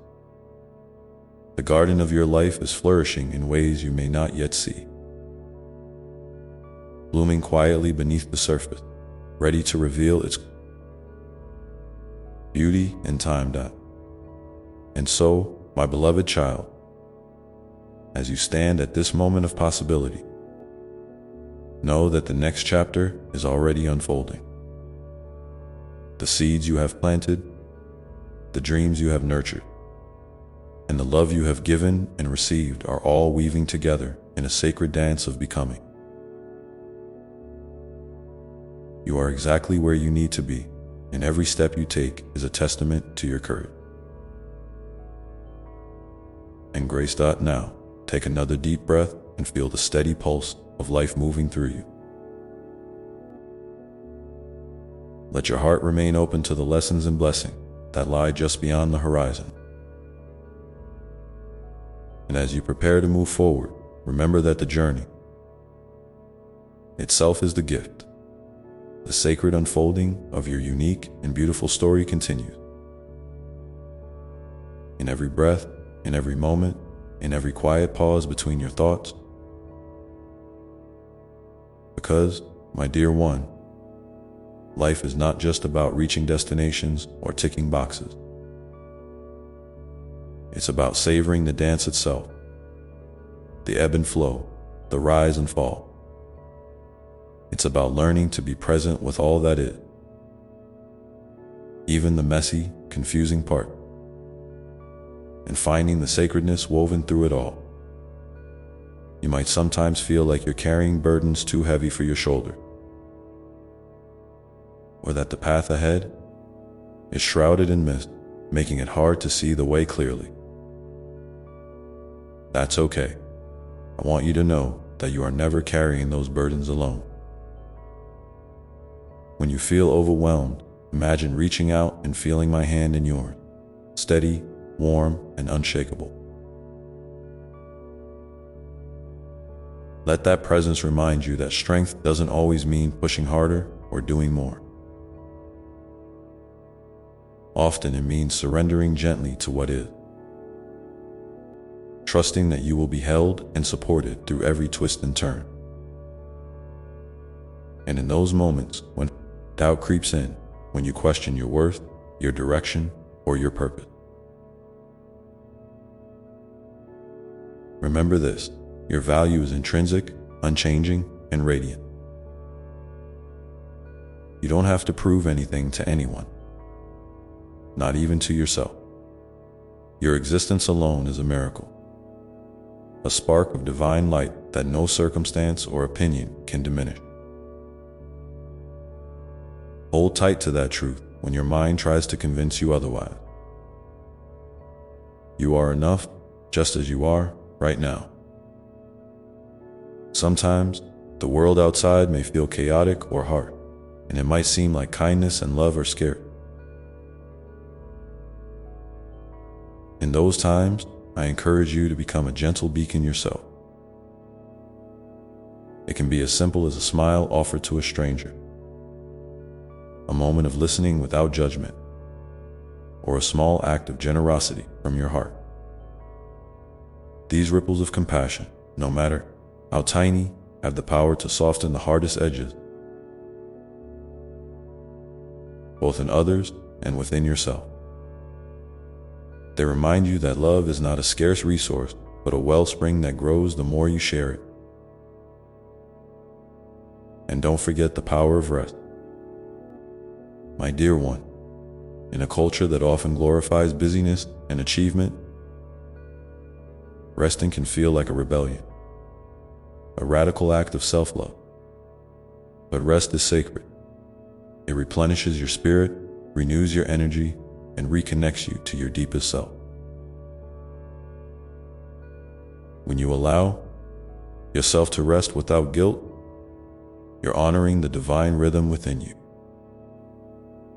The garden of your life is flourishing in ways you may not yet see, blooming quietly beneath the surface, ready to reveal its beauty in time. And so, my beloved child, as you stand at this moment of possibility, know that the next chapter is already unfolding. The seeds you have planted, the dreams you have nurtured, and the love you have given and received are all weaving together in a sacred dance of becoming. You are exactly where you need to be, and every step you take is a testament to your courage. And grace. Now, take another deep breath and feel the steady pulse of life moving through you. Let your heart remain open to the lessons and blessings that lie just beyond the horizon. And as you prepare to move forward, remember that the journey itself is the gift. The sacred unfolding of your unique and beautiful story continues. In every breath, in every moment, in every quiet pause between your thoughts. Because, my dear one, life is not just about reaching destinations or ticking boxes. It's about savoring the dance itself, the ebb and flow, the rise and fall. It's about learning to be present with all that is, even the messy, confusing part, and finding the sacredness woven through it all. You might sometimes feel like you're carrying burdens too heavy for your shoulder, or that the path ahead is shrouded in mist, making it hard to see the way clearly. That's okay. I want you to know that you are never carrying those burdens alone. When you feel overwhelmed, imagine reaching out and feeling my hand in yours, steady, warm, and unshakable. Let that presence remind you that strength doesn't always mean pushing harder or doing more. Often it means surrendering gently to what is, trusting that you will be held and supported through every twist and turn. And in those moments when doubt creeps in, when you question your worth, your direction, or your purpose, remember this: your value is intrinsic, unchanging, and radiant. You don't have to prove anything to anyone, not even to yourself. Your existence alone is a miracle, a spark of divine light that no circumstance or opinion can diminish. Hold tight to that truth when your mind tries to convince you otherwise. You are enough just as you are right now. Sometimes, the world outside may feel chaotic or hard, and it might seem like kindness and love are scarce. In those times, I encourage you to become a gentle beacon yourself. It can be as simple as a smile offered to a stranger, a moment of listening without judgment, or a small act of generosity from your heart. These ripples of compassion, no matter how tiny, have the power to soften the hardest edges, both in others and within yourself. They remind you that love is not a scarce resource, but a wellspring that grows the more you share it. And don't forget the power of rest. My dear one, in a culture that often glorifies busyness and achievement, resting can feel like a rebellion, a radical act of self-love. But rest is sacred. It replenishes your spirit, renews your energy, and reconnects you to your deepest self. When you allow yourself to rest without guilt, you're honoring the divine rhythm within you,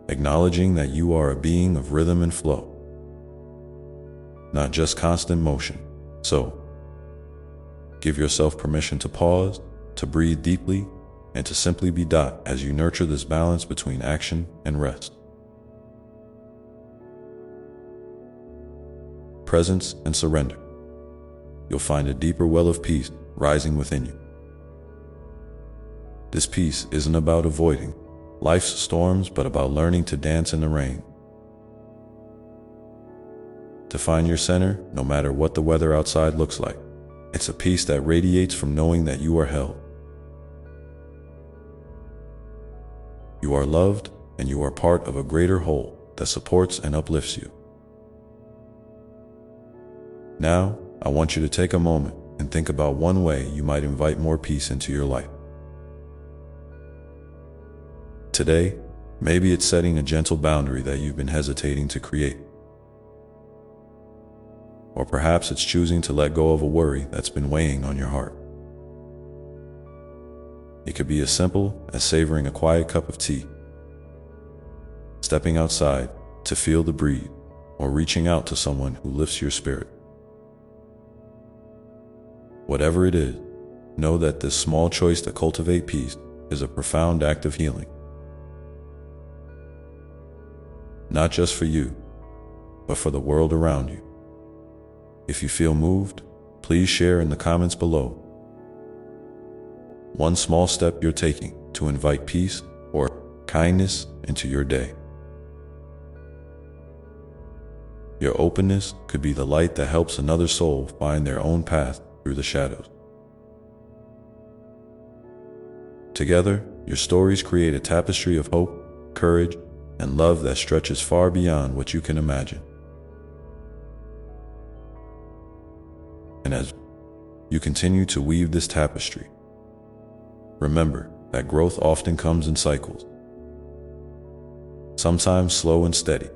acknowledging that you are a being of rhythm and flow, not just constant motion. So, give yourself permission to pause, to breathe deeply, and to simply be as you nurture this balance between action and rest. Presence and surrender. You'll find a deeper well of peace rising within you. This peace isn't about avoiding life's storms, but about learning to dance in the rain. To find your center, no matter what the weather outside looks like. It's a peace that radiates from knowing that you are held. You are loved, and you are part of a greater whole that supports and uplifts you. Now, I want you to take a moment and think about one way you might invite more peace into your life. Today, maybe it's setting a gentle boundary that you've been hesitating to create. Or perhaps it's choosing to let go of a worry that's been weighing on your heart. It could be as simple as savoring a quiet cup of tea, stepping outside to feel the breeze, or reaching out to someone who lifts your spirit. Whatever it is, know that this small choice to cultivate peace is a profound act of healing. Not just for you, but for the world around you. If you feel moved, please share in the comments below one small step you're taking to invite peace or kindness into your day. Your openness could be the light that helps another soul find their own path through the shadows. Together, your stories create a tapestry of hope, courage, and love that stretches far beyond what you can imagine. And as you continue to weave this tapestry, remember that growth often comes in cycles. Sometimes slow and steady,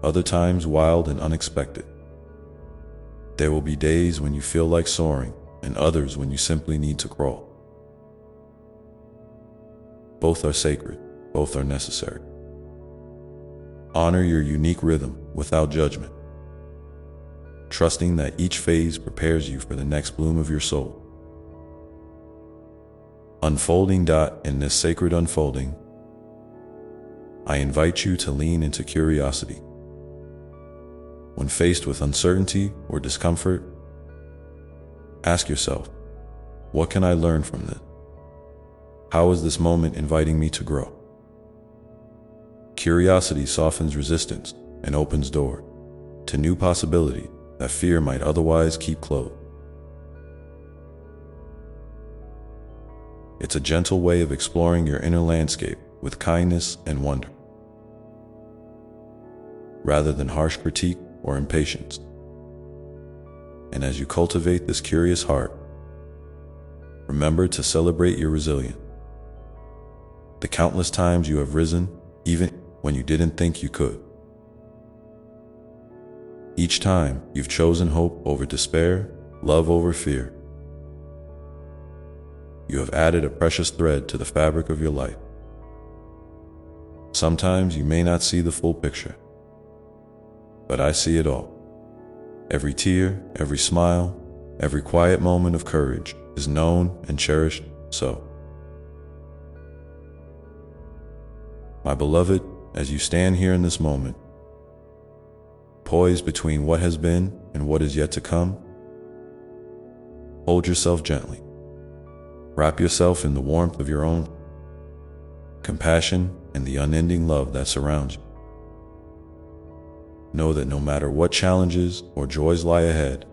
other times wild and unexpected. There will be days when you feel like soaring, and others when you simply need to crawl. Both are sacred, both are necessary. Honor your unique rhythm without judgment, trusting that each phase prepares you for the next bloom of your soul. Unfolding. In this sacred unfolding, I invite you to lean into curiosity. When faced with uncertainty or discomfort, ask yourself, what can I learn from this? How is this moment inviting me to grow? Curiosity softens resistance and opens doors to new possibilities that fear might otherwise keep closed. It's a gentle way of exploring your inner landscape with kindness and wonder, rather than harsh critique or impatience. And as you cultivate this curious heart, remember to celebrate your resilience. The countless times you have risen, even when you didn't think you could. Each time you've chosen hope over despair, love over fear. You have added a precious thread to the fabric of your life. Sometimes you may not see the full picture, but I see it all. Every tear, every smile, every quiet moment of courage, is known and cherished so. My beloved, as you stand here in this moment, poised between what has been and what is yet to come, hold yourself gently. Wrap yourself in the warmth of your own compassion and the unending love that surrounds you. Know that no matter what challenges or joys lie ahead,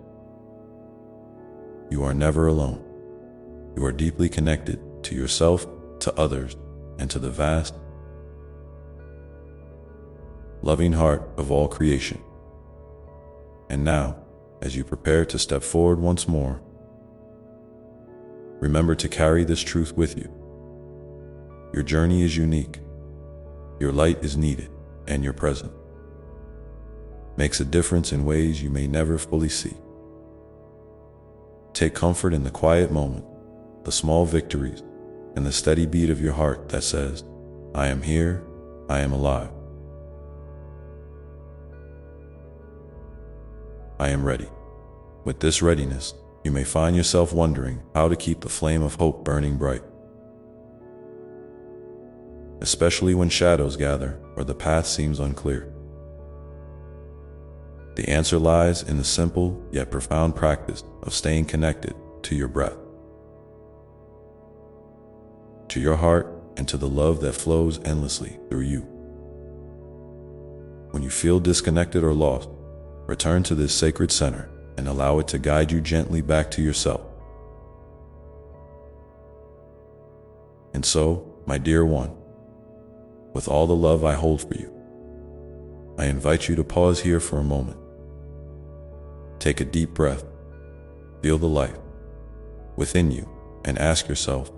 you are never alone. You are deeply connected to yourself, to others, and to the vast, loving heart of all creation. And now, as you prepare to step forward once more, remember to carry this truth with you. Your journey is unique, your light is needed, and your presence makes a difference in ways you may never fully see. Take comfort in the quiet moment, the small victories, and the steady beat of your heart that says, I am here, I am alive. I am ready. With this readiness, you may find yourself wondering how to keep the flame of hope burning bright. Especially when shadows gather or the path seems unclear. The answer lies in the simple yet profound practice of staying connected to your breath, to your heart, and to the love that flows endlessly through you. When you feel disconnected or lost, return to this sacred center and allow it to guide you gently back to yourself. And so, my dear one, with all the love I hold for you, I invite you to pause here for a moment. Take a deep breath, feel the life within you, and ask yourself,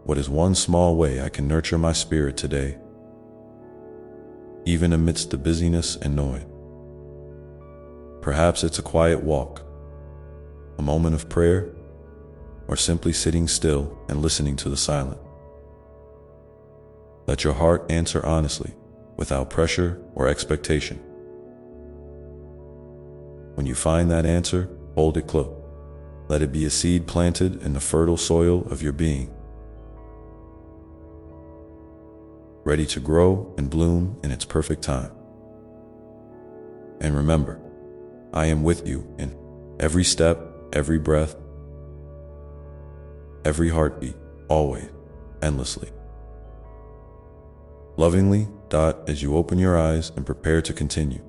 what is one small way I can nurture my spirit today, even amidst the busyness and noise? Perhaps it's a quiet walk, a moment of prayer, or simply sitting still and listening to the silence. Let your heart answer honestly, without pressure or expectation. When you find that answer, hold it close. Let it be a seed planted in the fertile soil of your being, ready to grow and bloom in its perfect time. And remember, I am with you in every step, every breath, every heartbeat, always, endlessly. Lovingly, Dot, as you open your eyes and prepare to continue.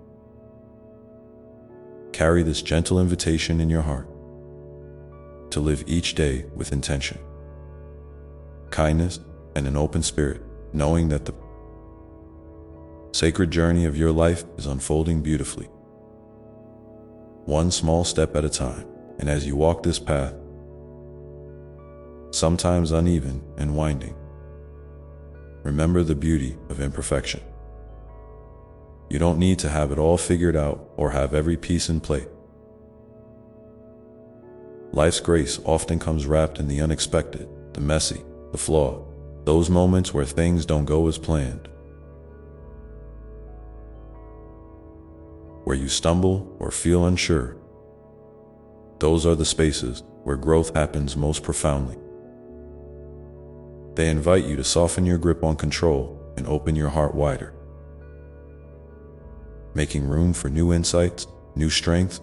Carry this gentle invitation in your heart to live each day with intention, kindness, and an open spirit, knowing that the sacred journey of your life is unfolding beautifully, one small step at a time. And as you walk this path, sometimes uneven and winding, remember the beauty of imperfection. You don't need to have it all figured out or have every piece in place. Life's grace often comes wrapped in the unexpected, the messy, the flawed, those moments where things don't go as planned, where you stumble or feel unsure. Those are the spaces where growth happens most profoundly. They invite you to soften your grip on control and open your heart wider, making room for new insights, new strength,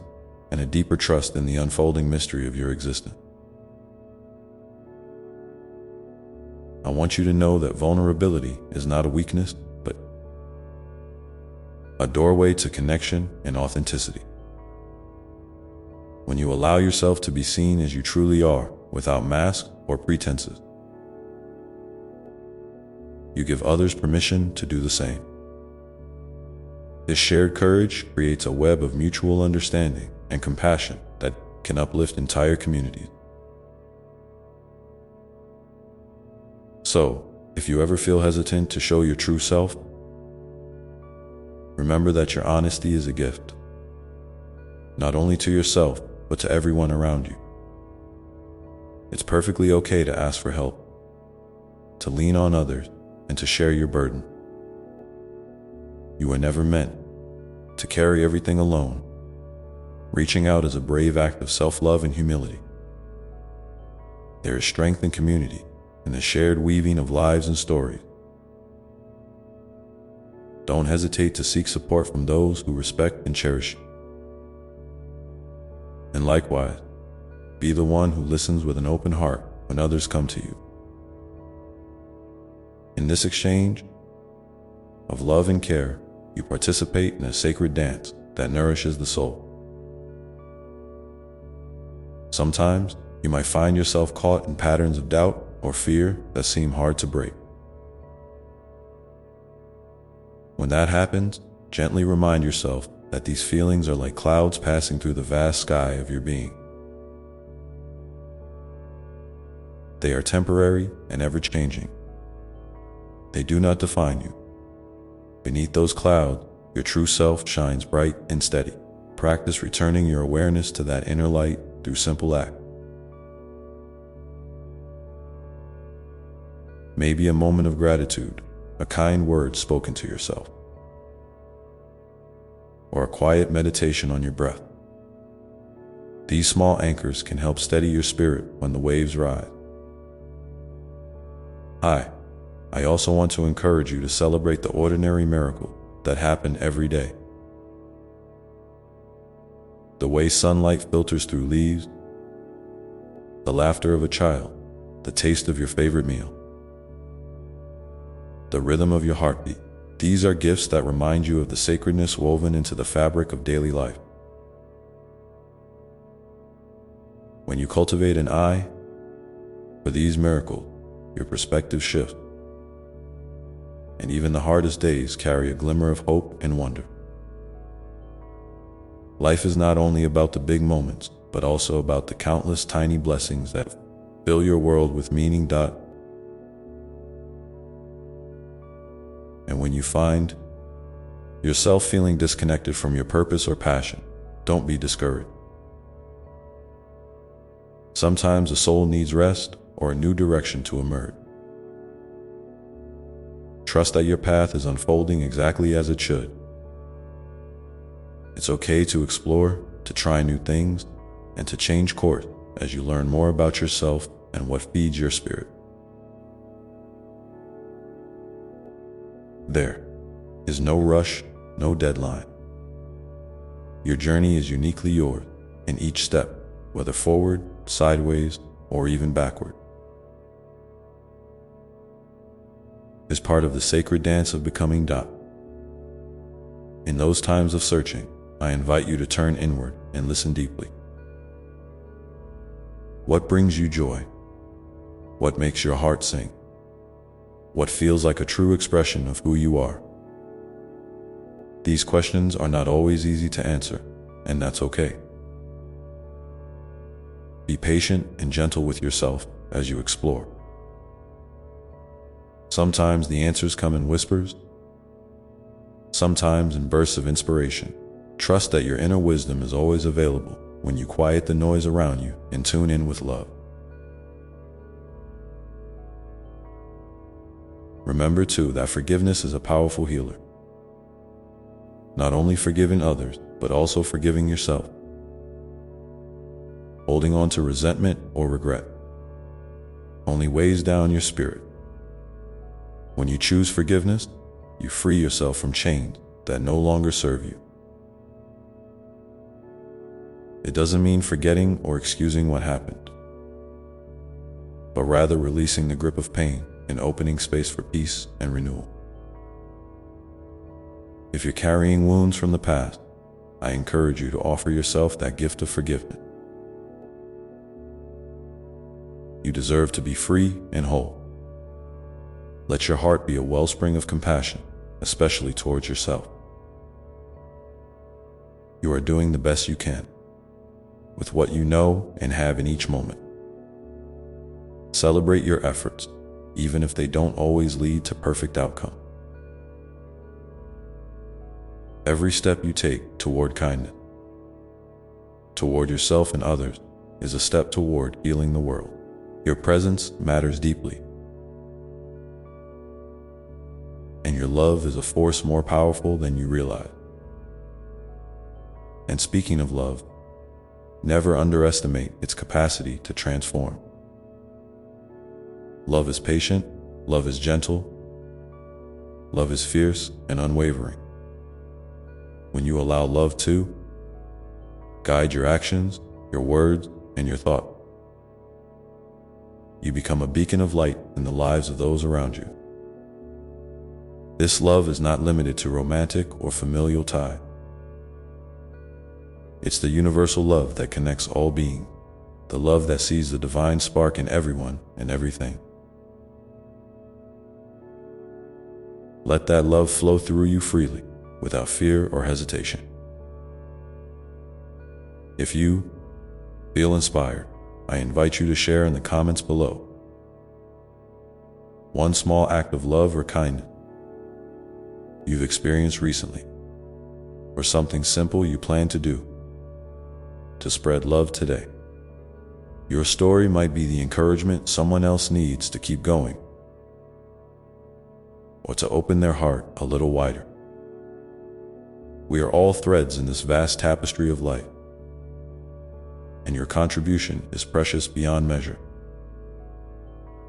and a deeper trust in the unfolding mystery of your existence. I want you to know that vulnerability is not a weakness, but a doorway to connection and authenticity. When you allow yourself to be seen as you truly are, without masks or pretenses, you give others permission to do the same. This shared courage creates a web of mutual understanding and compassion that can uplift entire communities. So, if you ever feel hesitant to show your true self, remember that your honesty is a gift, not only to yourself, but to everyone around you. It's perfectly okay to ask for help, to lean on others, and to share your burden. You were never meant to carry everything alone. Reaching out is a brave act of self-love and humility. There is strength in community, in the shared weaving of lives and stories. Don't hesitate to seek support from those who respect and cherish you. And likewise, be the one who listens with an open heart when others come to you. In this exchange of love and care, you participate in a sacred dance that nourishes the soul. Sometimes, you might find yourself caught in patterns of doubt or fear that seem hard to break. When that happens, gently remind yourself that these feelings are like clouds passing through the vast sky of your being. They are temporary and ever-changing. They do not define you. Beneath those clouds, your true self shines bright and steady. Practice returning your awareness to that inner light through simple acts. Maybe a moment of gratitude, a kind word spoken to yourself, or a quiet meditation on your breath. These small anchors can help steady your spirit when the waves rise. I also want to encourage you to celebrate the ordinary miracle that happen every day. The way sunlight filters through leaves, the laughter of a child, the taste of your favorite meal, the rhythm of your heartbeat. These are gifts that remind you of the sacredness woven into the fabric of daily life. When you cultivate an eye for these miracles, your perspective shifts, and even the hardest days carry a glimmer of hope and wonder. Life is not only about the big moments, but also about the countless tiny blessings that fill your world with meaning. And when you find yourself feeling disconnected from your purpose or passion, don't be discouraged. Sometimes a soul needs rest or a new direction to emerge. Trust that your path is unfolding exactly as it should. It's okay to explore, to try new things, and to change course as you learn more about yourself and what feeds your spirit. There is no rush, no deadline. Your journey is uniquely yours, and each step, whether forward, sideways, or even backward, is part of the sacred dance of becoming. In those times of searching, I invite you to turn inward and listen deeply. What brings you joy? What makes your heart sing? What feels like a true expression of who you are? These questions are not always easy to answer, and that's okay. Be patient and gentle with yourself as you explore. Sometimes the answers come in whispers, sometimes in bursts of inspiration. Trust that your inner wisdom is always available when you quiet the noise around you and tune in with love. Remember too that forgiveness is a powerful healer. Not only forgiving others, but also forgiving yourself. Holding on to resentment or regret only weighs down your spirit. When you choose forgiveness, you free yourself from chains that no longer serve you. It doesn't mean forgetting or excusing what happened, but rather releasing the grip of pain and opening space for peace and renewal. If you're carrying wounds from the past, I encourage you to offer yourself that gift of forgiveness. You deserve to be free and whole. Let your heart be a wellspring of compassion, especially towards yourself. You are doing the best you can, with what you know and have in each moment. Celebrate your efforts, even if they don't always lead to perfect outcome. Every step you take toward kindness, toward yourself and others, is a step toward healing the world. Your presence matters deeply, and your love is a force more powerful than you realize. And speaking of love, never underestimate its capacity to transform. Love is patient, love is gentle, love is fierce and unwavering. When you allow love to guide your actions, your words, and your thought, you become a beacon of light in the lives of those around you. This love is not limited to romantic or familial ties. It's the universal love that connects all beings, the love that sees the divine spark in everyone and everything. Let that love flow through you freely, without fear or hesitation. If you feel inspired, I invite you to share in the comments below one small act of love or kindness you've experienced recently, or something simple you plan to do to spread love today. Your story might be the encouragement someone else needs to keep going, or to open their heart a little wider. We are all threads in this vast tapestry of life, and your contribution is precious beyond measure.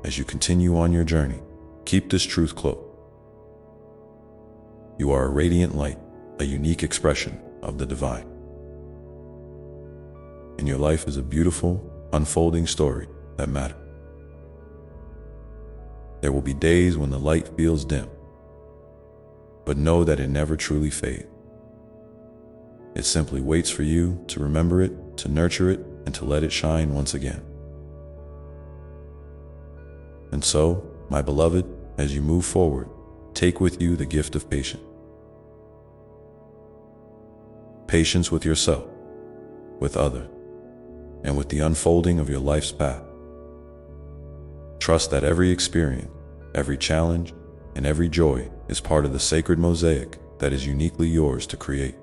As you continue on your journey, keep this truth close. You are a radiant light, a unique expression of the divine. And your life is a beautiful, unfolding story that matters. There will be days when the light feels dim, but know that it never truly fades. It simply waits for you to remember it, to nurture it, and to let it shine once again. And so, my beloved, as you move forward, take with you the gift of patience. Patience with yourself, with others, and with the unfolding of your life's path. Trust that every experience, every challenge, and every joy is part of the sacred mosaic that is uniquely yours to create.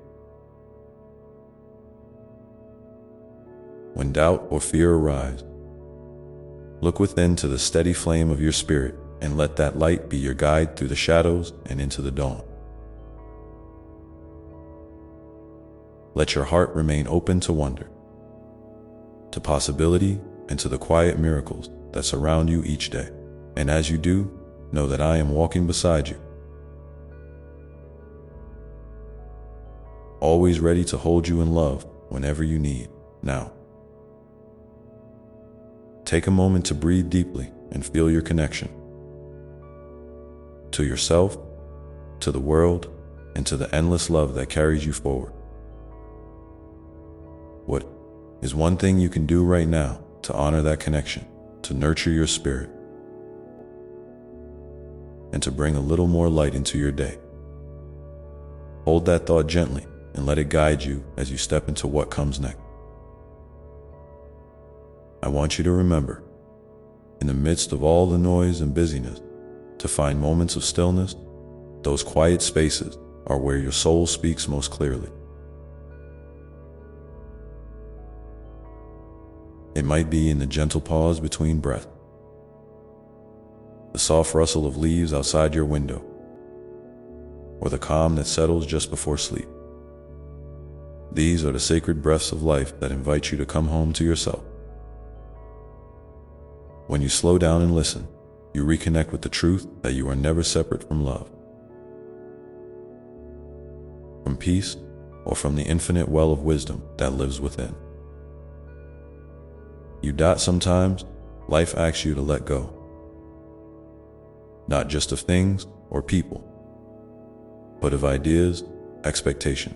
When doubt or fear arise, look within to the steady flame of your spirit and let that light be your guide through the shadows and into the dawn. Let your heart remain open to wonder, to possibility, and to the quiet miracles that surround you each day. And as you do, know that I am walking beside you, always ready to hold you in love whenever you need. Now, take a moment to breathe deeply and feel your connection to yourself, to the world, and to the endless love that carries you forward. What is one thing you can do right now to honor that connection, to nurture your spirit, and to bring a little more light into your day? Hold that thought gently and let it guide you as you step into what comes next. I want you to remember, in the midst of all the noise and busyness, to find moments of stillness. Those quiet spaces are where your soul speaks most clearly. It might be in the gentle pause between breaths, the soft rustle of leaves outside your window, or the calm that settles just before sleep. These are the sacred breaths of life that invite you to come home to yourself. When you slow down and listen, you reconnect with the truth that you are never separate from love, from peace, or from the infinite well of wisdom that lives within. Sometimes life asks you to let go, not just of things or people, but of ideas, expectations,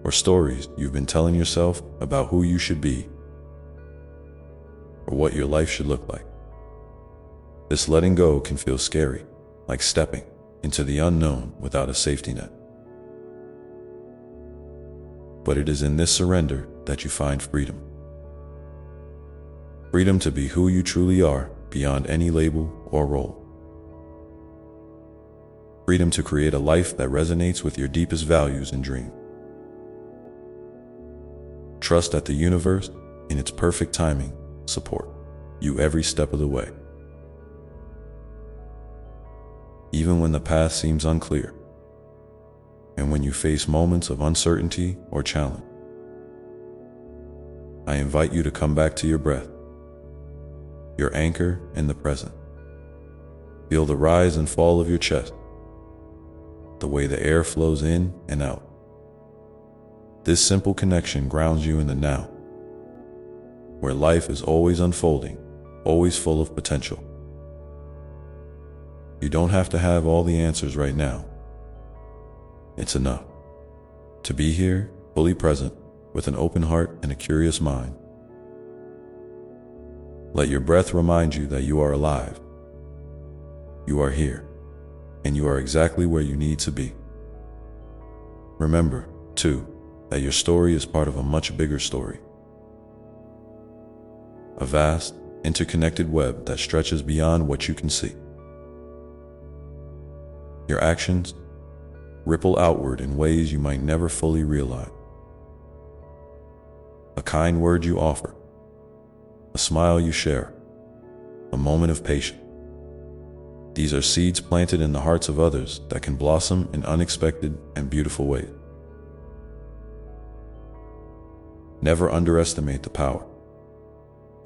or stories you've been telling yourself about who you should be or what your life should look like. This letting go can feel scary, like stepping into the unknown without a safety net. But it is in this surrender that you find freedom. Freedom to be who you truly are beyond any label or role. Freedom to create a life that resonates with your deepest values and dreams. Trust that the universe, in its perfect timing, supports you every step of the way. Even when the path seems unclear, and when you face moments of uncertainty or challenge, I invite you to come back to your breath, your anchor in the present. Feel the rise and fall of your chest, the way the air flows in and out. This simple connection grounds you in the now, where life is always unfolding, always full of potential. You don't have to have all the answers right now. It's enough to be here, fully present, with an open heart and a curious mind. Let your breath remind you that you are alive. You are here, and you are exactly where you need to be. Remember, too, that your story is part of a much bigger story. A vast, interconnected web that stretches beyond what you can see. Your actions ripple outward in ways you might never fully realize. A kind word you offer, a smile you share, a moment of patience. These are seeds planted in the hearts of others that can blossom in unexpected and beautiful ways. Never underestimate the power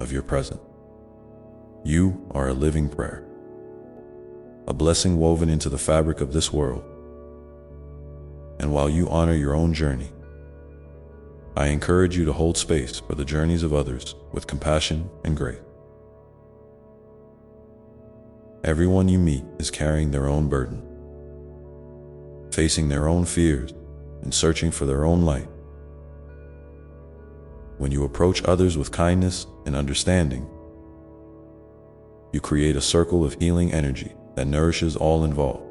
of your present. You are a living prayer, a blessing woven into the fabric of this world. And while you honor your own journey, I encourage you to hold space for the journeys of others with compassion and grace. Everyone you meet is carrying their own burden, facing their own fears, and searching for their own light. When you approach others with kindness and understanding, you create a circle of healing energy that nourishes all involved.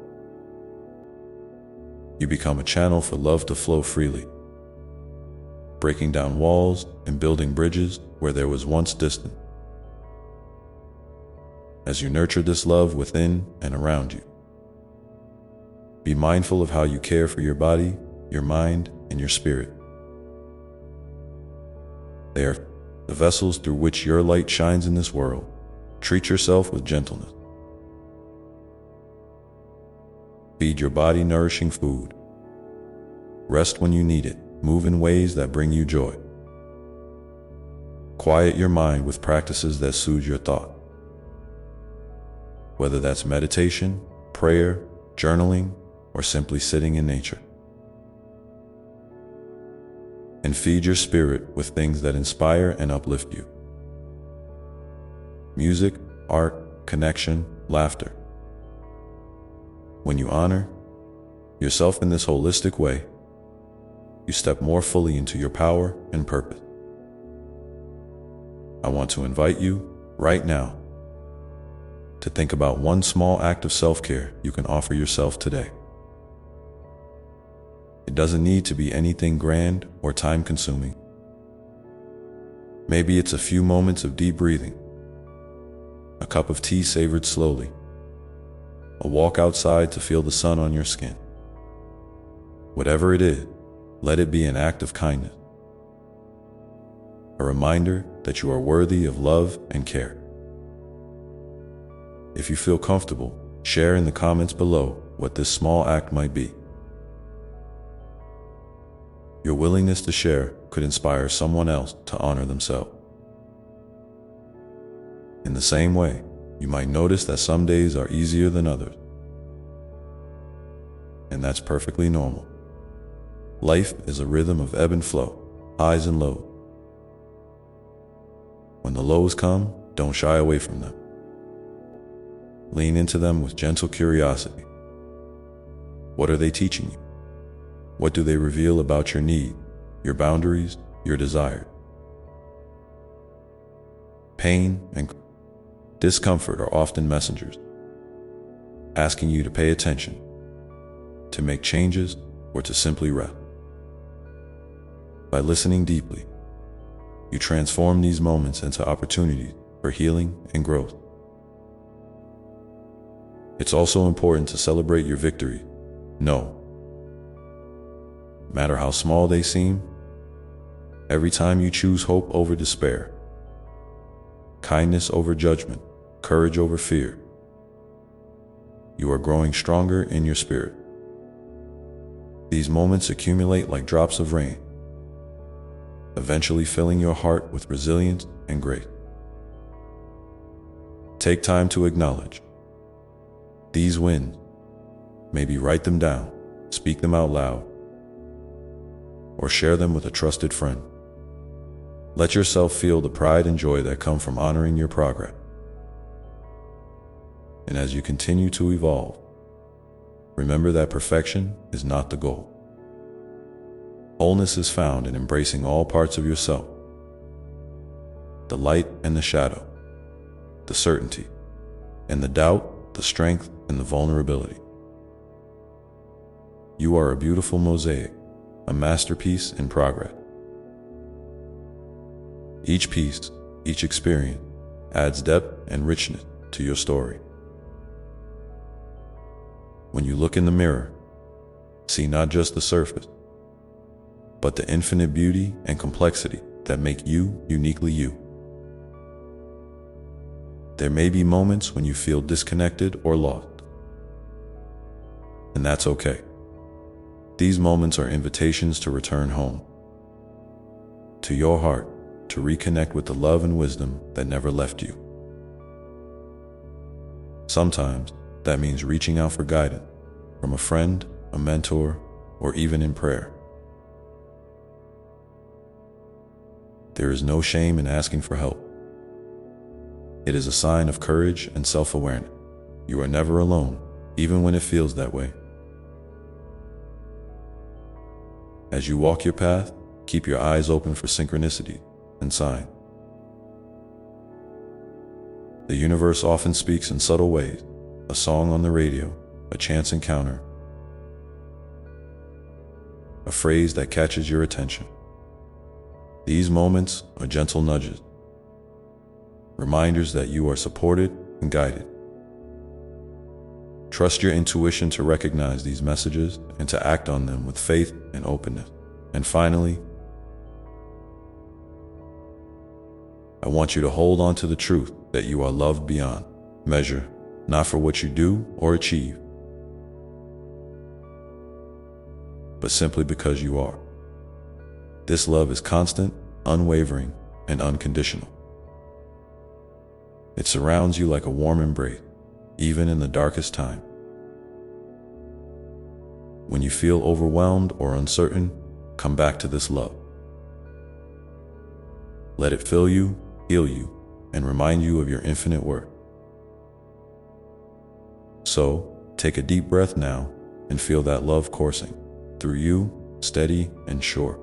You become a channel for love to flow freely, breaking down walls and building bridges where there was once distance. As you nurture this love within and around you, be mindful of how you care for your body, your mind, and your spirit. They are the vessels through which your light shines in this world. Treat yourself with gentleness. Feed your body nourishing food. Rest when you need it. Move in ways that bring you joy. Quiet your mind with practices that soothe your thought. Whether that's meditation, prayer, journaling, or simply sitting in nature. And feed your spirit with things that inspire and uplift you. Music, art, connection, laughter. When you honor yourself in this holistic way, you step more fully into your power and purpose. I want to invite you, right now, to think about one small act of self-care you can offer yourself today. It doesn't need to be anything grand or time-consuming. Maybe it's a few moments of deep breathing, a cup of tea savored slowly, a walk outside to feel the sun on your skin. Whatever it is, let it be an act of kindness, a reminder that you are worthy of love and care. If you feel comfortable, share in the comments below what this small act might be. Your willingness to share could inspire someone else to honor themselves. In the same way, you might notice that some days are easier than others. And that's perfectly normal. Life is a rhythm of ebb and flow, highs and lows. When the lows come, don't shy away from them. Lean into them with gentle curiosity. What are they teaching you? What do they reveal about your need, your boundaries, your desires? Pain and discomfort are often messengers, asking you to pay attention, to make changes, or to simply rest. By listening deeply, you transform these moments into opportunities for healing and growth. It's also important to celebrate your victories. No matter how small they seem, every time you choose hope over despair, kindness over judgment, courage over fear, you are growing stronger in your spirit. These moments accumulate like drops of rain, eventually filling your heart with resilience and grace. Take time to acknowledge these wins. Maybe write them down, speak them out loud, or share them with a trusted friend. Let yourself feel the pride and joy that come from honoring your progress. And as you continue to evolve, remember that perfection is not the goal. Wholeness is found in embracing all parts of yourself, the light and the shadow, the certainty and the doubt, the strength and the vulnerability. You are a beautiful mosaic, a masterpiece in progress. Each piece, each experience, adds depth and richness to your story. When you look in the mirror, see not just the surface, but the infinite beauty and complexity that make you uniquely you. There may be moments when you feel disconnected or lost, and that's okay. These moments are invitations to return home, to your heart, to reconnect with the love and wisdom that never left you. Sometimes that means reaching out for guidance from a friend, a mentor, or even in prayer. There is no shame in asking for help. It is a sign of courage and self-awareness. You are never alone, even when it feels that way. As you walk your path, keep your eyes open for synchronicity and signs. The universe often speaks in subtle ways, a song on the radio, a chance encounter, a phrase that catches your attention. These moments are gentle nudges, reminders that you are supported and guided. Trust your intuition to recognize these messages and to act on them with faith and openness. And finally, I want you to hold on to the truth that you are loved beyond measure, not for what you do or achieve, but simply because you are. This love is constant, unwavering, and unconditional. It surrounds you like a warm embrace, even in the darkest time. When you feel overwhelmed or uncertain, come back to this love. Let it fill you, heal you, and remind you of your infinite worth. So, take a deep breath now and feel that love coursing through you, steady and sure.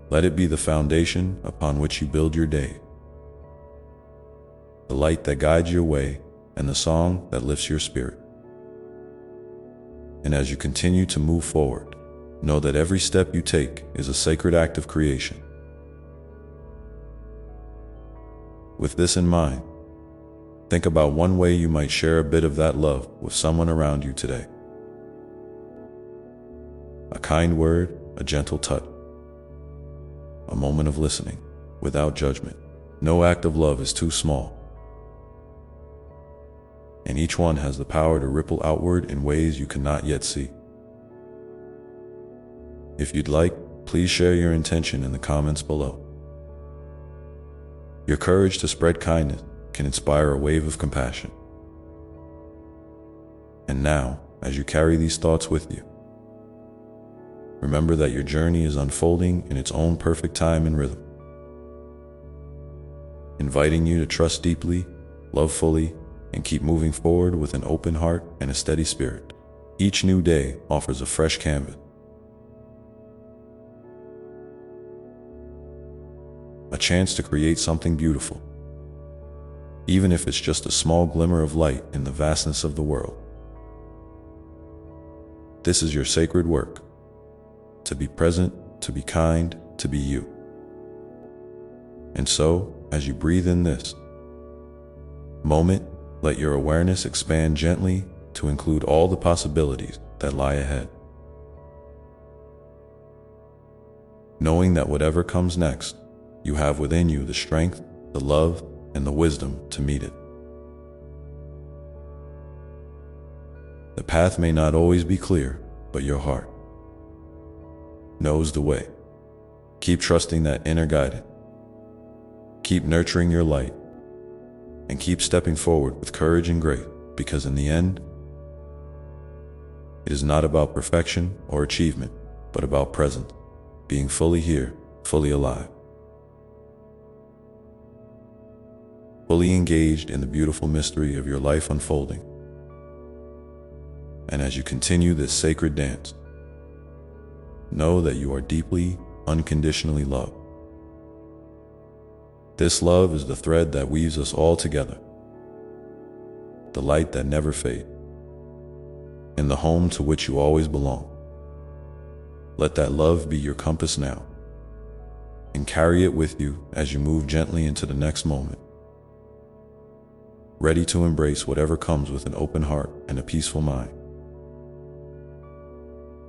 Let it be the foundation upon which you build your day, the light that guides your way, and the song that lifts your spirit. And as you continue to move forward, know that every step you take is a sacred act of creation. With this in mind, think about one way you might share a bit of that love with someone around you today. A kind word, a gentle touch, a moment of listening without judgment. No act of love is too small, and each one has the power to ripple outward in ways you cannot yet see. If you'd like, please share your intention in the comments below. Your courage to spread kindness can inspire a wave of compassion. And now, as you carry these thoughts with you, remember that your journey is unfolding in its own perfect time and rhythm, inviting you to trust deeply, love fully, and keep moving forward with an open heart and a steady spirit. Each new day offers a fresh canvas, a chance to create something beautiful, even if it's just a small glimmer of light in the vastness of the world. This is your sacred work, to be present, to be kind, to be you. And so, as you breathe in this moment, let your awareness expand gently to include all the possibilities that lie ahead. Knowing that whatever comes next, you have within you the strength, the love, and the wisdom to meet it. The path may not always be clear, but your heart knows the way. Keep trusting that inner guidance, Keep nurturing your light and keep stepping forward with courage and grace, because in the end, it is not about perfection or achievement, but about presence, being fully here, fully alive, fully engaged in the beautiful mystery of your life unfolding. And as you continue this sacred dance, know that you are deeply, unconditionally loved. This love is the thread that weaves us all together, the light that never fades, and the home to which you always belong. Let that love be your compass now, and carry it with you as you move gently into the next moment, ready to embrace whatever comes with an open heart and a peaceful mind.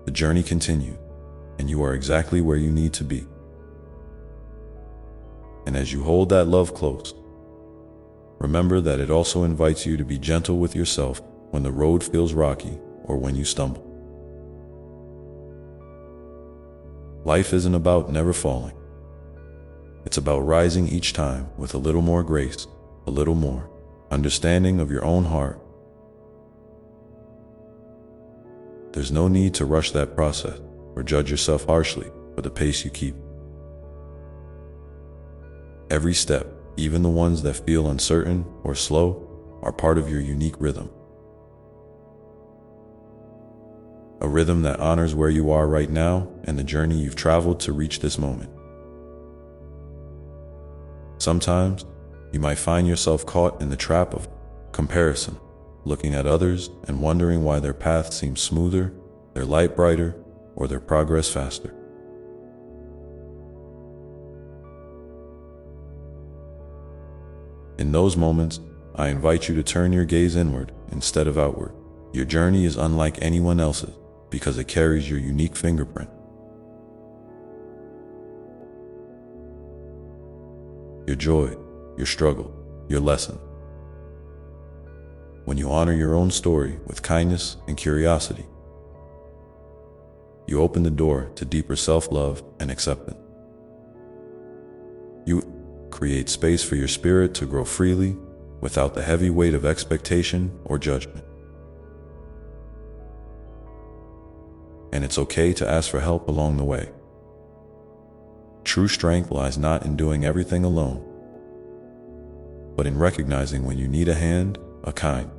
The journey continues, and you are exactly where you need to be. And as you hold that love close, remember that it also invites you to be gentle with yourself when the road feels rocky or when you stumble. Life isn't about never falling. It's about rising each time with a little more grace, a little more understanding of your own heart. There's no need to rush that process or judge yourself harshly for the pace you keep. Every step, even the ones that feel uncertain or slow, are part of your unique rhythm. A rhythm that honors where you are right now and the journey you've traveled to reach this moment. Sometimes, you might find yourself caught in the trap of comparison, looking at others and wondering why their path seems smoother, their light brighter, or their progress faster. In those moments, I invite you to turn your gaze inward instead of outward. Your journey is unlike anyone else's because it carries your unique fingerprint. Your joy, your struggle, your lesson. When you honor your own story with kindness and curiosity, you open the door to deeper self-love and acceptance. You create space for your spirit to grow freely without the heavy weight of expectation or judgment. And it's okay to ask for help along the way. True strength lies not in doing everything alone, but in recognizing when you need a hand, a kind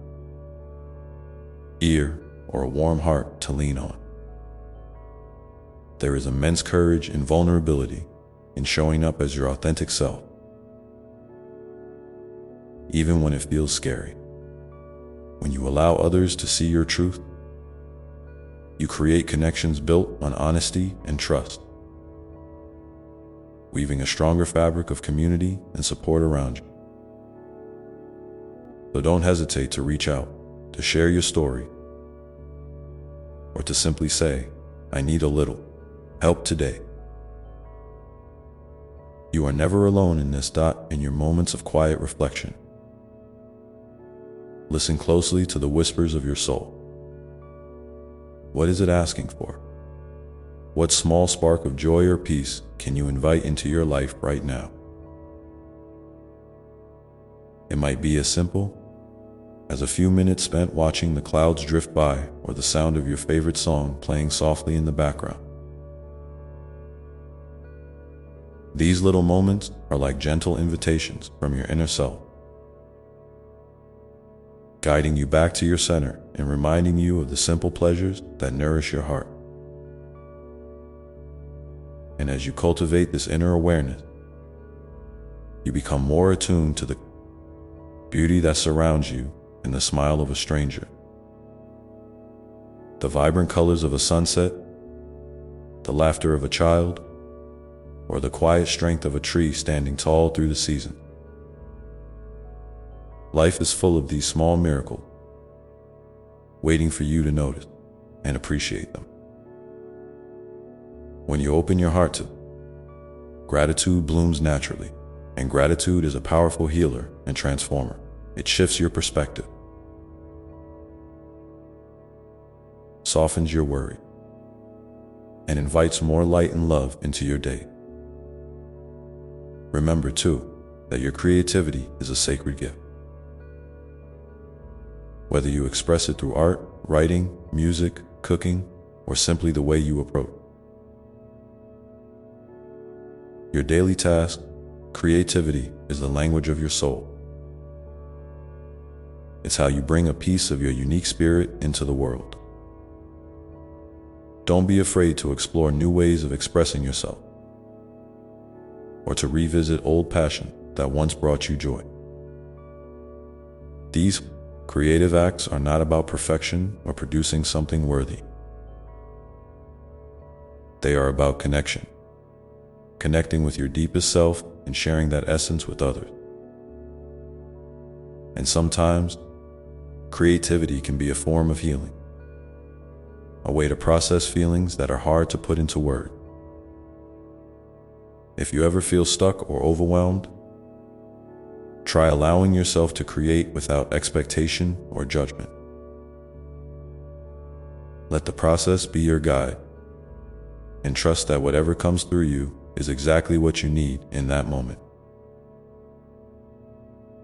ear, or a warm heart to lean on. There is immense courage and vulnerability in showing up as your authentic self, even when it feels scary. When you allow others to see your truth, you create connections built on honesty and trust, weaving a stronger fabric of community and support around you. So don't hesitate to reach out, to share your story, or to simply say, I need a little help today. You are never alone in this. In your moments of quiet reflection, listen closely to the whispers of your soul. What is it asking for? What small spark of joy or peace can you invite into your life right now? It might be as simple as a few minutes spent watching the clouds drift by, or the sound of your favorite song playing softly in the background. These little moments are like gentle invitations from your inner self, guiding you back to your center and reminding you of the simple pleasures that nourish your heart. And as you cultivate this inner awareness, you become more attuned to the beauty that surrounds you in the smile of a stranger, the vibrant colors of a sunset, the laughter of a child, or the quiet strength of a tree standing tall through the season. Life is full of these small miracles, waiting for you to notice and appreciate them. When you open your heart to gratitude blooms naturally, and gratitude is a powerful healer and transformer. It shifts your perspective, softens your worry, and invites more light and love into your day. Remember too, that your creativity is a sacred gift. Whether you express it through art, writing, music, cooking, or simply the way you approach your daily task, creativity is the language of your soul. It's how you bring a piece of your unique spirit into the world. Don't be afraid to explore new ways of expressing yourself, or to revisit old passion that once brought you joy. These creative acts are not about perfection or producing something worthy. They are about connection, connecting with your deepest self and sharing that essence with others. And sometimes, creativity can be a form of healing, a way to process feelings that are hard to put into words. If you ever feel stuck or overwhelmed, try allowing yourself to create without expectation or judgment. Let the process be your guide, and trust that whatever comes through you is exactly what you need in that moment.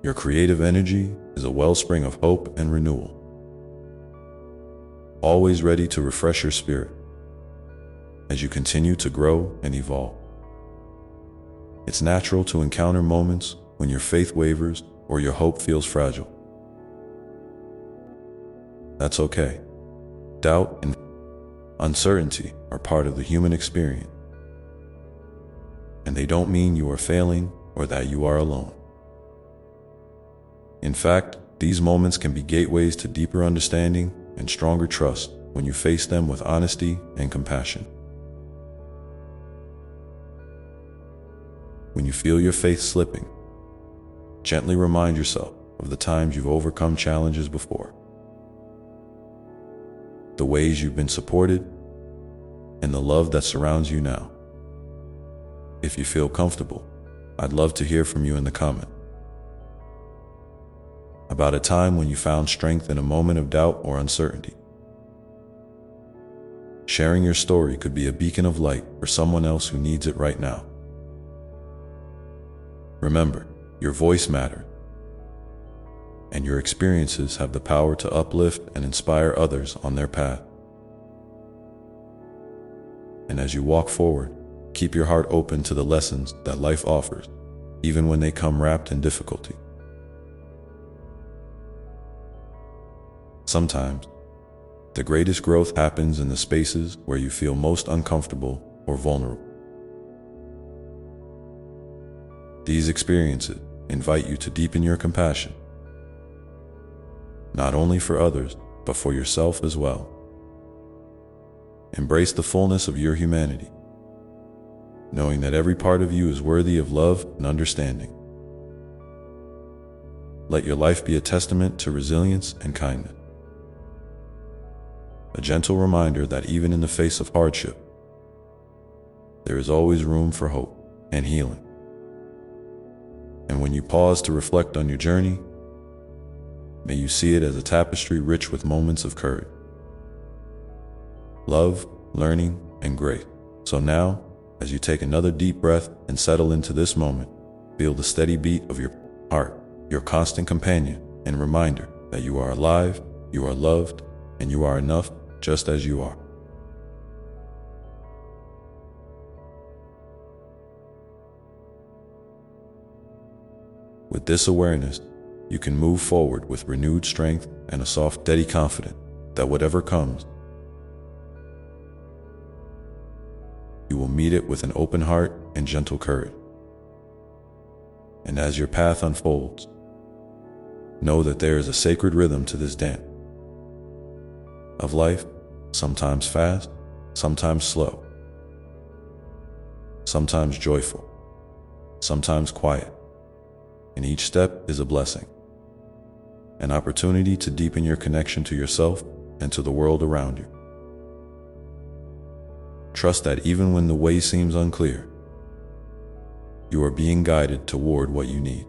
Your creative energy is a wellspring of hope and renewal, always ready to refresh your spirit as you continue to grow and evolve. It's natural to encounter moments when your faith wavers or your hope feels fragile. That's okay. Doubt and uncertainty are part of the human experience, and they don't mean you are failing or that you are alone. In fact, these moments can be gateways to deeper understanding and stronger trust when you face them with honesty and compassion. When you feel your faith slipping, gently remind yourself of the times you've overcome challenges before, the ways you've been supported, and the love that surrounds you now. If you feel comfortable, I'd love to hear from you in the comments about a time when you found strength in a moment of doubt or uncertainty. Sharing your story could be a beacon of light for someone else who needs it right now. Remember, your voice matters, and your experiences have the power to uplift and inspire others on their path. And as you walk forward, keep your heart open to the lessons that life offers, even when they come wrapped in difficulty. Sometimes, the greatest growth happens in the spaces where you feel most uncomfortable or vulnerable. These experiences invite you to deepen your compassion, not only for others, but for yourself as well. Embrace the fullness of your humanity, knowing that every part of you is worthy of love and understanding. Let your life be a testament to resilience and kindness, a gentle reminder that even in the face of hardship, there is always room for hope and healing. And when you pause to reflect on your journey, may you see it as a tapestry rich with moments of courage, love, learning, and grace. So now, as you take another deep breath and settle into this moment, feel the steady beat of your heart, your constant companion and reminder that you are alive, you are loved, and you are enough just as you are. With this awareness, you can move forward with renewed strength and a soft, steady confidence that whatever comes, you will meet it with an open heart and gentle courage. And as your path unfolds, know that there is a sacred rhythm to this dance of life, sometimes fast, sometimes slow, sometimes joyful, sometimes quiet. And each step is a blessing, an opportunity to deepen your connection to yourself and to the world around you. Trust that even when the way seems unclear, you are being guided toward what you need,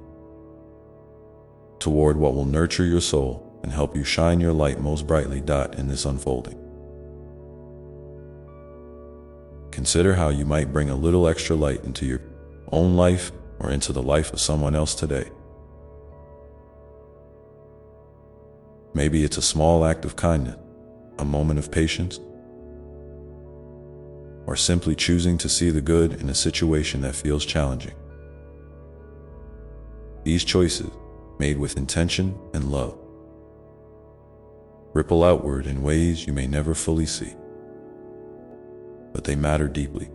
toward what will nurture your soul and help you shine your light most brightly. In this unfolding, consider how you might bring a little extra light into your own life or into the life of someone else today. Maybe it's a small act of kindness, a moment of patience, or simply choosing to see the good in a situation that feels challenging. These choices, made with intention and love, ripple outward in ways you may never fully see, but they matter deeply.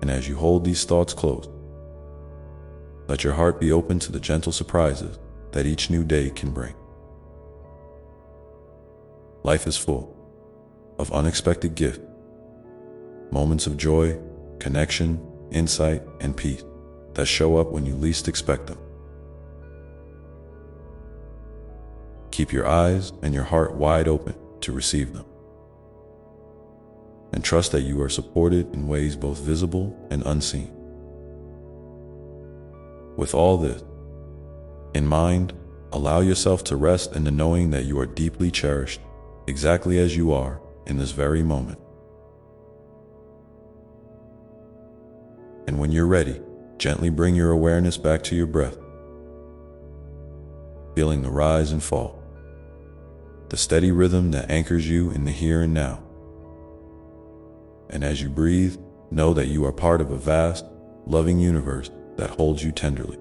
And as you hold these thoughts close, let your heart be open to the gentle surprises that each new day can bring. Life is full of unexpected gifts, moments of joy, connection, insight, and peace that show up when you least expect them. Keep your eyes and your heart wide open to receive them, and trust that you are supported in ways both visible and unseen. With all this in mind, allow yourself to rest in the knowing that you are deeply cherished exactly as you are in this very moment. And when you're ready, gently bring your awareness back to your breath, feeling the rise and fall, the steady rhythm that anchors you in the here and now. And as you breathe, know that you are part of a vast, loving universe that holds you tenderly.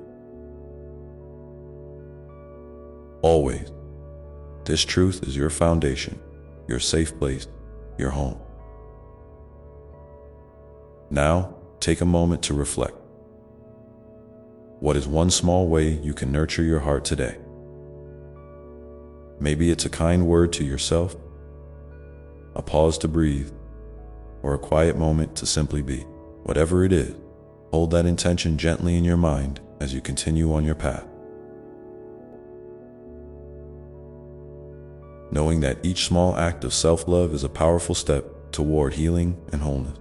Always, this truth is your foundation, your safe place, your home. Now, take a moment to reflect. What is one small way you can nurture your heart today? Maybe it's a kind word to yourself, a pause to breathe, or a quiet moment to simply be. Whatever it is, hold that intention gently in your mind as you continue on your path, knowing that each small act of self-love is a powerful step toward healing and wholeness.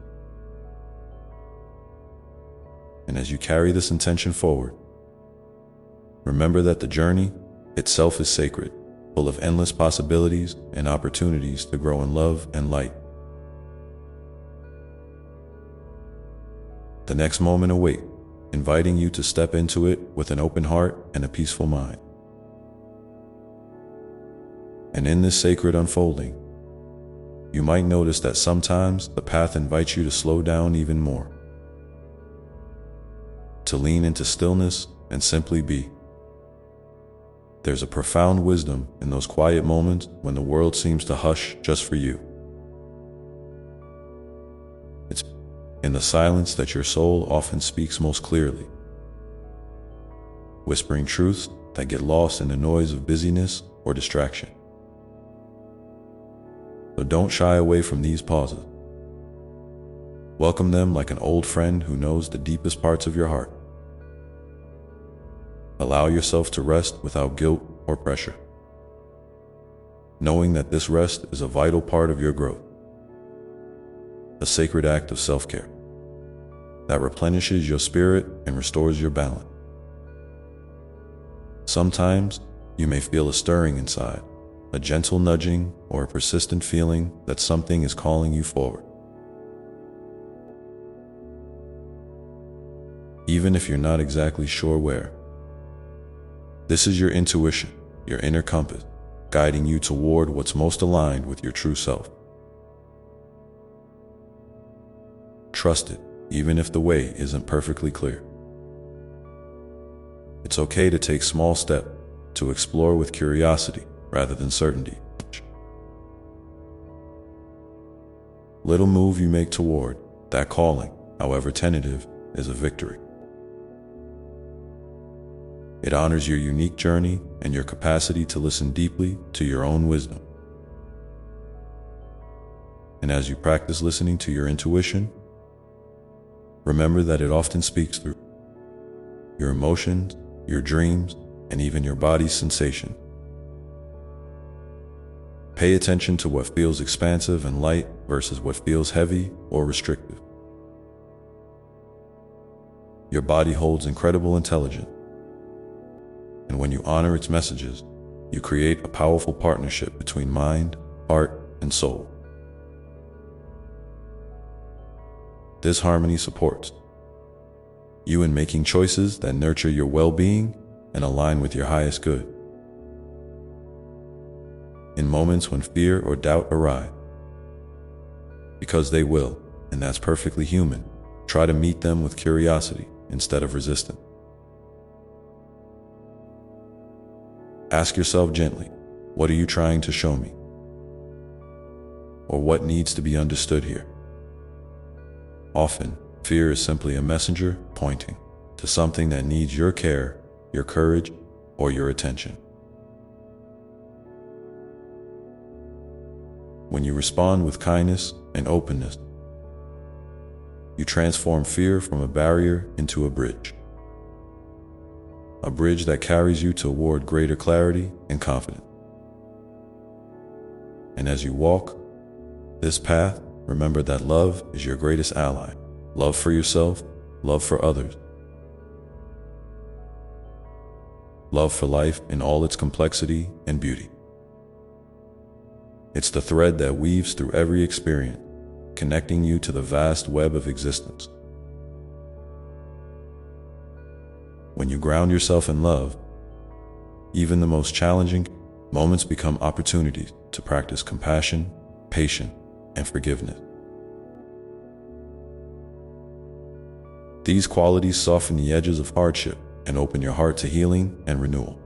And as you carry this intention forward, remember that the journey itself is sacred, full of endless possibilities and opportunities to grow in love and light. The next moment awaits, inviting you to step into it with an open heart and a peaceful mind. And in this sacred unfolding, you might notice that sometimes the path invites you to slow down even more, to lean into stillness and simply be. There's a profound wisdom in those quiet moments when the world seems to hush just for you. It's in the silence that your soul often speaks most clearly, whispering truths that get lost in the noise of busyness or distraction. So don't shy away from these pauses. Welcome them like an old friend who knows the deepest parts of your heart. Allow yourself to rest without guilt or pressure, knowing that this rest is a vital part of your growth, a sacred act of self-care that replenishes your spirit and restores your balance. Sometimes you may feel a stirring inside, a gentle nudging or a persistent feeling that something is calling you forward. Even if you're not exactly sure where, this is your intuition, your inner compass, guiding you toward what's most aligned with your true self. Trust it, even if the way isn't perfectly clear. It's okay to take small steps, to explore with curiosity rather than certainty. Little move you make toward that calling, however tentative, is a victory. It honors your unique journey and your capacity to listen deeply to your own wisdom. And as you practice listening to your intuition, remember that it often speaks through your emotions, your dreams, and even your body's sensation. Pay attention to what feels expansive and light versus what feels heavy or restrictive. Your body holds incredible intelligence, and when you honor its messages, you create a powerful partnership between mind, heart, and soul. This harmony supports you in making choices that nurture your well-being and align with your highest good. In moments when fear or doubt arise, because they will, and that's perfectly human, try to meet them with curiosity instead of resistance. Ask yourself gently, what are you trying to show me? Or what needs to be understood here? Often, fear is simply a messenger pointing to something that needs your care, your courage, or your attention. When you respond with kindness and openness, you transform fear from a barrier into a bridge that carries you toward greater clarity and confidence. And as you walk this path, remember that love is your greatest ally. Love for yourself, love for others, love for life in all its complexity and beauty. It's the thread that weaves through every experience, connecting you to the vast web of existence. When you ground yourself in love, even the most challenging moments become opportunities to practice compassion, patience, and forgiveness. These qualities soften the edges of hardship and open your heart to healing and renewal.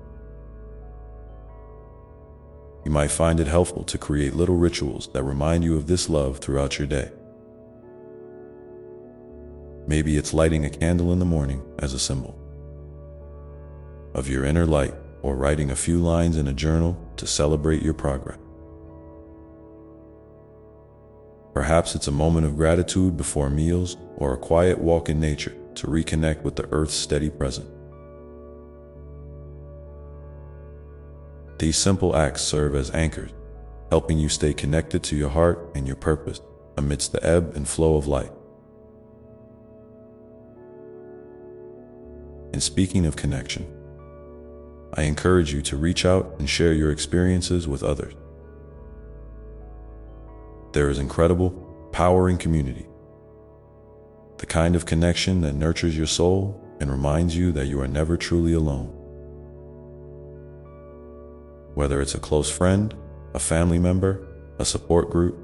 You might find it helpful to create little rituals that remind you of this love throughout your day. Maybe it's lighting a candle in the morning as a symbol of your inner light, or writing a few lines in a journal to celebrate your progress. Perhaps it's a moment of gratitude before meals, or a quiet walk in nature to reconnect with the earth's steady presence. These simple acts serve as anchors, helping you stay connected to your heart and your purpose amidst the ebb and flow of life. And speaking of connection, I encourage you to reach out and share your experiences with others. There is incredible power in community, the kind of connection that nurtures your soul and reminds you that you are never truly alone. Whether it's a close friend, a family member, a support group,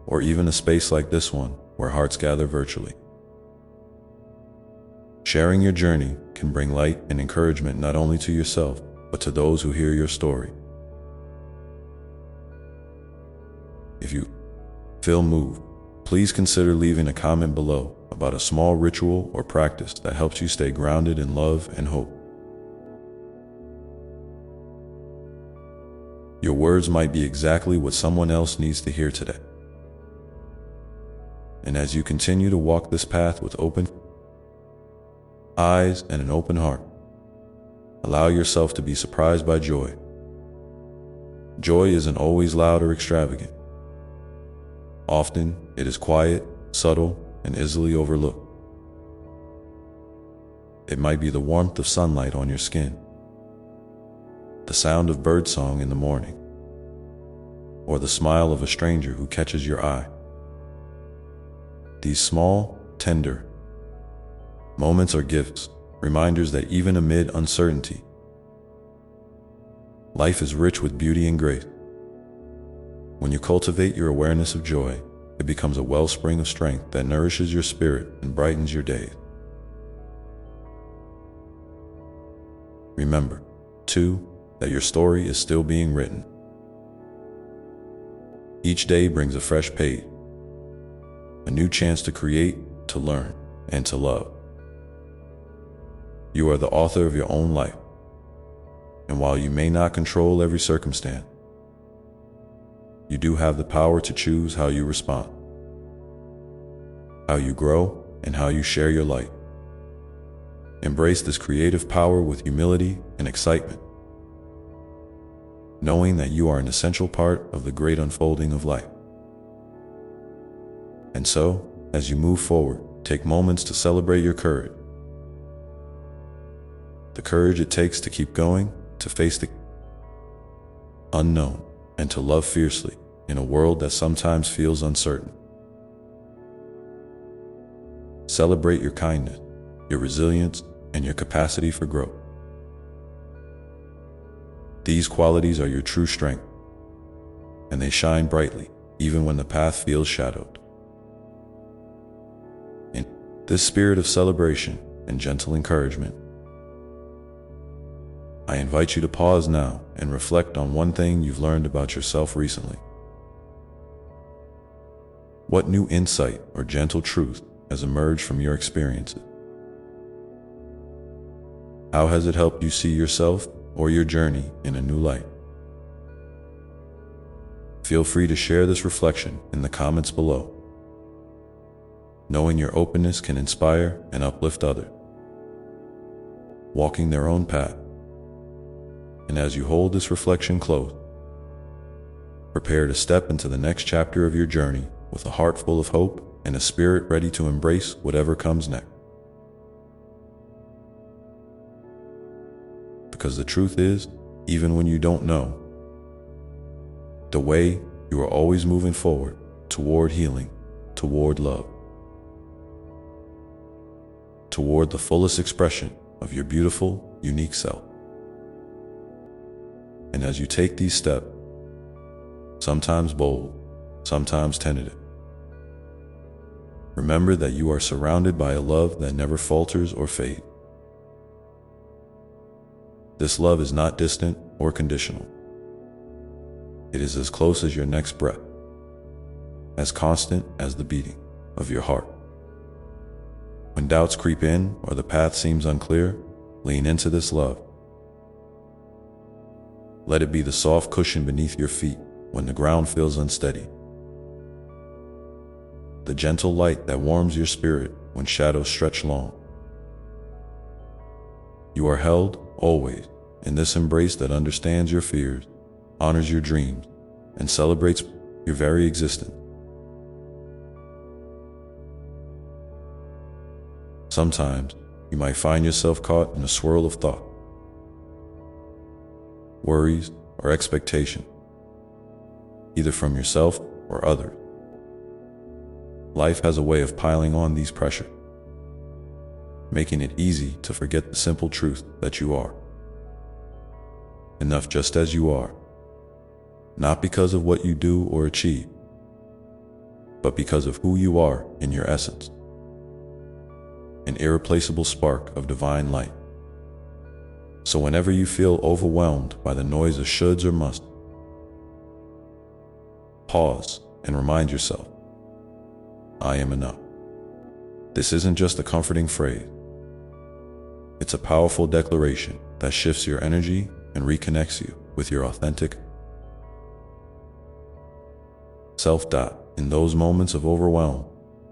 or even a space like this one where hearts gather virtually. Sharing your journey can bring light and encouragement not only to yourself, but to those who hear your story. If you feel moved, please consider leaving a comment below about a small ritual or practice that helps you stay grounded in love and hope. Your words might be exactly what someone else needs to hear today. And as you continue to walk this path with open eyes and an open heart, allow yourself to be surprised by joy. Joy isn't always loud or extravagant. Often, it is quiet, subtle, and easily overlooked. It might be the warmth of sunlight on your skin, the sound of birdsong in the morning, or the smile of a stranger who catches your eye. These small, tender moments are gifts, reminders that even amid uncertainty, life is rich with beauty and grace. When you cultivate your awareness of joy, it becomes a wellspring of strength that nourishes your spirit and brightens your days. Remember, too, that your story is still being written. Each day brings a fresh page, a new chance to create, to learn, and to love. You are the author of your own life, and while you may not control every circumstance, you do have the power to choose how you respond, how you grow, and how you share your light. Embrace this creative power with humility and excitement, knowing that you are an essential part of the great unfolding of life. And so, as you move forward, take moments to celebrate your courage. The courage it takes to keep going, to face the unknown, and to love fiercely in a world that sometimes feels uncertain. Celebrate your kindness, your resilience, and your capacity for growth. These qualities are your true strength, and they shine brightly even when the path feels shadowed. In this spirit of celebration and gentle encouragement, I invite you to pause now and reflect on one thing you've learned about yourself recently. What new insight or gentle truth has emerged from your experiences? How has it helped you see yourself or your journey in a new light? Feel free to share this reflection in the comments below. Knowing your openness can inspire and uplift others, walking their own path. And as you hold this reflection close, prepare to step into the next chapter of your journey with a heart full of hope and a spirit ready to embrace whatever comes next. Because the truth is, even when you don't know the way, you are always moving forward toward healing, toward love, toward the fullest expression of your beautiful, unique self. And as you take these steps, sometimes bold, sometimes tentative, remember that you are surrounded by a love that never falters or fades. This love is not distant or conditional. It is as close as your next breath, as constant as the beating of your heart. When doubts creep in or the path seems unclear, lean into this love. Let it be the soft cushion beneath your feet when the ground feels unsteady, the gentle light that warms your spirit when shadows stretch long. You are held, always, in this embrace that understands your fears, honors your dreams, and celebrates your very existence. Sometimes you might find yourself caught in a swirl of thought, worries, or expectation, either from yourself or others. Life has a way of piling on these pressures, making it easy to forget the simple truth that you are enough just as you are, not because of what you do or achieve, but because of who you are in your essence, an irreplaceable spark of divine light. So whenever you feel overwhelmed by the noise of shoulds or musts, pause and remind yourself, I am enough. This isn't just a comforting phrase. It's a powerful declaration that shifts your energy and reconnects you with your authentic self. In those moments of overwhelm,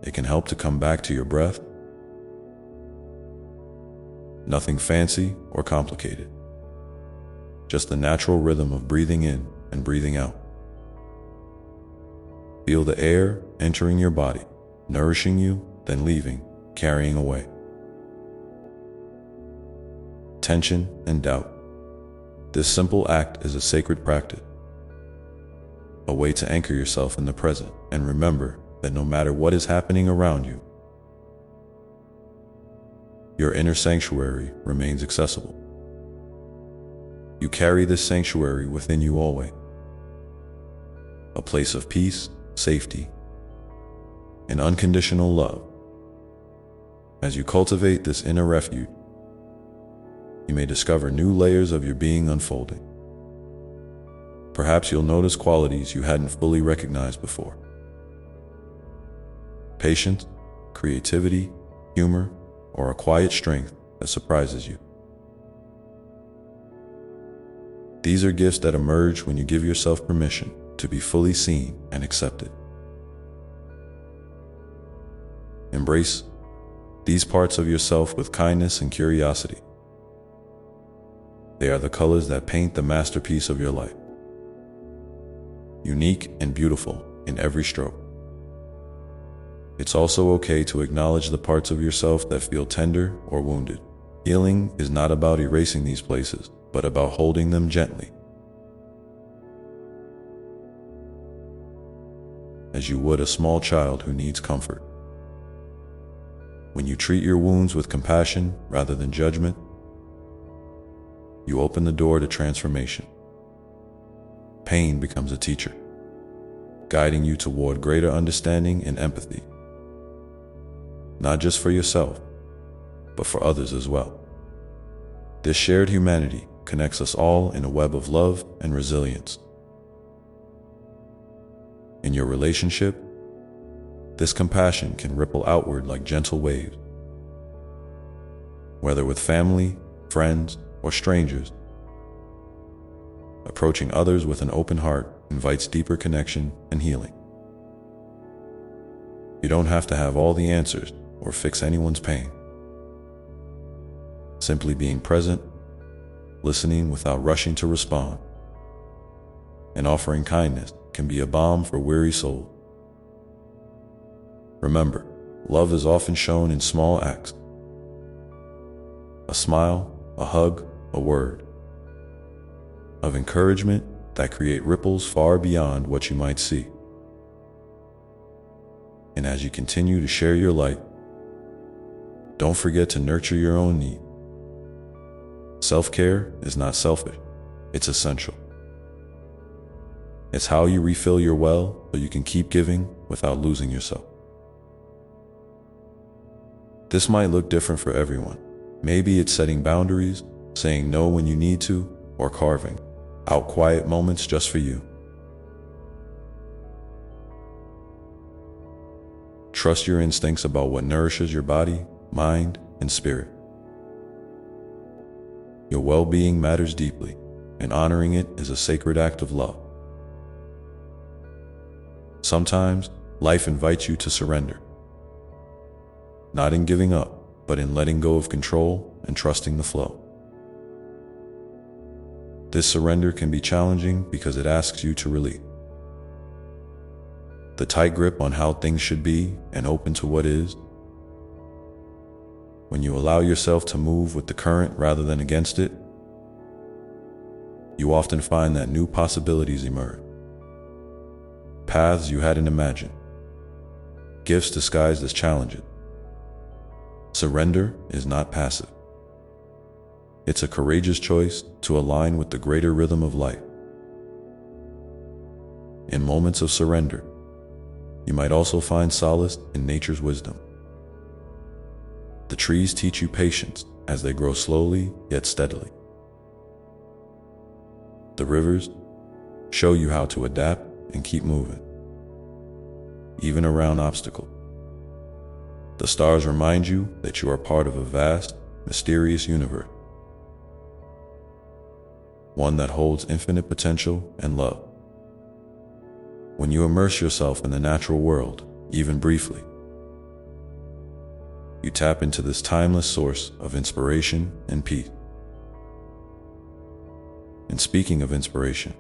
it can help to come back to your breath. Nothing fancy or complicated, just the natural rhythm of breathing in and breathing out. Feel the air entering your body, nourishing you, then leaving, carrying away tension and doubt. This simple act is a sacred practice, a way to anchor yourself in the present and remember that no matter what is happening around you, your inner sanctuary remains accessible. You carry this sanctuary within you always, a place of peace, safety, and unconditional love. As you cultivate this inner refuge, you may discover new layers of your being unfolding. Perhaps you'll notice qualities you hadn't fully recognized before. Patience, creativity, humor, or a quiet strength that surprises you. These are gifts that emerge when you give yourself permission to be fully seen and accepted. Embrace these parts of yourself with kindness and curiosity. They are the colors that paint the masterpiece of your life, unique and beautiful in every stroke. It's also okay to acknowledge the parts of yourself that feel tender or wounded. Healing is not about erasing these places, but about holding them gently, as you would a small child who needs comfort. When you treat your wounds with compassion rather than judgment, you open the door to transformation. Pain becomes a teacher, guiding you toward greater understanding and empathy, not just for yourself, but for others as well. This shared humanity connects us all in a web of love and resilience. In your relationship, this compassion can ripple outward like gentle waves. Whether with family, friends, or strangers, approaching others with an open heart invites deeper connection and healing. You don't have to have all the answers or fix anyone's pain. Simply being present, listening without rushing to respond, and offering kindness can be a balm for weary souls. Remember, love is often shown in small acts. A smile, a hug, a word of encouragement that create ripples far beyond what you might see. And as you continue to share your light, don't forget to nurture your own needs. Self-care is not selfish, it's essential. It's how you refill your well so you can keep giving without losing yourself. This might look different for everyone. Maybe it's setting boundaries, saying no when you need to, or carving out quiet moments just for you. Trust your instincts about what nourishes your body, mind, and spirit. Your well-being matters deeply, and honoring it is a sacred act of love. Sometimes, life invites you to surrender. Not in giving up, but in letting go of control and trusting the flow. This surrender can be challenging because it asks you to release the tight grip on how things should be and open to what is. When you allow yourself to move with the current rather than against it, you often find that new possibilities emerge. Paths you hadn't imagined. Gifts disguised as challenges. Surrender is not passive. It's a courageous choice to align with the greater rhythm of life. In moments of surrender, you might also find solace in nature's wisdom. The trees teach you patience as they grow slowly yet steadily. The rivers show you how to adapt and keep moving, even around obstacles. The stars remind you that you are part of a vast, mysterious universe, one that holds infinite potential and love. When you immerse yourself in the natural world, even briefly, you tap into this timeless source of inspiration and peace. And speaking of inspiration,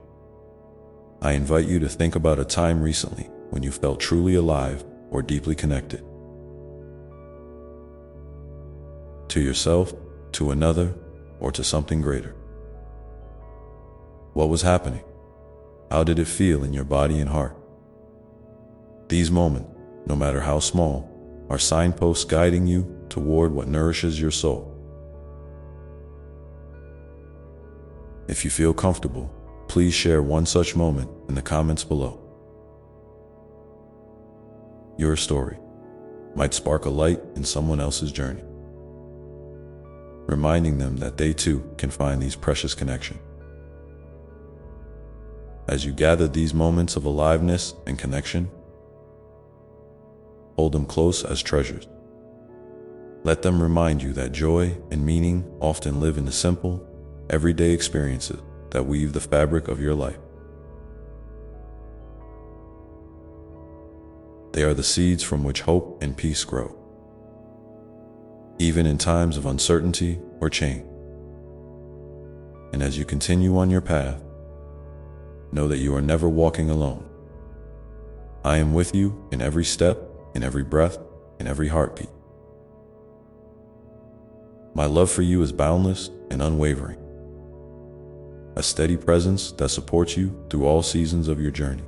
I invite you to think about a time recently when you felt truly alive or deeply connected. To yourself, to another, or to something greater. What was happening? How did it feel in your body and heart? These moments, no matter how small, are signposts guiding you toward what nourishes your soul. If you feel comfortable, please share one such moment in the comments below. Your story might spark a light in someone else's journey, reminding them that they too can find these precious connections. As you gather these moments of aliveness and connection, hold them close as treasures. Let them remind you that joy and meaning often live in the simple, everyday experiences that weave the fabric of your life. They are the seeds from which hope and peace grow, even in times of uncertainty or change. And as you continue on your path, know that you are never walking alone. I am with you in every step, in every breath, in every heartbeat. My love for you is boundless and unwavering, a steady presence that supports you through all seasons of your journey.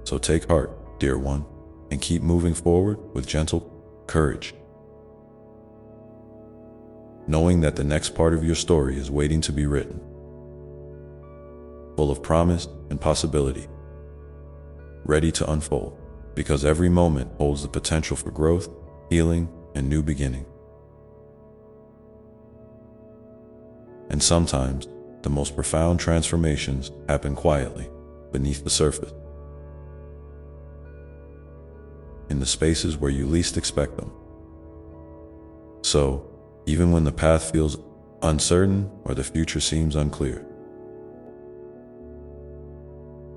So take heart, dear one, and keep moving forward with gentle courage. Knowing that the next part of your story is waiting to be written, full of promise and possibility, ready to unfold, because every moment holds the potential for growth, healing, and new beginning. And sometimes, the most profound transformations happen quietly, beneath the surface, in the spaces where you least expect them. So, even when the path feels uncertain or the future seems unclear,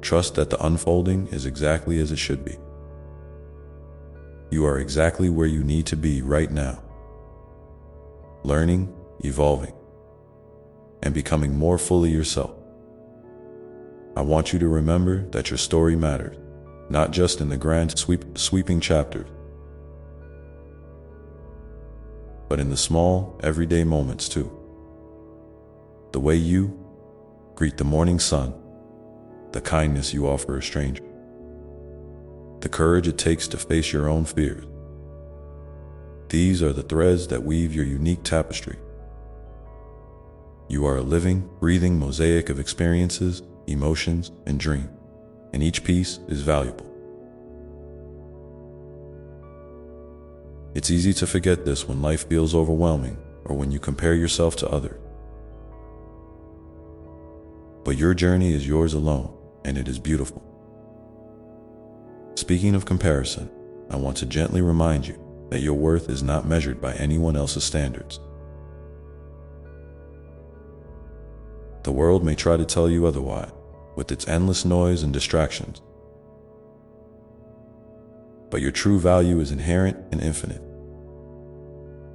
trust that the unfolding is exactly as it should be. You are exactly where you need to be right now, learning, evolving, and becoming more fully yourself. I want you to remember that your story matters, not just in the grand sweeping chapters, but in the small, everyday moments too. The way you greet the morning sun, the kindness you offer a stranger, the courage it takes to face your own fears. These are the threads that weave your unique tapestry. You are a living, breathing mosaic of experiences, emotions, and dreams, and each piece is valuable. It's easy to forget this when life feels overwhelming or when you compare yourself to others. But your journey is yours alone, and it is beautiful. Speaking of comparison, I want to gently remind you that your worth is not measured by anyone else's standards. The world may try to tell you otherwise, with its endless noise and distractions. But your true value is inherent and infinite.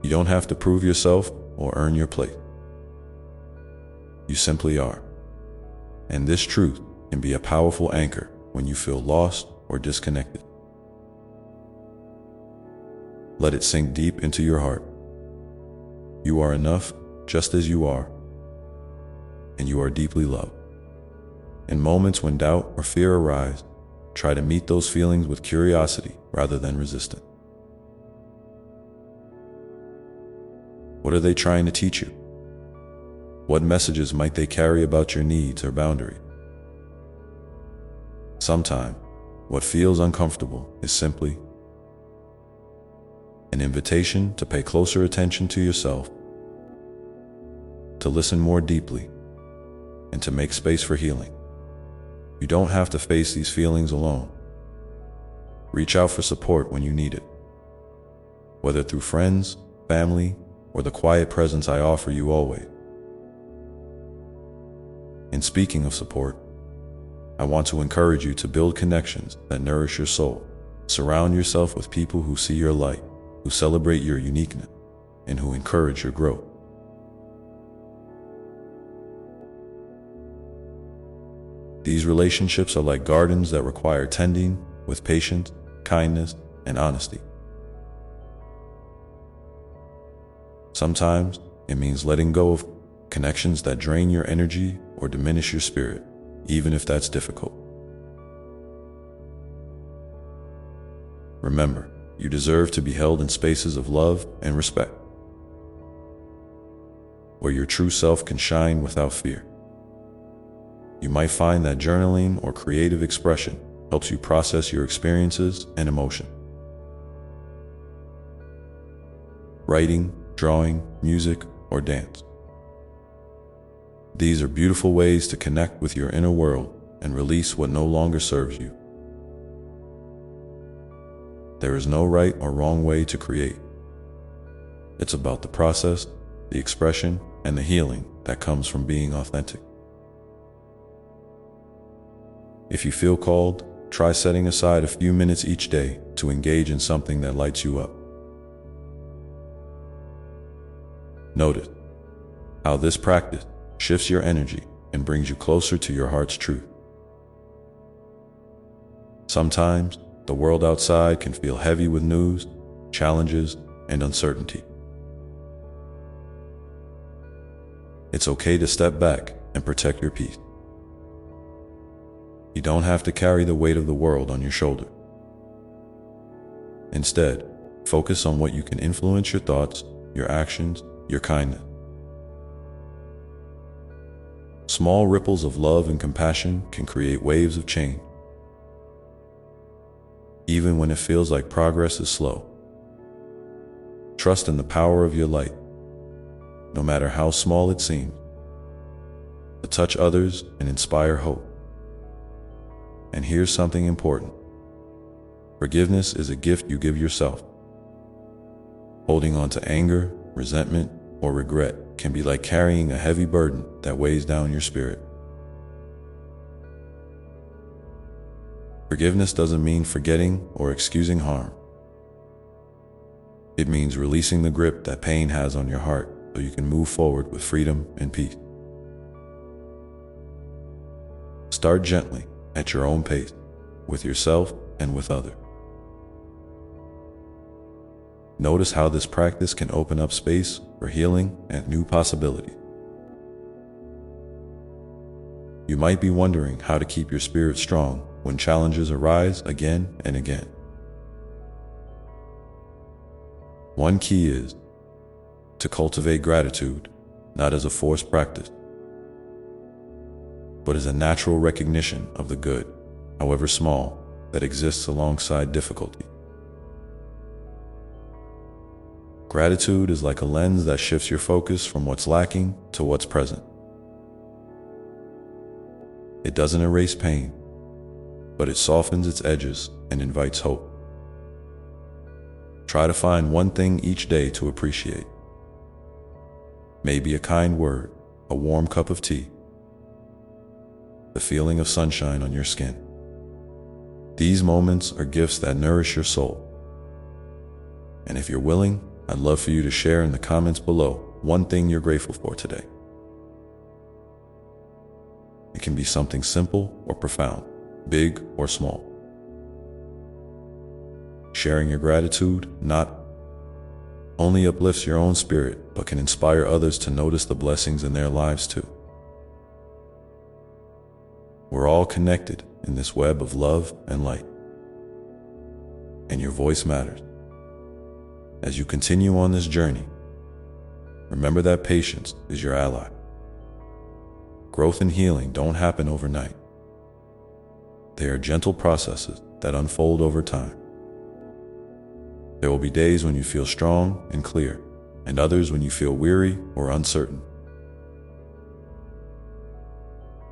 You don't have to prove yourself or earn your place. You simply are. And this truth can be a powerful anchor when you feel lost or disconnected. Let it sink deep into your heart. You are enough just as you are, and you are deeply loved. In moments when doubt or fear arise, try to meet those feelings with curiosity rather than resistance. What are they trying to teach you? What messages might they carry about your needs or boundaries? Sometimes, what feels uncomfortable is simply an invitation to pay closer attention to yourself, to listen more deeply, and to make space for healing. You don't have to face these feelings alone. Reach out for support when you need it, whether through friends, family, or the quiet presence I offer you always. In speaking of support, I want to encourage you to build connections that nourish your soul. Surround yourself with people who see your light, who celebrate your uniqueness, and who encourage your growth. These relationships are like gardens that require tending with patience, kindness, and honesty. Sometimes it means letting go of connections that drain your energy or diminish your spirit, even if that's difficult. Remember, you deserve to be held in spaces of love and respect, where your true self can shine without fear. You might find that journaling or creative expression helps you process your experiences and emotions. Writing, drawing, music, or dance. These are beautiful ways to connect with your inner world and release what no longer serves you. There is no right or wrong way to create. It's about the process, the expression, and the healing that comes from being authentic. If you feel called, try setting aside a few minutes each day to engage in something that lights you up. Notice how this practice shifts your energy and brings you closer to your heart's truth. Sometimes, the world outside can feel heavy with news, challenges, and uncertainty. It's okay to step back and protect your peace. You don't have to carry the weight of the world on your shoulder. Instead, Focus on what you can influence: your thoughts, your actions, your kindness. Small ripples of love and compassion can create waves of change. Even when it feels like progress is slow, trust in the power of your light, no matter how small it seems, to touch others and inspire hope. And here's something important. Forgiveness is a gift you give yourself. Holding on to anger, resentment, or regret can be like carrying a heavy burden that weighs down your spirit. Forgiveness doesn't mean forgetting or excusing harm. It means releasing the grip that pain has on your heart so you can move forward with freedom and peace. Start gently, at your own pace, with yourself and with others. Notice how this practice can open up space for healing and new possibilities. You might be wondering how to keep your spirit strong when challenges arise again and again. One key is to cultivate gratitude, not as a forced practice, but as a natural recognition of the good, however small, that exists alongside difficulty. Gratitude is like a lens that shifts your focus from what's lacking to what's present. It doesn't erase pain, but it softens its edges and invites hope. Try to find one thing each day to appreciate. Maybe a kind word, a warm cup of tea, the feeling of sunshine on your skin. These moments are gifts that nourish your soul. And if you're willing, I'd love for you to share in the comments below one thing you're grateful for today. It can be something simple or profound, big or small. Sharing your gratitude not only uplifts your own spirit, but can inspire others to notice the blessings in their lives too. We're all connected in this web of love and light, and your voice matters. As you continue on this journey, remember that patience is your ally. Growth and healing don't happen overnight. They are gentle processes that unfold over time. There will be days when you feel strong and clear, and others when you feel weary or uncertain.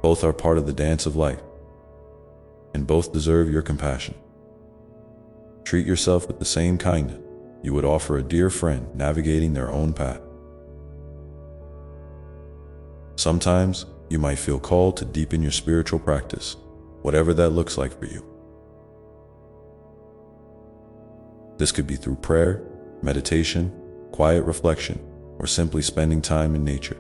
Both are part of the dance of life, and both deserve your compassion. Treat yourself with the same kindness you would offer a dear friend navigating their own path. Sometimes you might feel called to deepen your spiritual practice, whatever that looks like for you. This could be through prayer, meditation, quiet reflection, or simply spending time in nature.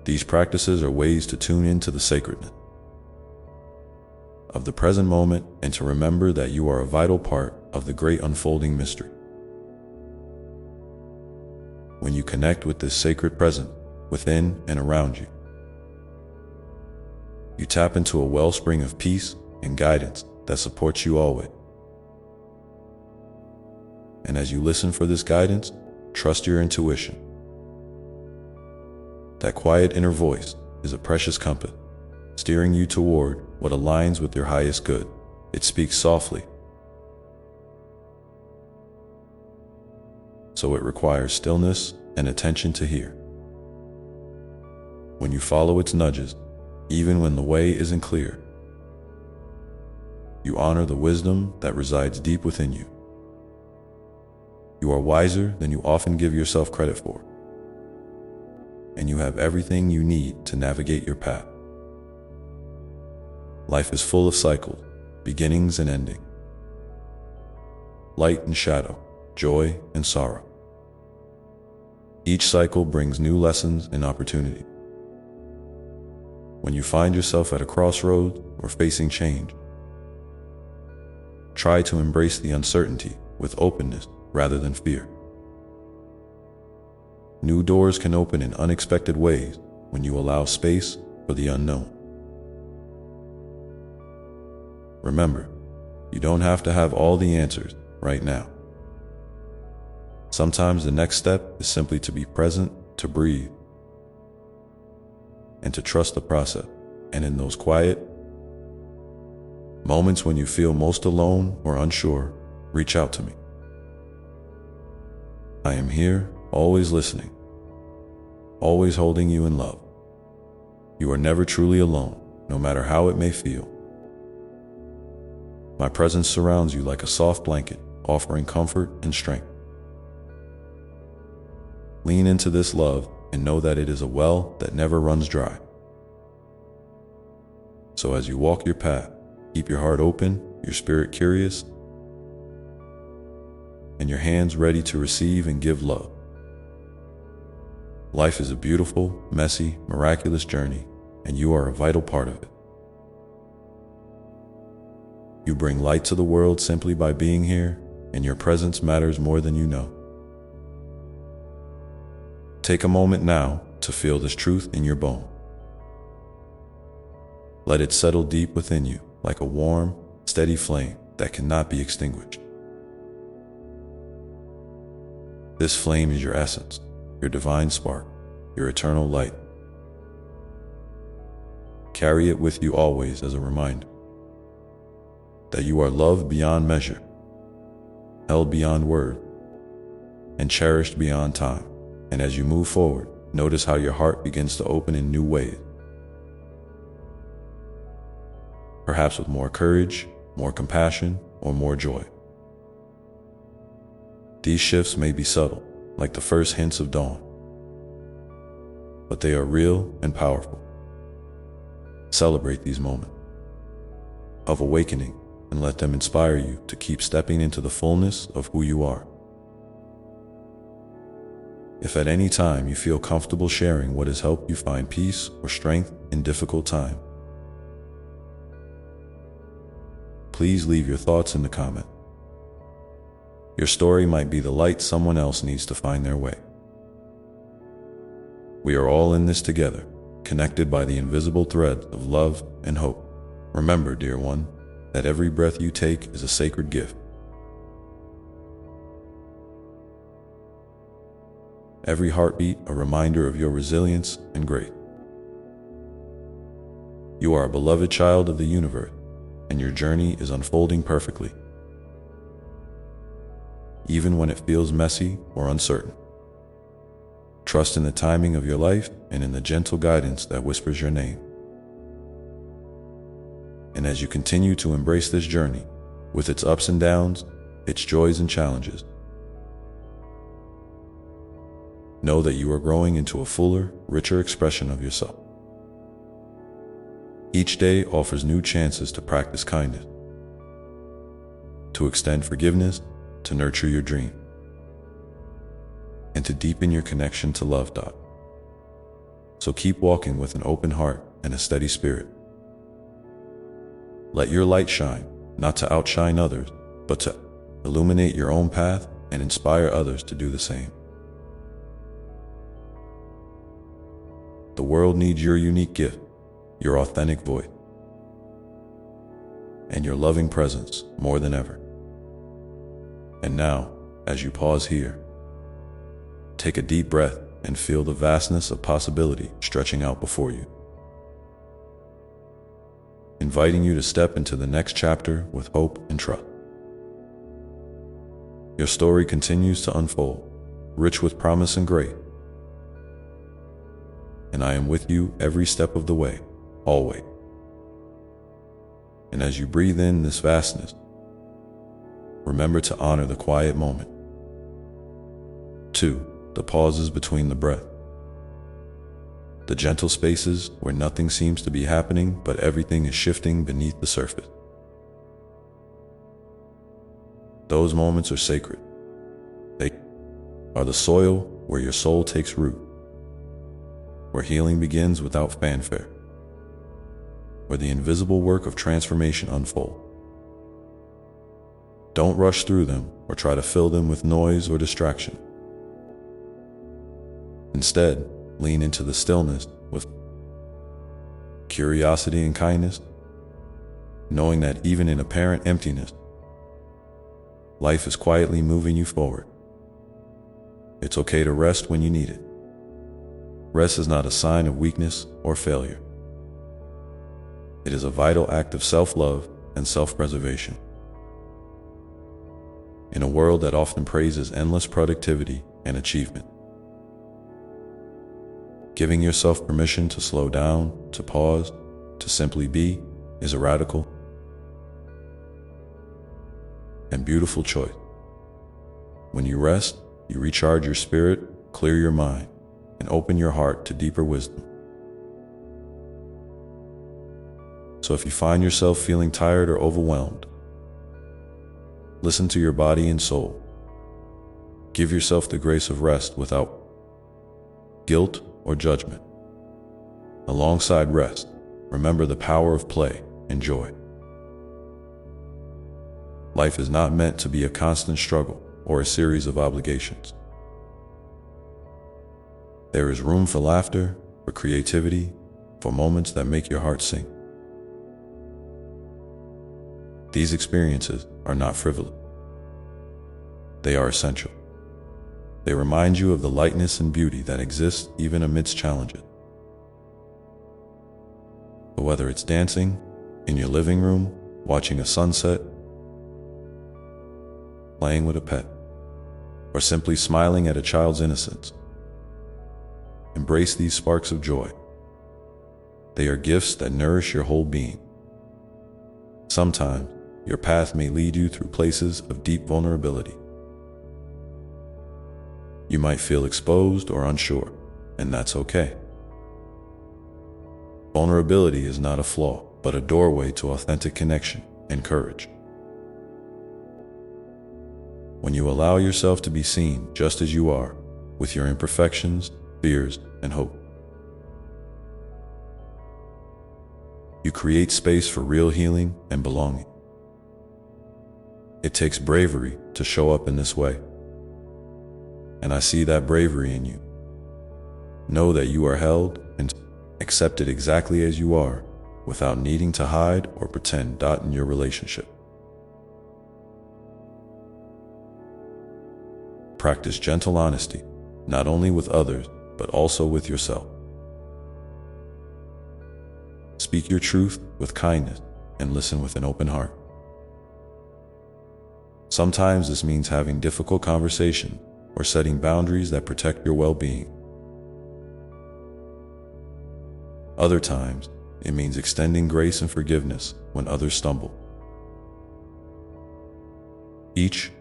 These practices are ways to tune into the sacredness of the present moment and to remember that you are a vital part of the great unfolding mystery. When you connect with this sacred presence within and around you, you tap into a wellspring of peace and guidance that supports you always. And as you listen for this guidance, trust your intuition. That quiet inner voice is a precious compass, steering you toward what aligns with your highest good. It speaks softly, so it requires stillness and attention to hear. When you follow its nudges, even when the way isn't clear, you honor the wisdom that resides deep within you. You are wiser than you often give yourself credit for, and you have everything you need to navigate your path. Life is full of cycles, beginnings and endings, light and shadow, joy and sorrow. Each cycle brings new lessons and opportunity. When you find yourself at a crossroads or facing change, try to embrace the uncertainty with openness rather than fear. New doors can open in unexpected ways when you allow space for the unknown. Remember, You don't have to have all the answers right now. Sometimes the next step is simply to be present, to breathe, and to trust the process. And in those quiet moments when you feel most alone or unsure, reach out to me. I am here, always listening, always holding you in love. You are never truly alone, no matter how it may feel. My presence surrounds you like a soft blanket, offering comfort and strength. Lean into this love and know that it is a well that never runs dry. So as you walk your path, keep your heart open, your spirit curious, and your hands ready to receive and give love. Life is a beautiful, messy, miraculous journey, and you are a vital part of it. You bring light to the world simply by being here, and your presence matters more than you know. Take a moment now to feel this truth in your bones. Let it settle deep within you like a warm, steady flame that cannot be extinguished. This flame is your essence, your divine spark, your eternal light. Carry it with you always as a reminder that you are loved beyond measure, held beyond word, and cherished beyond time. And as you move forward, notice how your heart begins to open in new ways. Perhaps with more courage, more compassion, or more joy. These shifts may be subtle, like the first hints of dawn, but they are real and powerful. Celebrate these moments of awakening and let them inspire you to keep stepping into the fullness of who you are. If at any time you feel comfortable sharing what has helped you find peace or strength in difficult times, please leave your thoughts in the comment. Your story might be the light someone else needs to find their way. We are all in this together, connected by the invisible threads of love and hope. Remember, dear one, that every breath you take is a sacred gift. Every heartbeat a reminder of your resilience and grace. You are a beloved child of the universe, and your journey is unfolding perfectly, even when it feels messy or uncertain. Trust in the timing of your life and in the gentle guidance that whispers your name. And as you continue to embrace this journey, with its ups and downs, its joys and challenges, know that you are growing into a fuller, richer expression of yourself. Each day offers new chances to practice kindness, to extend forgiveness, to nurture your dream, and to deepen your connection to love. So keep walking with an open heart and a steady spirit. Let your light shine, not to outshine others, but to illuminate your own path and inspire others to do the same. The world needs your unique gift, your authentic voice, and your loving presence more than ever. And now, as you pause here, take a deep breath and feel the vastness of possibility stretching out before you, inviting you to step into the next chapter with hope and trust. Your story continues to unfold, rich with promise and grace, and I am with you every step of the way, always. And as you breathe in this vastness, remember to honor the quiet moment. 2. The pauses between the breath. The gentle spaces where nothing seems to be happening, but everything is shifting beneath the surface. Those moments are sacred. They are the soil where your soul takes root, where healing begins without fanfare, where the invisible work of transformation unfolds. Don't rush through them or try to fill them with noise or distraction. Instead, lean into the stillness with curiosity and kindness, knowing that even in apparent emptiness, life is quietly moving you forward. It's okay to rest when you need it. Rest is not a sign of weakness or failure. It is a vital act of self-love and self-preservation. In a world that often praises endless productivity and achievement, giving yourself permission to slow down, to pause, to simply be is a radical and beautiful choice. When you rest, you recharge your spirit, clear your mind, and open your heart to deeper wisdom. So if you find yourself feeling tired or overwhelmed, listen to your body and soul. Give yourself the grace of rest without guilt or judgment. Alongside rest, remember the power of play and joy. Life is not meant to be a constant struggle or a series of obligations. There is room for laughter, for creativity, for moments that make your heart sing. These experiences are not frivolous. They are essential. They remind you of the lightness and beauty that exists even amidst challenges. But whether it's dancing in your living room, watching a sunset, playing with a pet, or simply smiling at a child's innocence, embrace these sparks of joy. They are gifts that nourish your whole being. Sometimes, your path may lead you through places of deep vulnerability. You might feel exposed or unsure, and that's okay. Vulnerability is not a flaw, but a doorway to authentic connection and courage. When you allow yourself to be seen just as you are, with your imperfections, fears, and hope, you create space for real healing and belonging. It takes bravery to show up in this way, and I see that bravery in you. Know that you are held and accepted exactly as you are, without needing to hide or pretend in your relationship. Practice gentle honesty, not only with others, but also with yourself. Speak your truth with kindness and listen with an open heart. Sometimes this means having difficult conversations or setting boundaries that protect your well-being. Other times, it means extending grace and forgiveness when others stumble. Each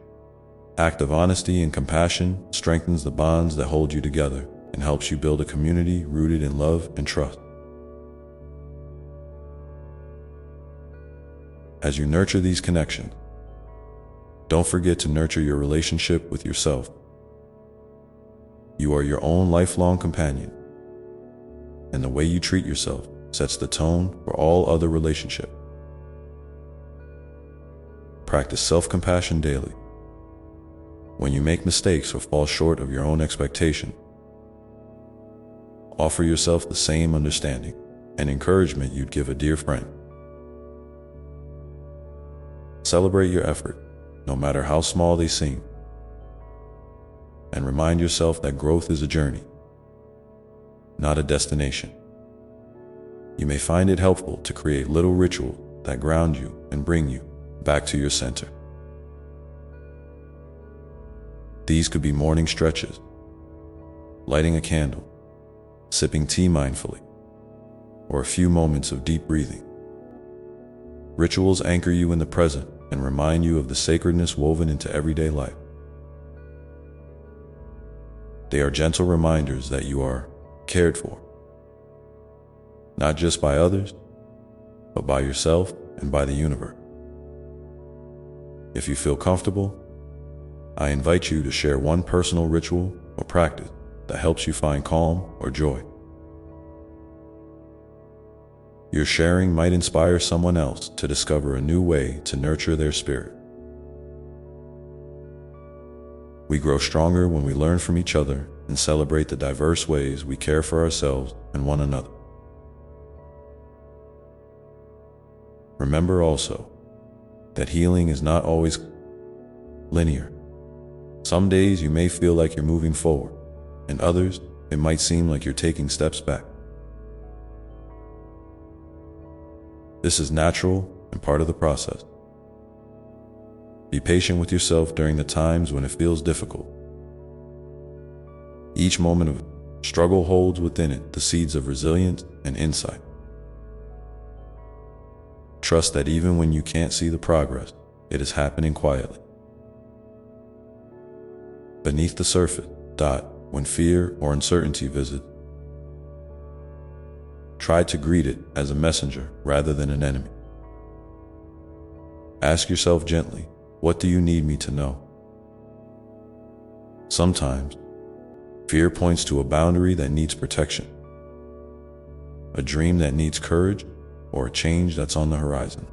act of honesty and compassion strengthens the bonds that hold you together and helps you build a community rooted in love and trust. As you nurture these connections, don't forget to nurture your relationship with yourself. You are your own lifelong companion, and the way you treat yourself sets the tone for all other relationships. Practice self-compassion daily. When you make mistakes or fall short of your own expectation, offer yourself the same understanding and encouragement you'd give a dear friend. Celebrate your effort, no matter how small they seem, and remind yourself that growth is a journey, not a destination. You may find it helpful to create little rituals that ground you and bring you back to your center. These could be morning stretches, lighting a candle, sipping tea mindfully, or a few moments of deep breathing. Rituals anchor you in the present and remind you of the sacredness woven into everyday life. They are gentle reminders that you are cared for, not just by others, but by yourself and by the universe. If you feel comfortable, I invite you to share one personal ritual or practice that helps you find calm or joy. Your sharing might inspire someone else to discover a new way to nurture their spirit. We grow stronger when we learn from each other and celebrate the diverse ways we care for ourselves and one another. Remember also that healing is not always linear. Some days you may feel like you're moving forward, and others, it might seem like you're taking steps back. This is natural and part of the process. Be patient with yourself during the times when it feels difficult. Each moment of struggle holds within it the seeds of resilience and insight. Trust that even when you can't see the progress, it is happening quietly. Beneath the surface, when fear or uncertainty visits, try to greet it as a messenger rather than an enemy. Ask yourself gently, what do you need me to know? Sometimes, fear points to a boundary that needs protection, a dream that needs courage, or a change that's on the horizon.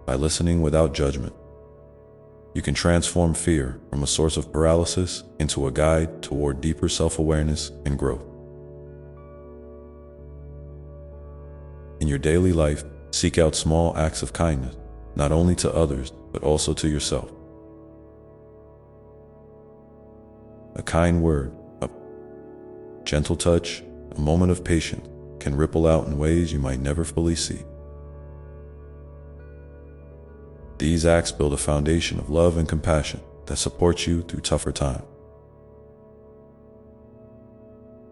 By listening without judgment, you can transform fear from a source of paralysis into a guide toward deeper self-awareness and growth. In your daily life, seek out small acts of kindness, not only to others, but also to yourself. A kind word, a gentle touch, a moment of patience can ripple out in ways you might never fully see. These acts build a foundation of love and compassion that supports you through tougher times.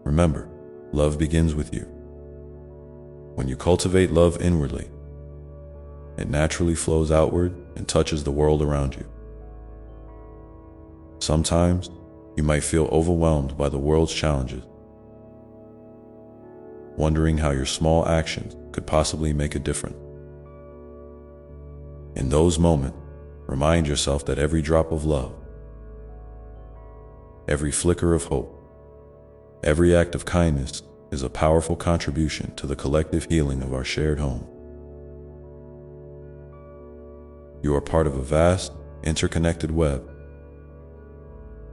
Remember, love begins with you. When you cultivate love inwardly, it naturally flows outward and touches the world around you. Sometimes, you might feel overwhelmed by the world's challenges, wondering how your small actions could possibly make a difference. In those moments, remind yourself that every drop of love, every flicker of hope, every act of kindness is a powerful contribution to the collective healing of our shared home. You are part of a vast, interconnected web,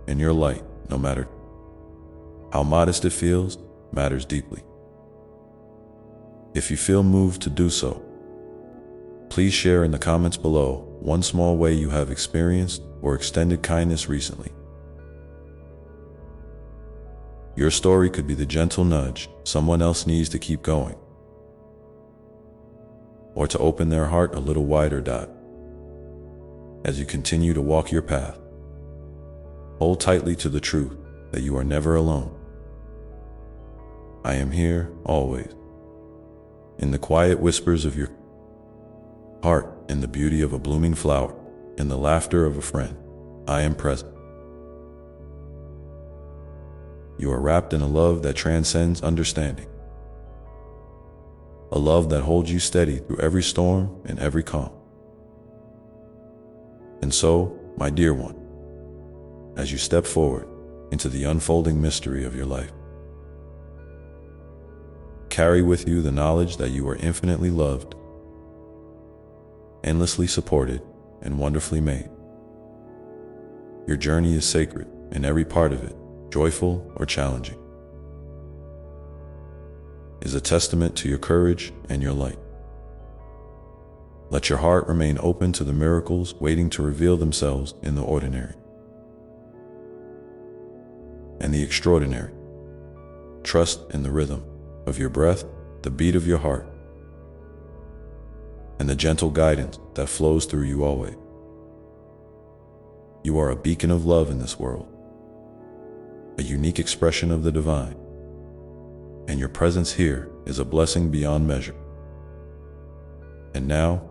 and your light, no matter how modest it feels, matters deeply. If you feel moved to do so, please share in the comments below one small way you have experienced or extended kindness recently. Your story could be the gentle nudge someone else needs to keep going, or to open their heart a little wider. As you continue to walk your path, hold tightly to the truth that you are never alone. I am here, always. In the quiet whispers of your heart, in the beauty of a blooming flower, in the laughter of a friend, I am present. You are wrapped in a love that transcends understanding. A love that holds you steady through every storm and every calm. And so, my dear one, as you step forward into the unfolding mystery of your life, carry with you the knowledge that you are infinitely loved, endlessly supported, and wonderfully made. Your journey is sacred, and every part of it, joyful or challenging, is a testament to your courage and your light. Let your heart remain open to the miracles waiting to reveal themselves in the ordinary and the extraordinary. Trust in the rhythm of your breath, the beat of your heart, and the gentle guidance that flows through you always. You are a beacon of love in this world, a unique expression of the divine, and your presence here is a blessing beyond measure. And now,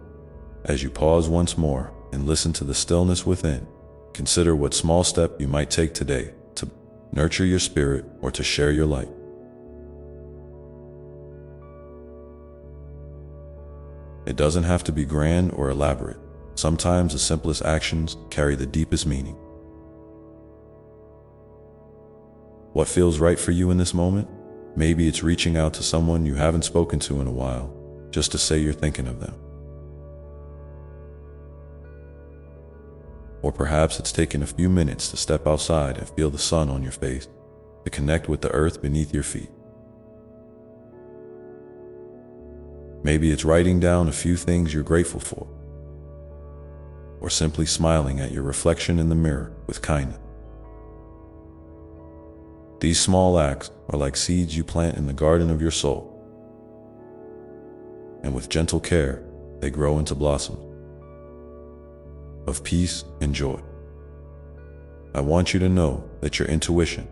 as you pause once more and listen to the stillness within, consider what small step you might take today to nurture your spirit or to share your light. It doesn't have to be grand or elaborate. Sometimes the simplest actions carry the deepest meaning. What feels right for you in this moment? Maybe it's reaching out to someone you haven't spoken to in a while, just to say you're thinking of them. Or perhaps it's taking a few minutes to step outside and feel the sun on your face, to connect with the earth beneath your feet. Maybe it's writing down a few things you're grateful for, or simply smiling at your reflection in the mirror with kindness. These small acts are like seeds you plant in the garden of your soul, and with gentle care, they grow into blossoms of peace and joy. I want you to know that your intuition,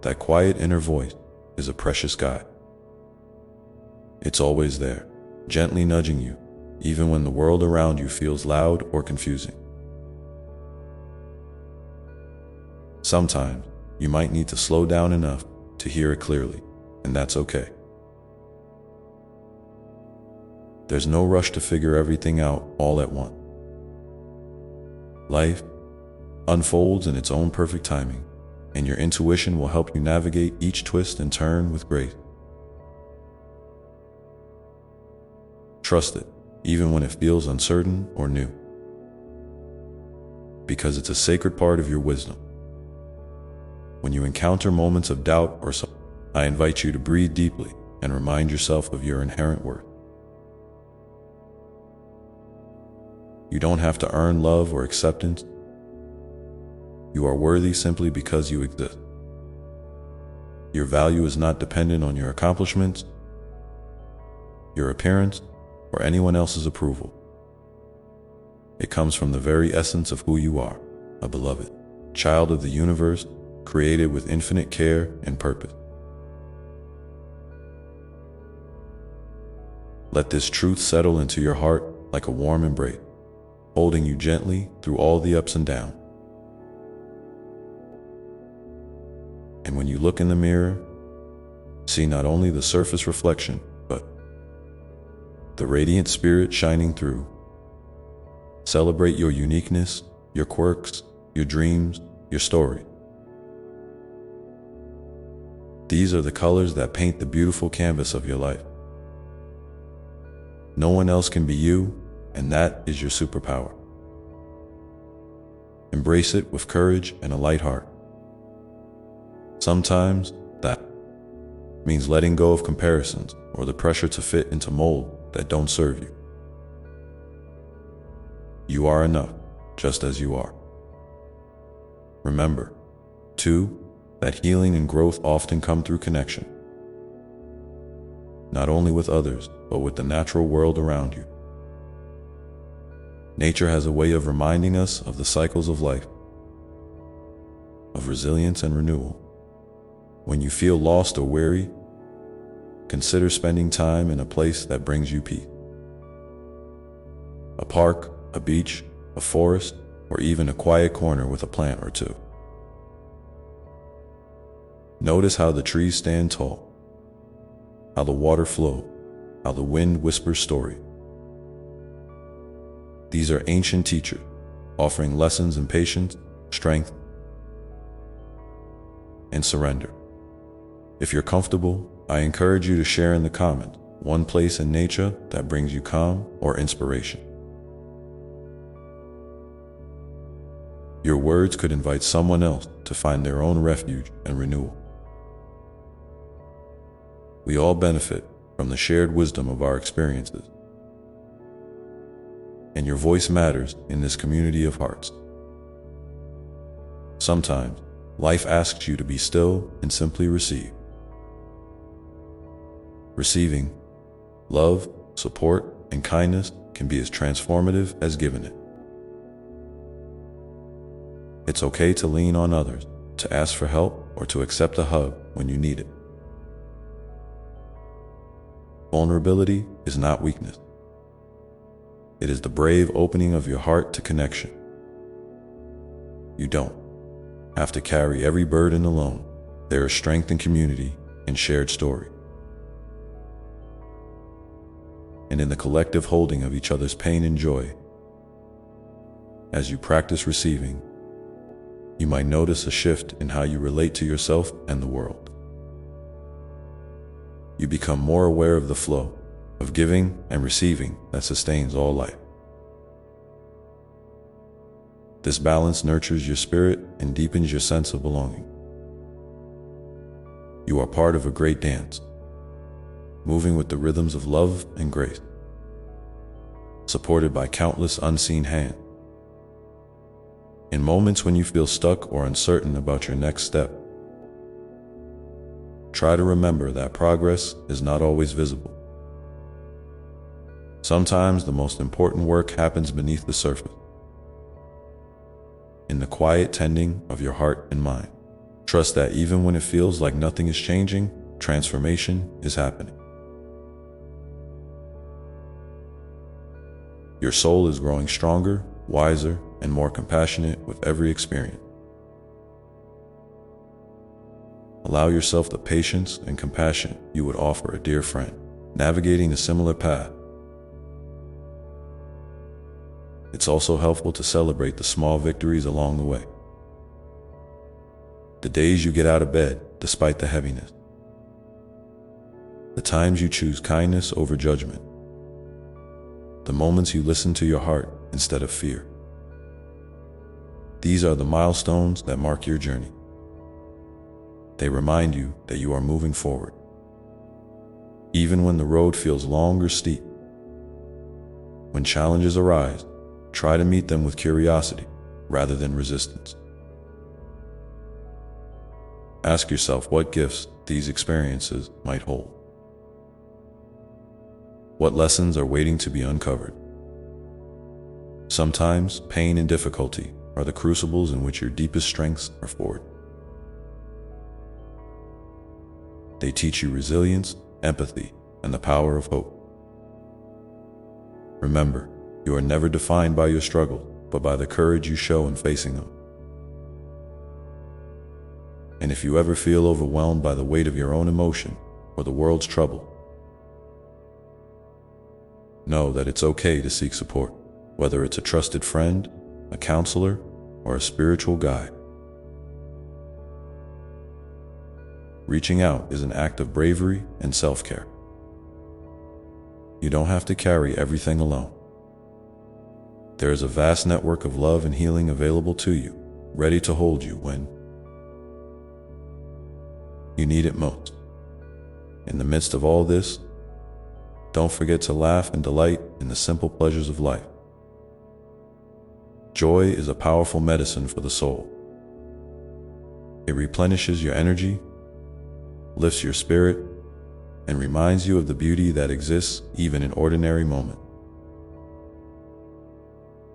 that quiet inner voice, is a precious guide. It's always there, gently nudging you, even when the world around you feels loud or confusing. Sometimes, you might need to slow down enough to hear it clearly, and that's okay. There's no rush to figure everything out all at once. Life unfolds in its own perfect timing, and your intuition will help you navigate each twist and turn with grace. Trust it, even when it feels uncertain or new, because it's a sacred part of your wisdom. When you encounter moments of doubt or sorrow, I invite you to breathe deeply and remind yourself of your inherent worth. You don't have to earn love or acceptance. You are worthy simply because you exist. Your value is not dependent on your accomplishments, your appearance, or anyone else's approval. It comes from the very essence of who you are, a beloved child of the universe, created with infinite care and purpose. Let this truth settle into your heart like a warm embrace, holding you gently through all the ups and downs. And when you look in the mirror, see not only the surface reflection, but the radiant spirit shining through. Celebrate your uniqueness, your quirks, your dreams, your story. These are the colors that paint the beautiful canvas of your life. No one else can be you, and that is your superpower. Embrace it with courage and a light heart. Sometimes that means letting go of comparisons or the pressure to fit into molds that don't serve you. You are enough, just as you are. Remember, too, that healing and growth often come through connection, not only with others, but with the natural world around you. Nature has a way of reminding us of the cycles of life, of resilience and renewal. When you feel lost or weary, consider spending time in a place that brings you peace. A park, a beach, a forest, or even a quiet corner with a plant or two. Notice how the trees stand tall, how the water flows, how the wind whispers stories. These are ancient teachers, offering lessons in patience, strength, and surrender. If you're comfortable, I encourage you to share in the comments one place in nature that brings you calm or inspiration. Your words could invite someone else to find their own refuge and renewal. We all benefit from the shared wisdom of our experiences, and your voice matters in this community of hearts. Sometimes, life asks you to be still and simply receive. Receiving love, support, and kindness can be as transformative as giving it. It's okay to lean on others, to ask for help, or to accept a hug when you need it. Vulnerability is not weakness. It is the brave opening of your heart to connection. You don't have to carry every burden alone. There is strength in community and shared story, and in the collective holding of each other's pain and joy. As you practice receiving, you might notice a shift in how you relate to yourself and the world. You become more aware of the flow of giving and receiving that sustains all life. This balance nurtures your spirit and deepens your sense of belonging. You are part of a great dance, moving with the rhythms of love and grace. supported by countless unseen hands. In moments when you feel stuck or uncertain about your next step, try to remember that progress is not always visible. Sometimes the most important work happens beneath the surface, in the quiet tending of your heart and mind. Trust that even when it feels like nothing is changing, transformation is happening. Your soul is growing stronger, wiser, and more compassionate with every experience. Allow yourself the patience and compassion you would offer a dear friend navigating a similar path. It's also helpful to celebrate the small victories along the way. The days you get out of bed despite the heaviness. The times you choose kindness over judgment. The moments you listen to your heart instead of fear. These are the milestones that mark your journey. They remind you that you are moving forward, even when the road feels long or steep. When challenges arise, try to meet them with curiosity rather than resistance. Ask yourself what gifts these experiences might hold. What lessons are waiting to be uncovered? Sometimes pain and difficulty are the crucibles in which your deepest strengths are forged. They teach you resilience, empathy, and the power of hope. Remember, you are never defined by your struggles, but by the courage you show in facing them. And if you ever feel overwhelmed by the weight of your own emotion or the world's trouble, know that it's okay to seek support, whether it's a trusted friend, a counselor, or a spiritual guide. Reaching out is an act of bravery and self-care. You don't have to carry everything alone. There is a vast network of love and healing available to you, ready to hold you when you need it most. In the midst of all this, don't forget to laugh and delight in the simple pleasures of life. Joy is a powerful medicine for the soul. It replenishes your energy, lifts your spirit, and reminds you of the beauty that exists even in ordinary moments.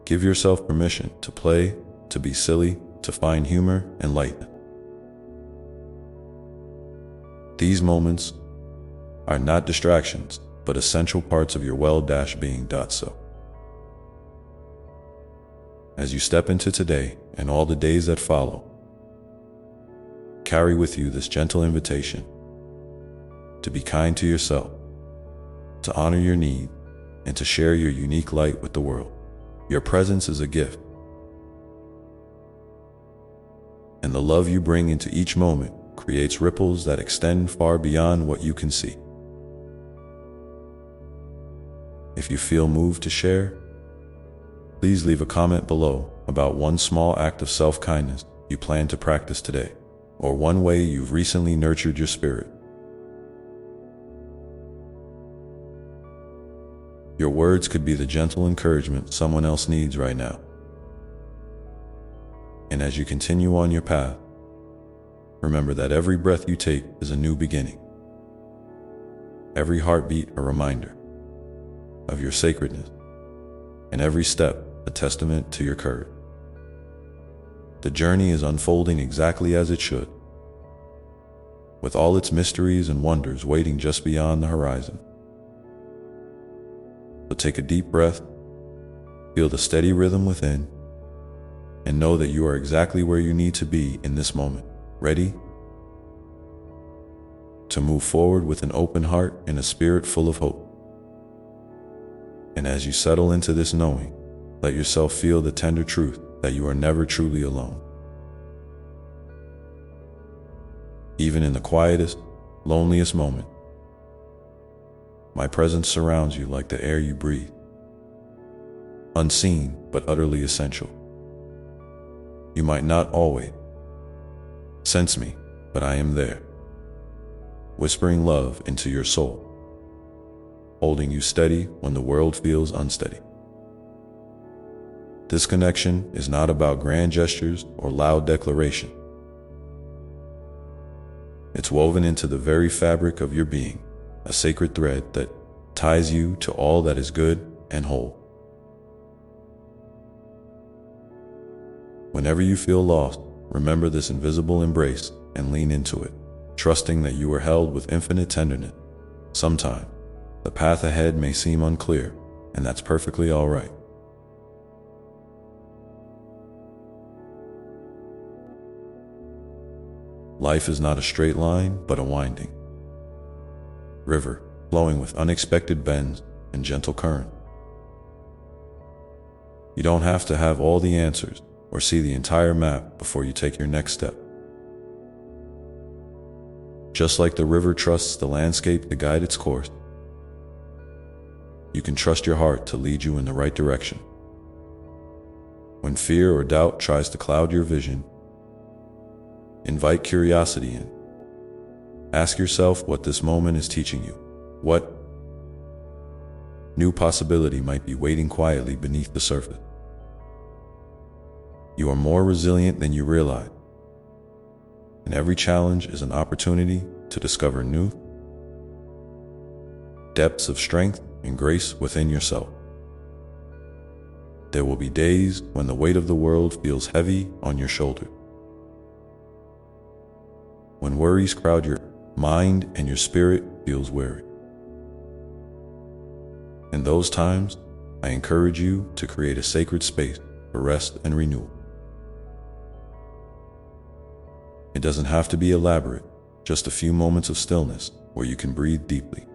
Give yourself permission to play, to be silly, to find humor and lightness. These moments are not distractions, but essential parts of your well-being. So, as you step into today and all the days that follow, carry with you this gentle invitation to be kind to yourself, to honor your needs, and to share your unique light with the world. Your presence is a gift, and the love you bring into each moment creates ripples that extend far beyond what you can see. If you feel moved to share, please leave a comment below about one small act of self-kindness you plan to practice today, or one way you've recently nurtured your spirit. Your words could be the gentle encouragement someone else needs right now. And as you continue on your path, remember that every breath you take is a new beginning. Every heartbeat a reminder of your sacredness, and every step a testament to your courage. The journey is unfolding exactly as it should, with all its mysteries and wonders waiting just beyond the horizon. So take a deep breath, feel the steady rhythm within, and know that you are exactly where you need to be in this moment, ready to move forward with an open heart and a spirit full of hope. And as you settle into this knowing, let yourself feel the tender truth that you are never truly alone. Even in the quietest, loneliest moment, my presence surrounds you like the air you breathe, unseen but utterly essential. You might not always sense me, but I am there, whispering love into your soul, holding you steady when the world feels unsteady. This connection is not about grand gestures or loud declaration. It's woven into the very fabric of your being, a sacred thread that ties you to all that is good and whole. Whenever you feel lost, remember this invisible embrace and lean into it, trusting that you are held with infinite tenderness. Sometimes, the path ahead may seem unclear, and that's perfectly all right. Life is not a straight line, but a winding river, flowing with unexpected bends and gentle current. You don't have to have all the answers or see the entire map before you take your next step. Just like the river trusts the landscape to guide its course, you can trust your heart to lead you in the right direction. When fear or doubt tries to cloud your vision, invite curiosity in. Ask yourself what this moment is teaching you. What new possibility might be waiting quietly beneath the surface? You are more resilient than you realize, and every challenge is an opportunity to discover new depths of strength and grace within yourself. There will be days when the weight of the world feels heavy on your shoulders, when worries crowd your mind and your spirit feels weary. In those times, I encourage you to create a sacred space for rest and renewal. It doesn't have to be elaborate, just a few moments of stillness where you can breathe deeply.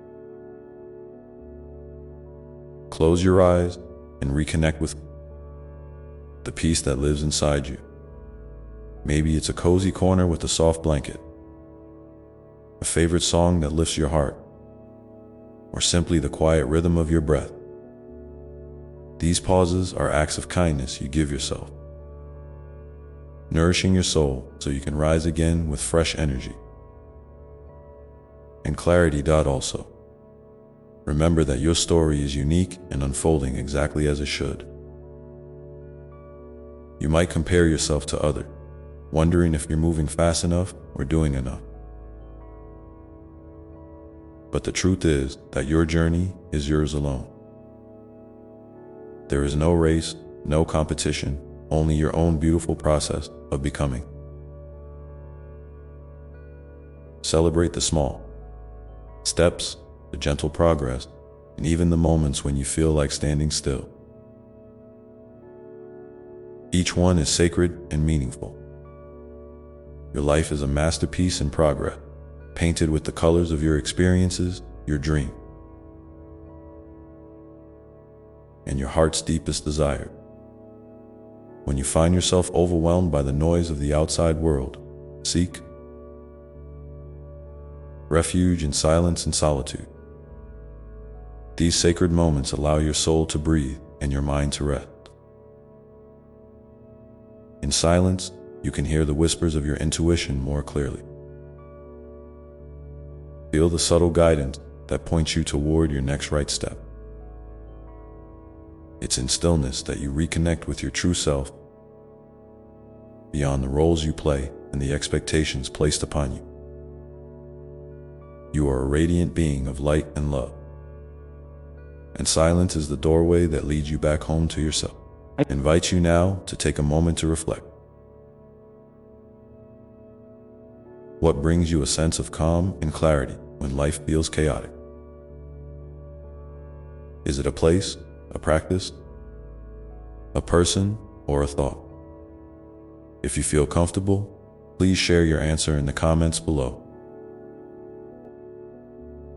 Close your eyes and reconnect with the peace that lives inside you. Maybe it's a cozy corner with a soft blanket, a favorite song that lifts your heart, or simply the quiet rhythm of your breath. These pauses are acts of kindness you give yourself, nourishing your soul so you can rise again with fresh energy and clarity. Also, remember that your story is unique and unfolding exactly as it should. You might compare yourself to others, wondering if you're moving fast enough or doing enough. But the truth is that your journey is yours alone. There is no race, no competition, only your own beautiful process of becoming. Celebrate the small steps, the gentle progress, and even the moments when you feel like standing still. Each one is sacred and meaningful. Your life is a masterpiece in progress, painted with the colors of your experiences, your dream, and your heart's deepest desire. When you find yourself overwhelmed by the noise of the outside world, seek refuge in silence and solitude. These sacred moments allow your soul to breathe and your mind to rest. In silence, you can hear the whispers of your intuition more clearly. Feel the subtle guidance that points you toward your next right step. It's in stillness that you reconnect with your true self, beyond the roles you play and the expectations placed upon you. You are a radiant being of light and love, and silence is the doorway that leads you back home to yourself. I invite you now to take a moment to reflect. What brings you a sense of calm and clarity when life feels chaotic? Is it a place, a practice, a person, or a thought? If you feel comfortable, please share your answer in the comments below.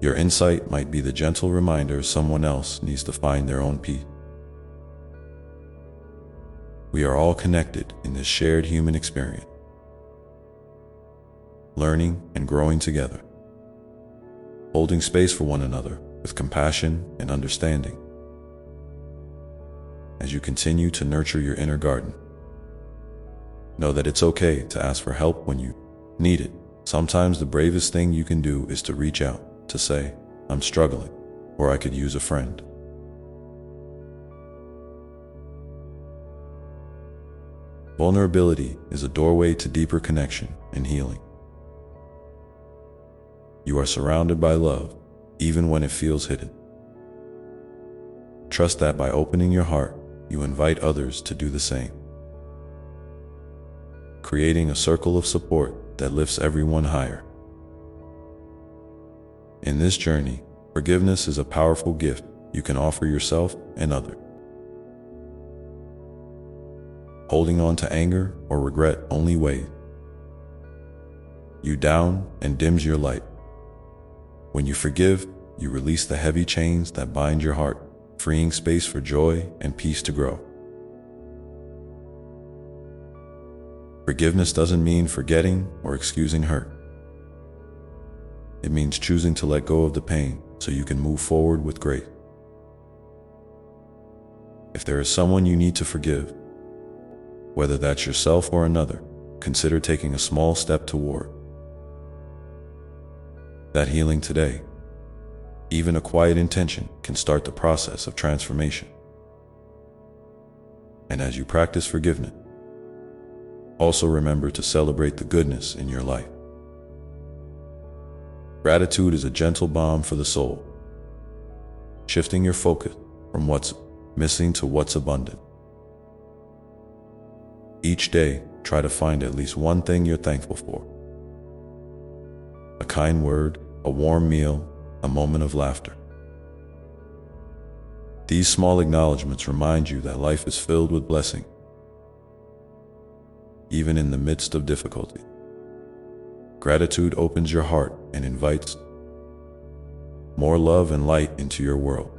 Your insight might be the gentle reminder someone else needs to find their own peace. We are all connected in this shared human experience, learning and growing together, holding space for one another with compassion and understanding. As you continue to nurture your inner garden, know that it's okay to ask for help when you need it. Sometimes the bravest thing you can do is to reach out, to say, "I'm struggling," or "I could use a friend." Vulnerability is a doorway to deeper connection and healing. You are surrounded by love, even when it feels hidden. Trust that by opening your heart, you invite others to do the same, creating a circle of support that lifts everyone higher. In this journey, forgiveness is a powerful gift you can offer yourself and others. Holding on to anger or regret only weighs you down and dims your light. When you forgive, you release the heavy chains that bind your heart, freeing space for joy and peace to grow. Forgiveness doesn't mean forgetting or excusing hurt. It means choosing to let go of the pain so you can move forward with grace. If there is someone you need to forgive, whether that's yourself or another, consider taking a small step toward that healing today. Even a quiet intention can start the process of transformation. And as you practice forgiveness, also remember to celebrate the goodness in your life. Gratitude is a gentle balm for the soul, shifting your focus from what's missing to what's abundant. Each day, try to find at least one thing you're thankful for. A kind word, a warm meal, a moment of laughter. These small acknowledgments remind you that life is filled with blessing, even in the midst of difficulty. Gratitude opens your heart and invites more love and light into your world.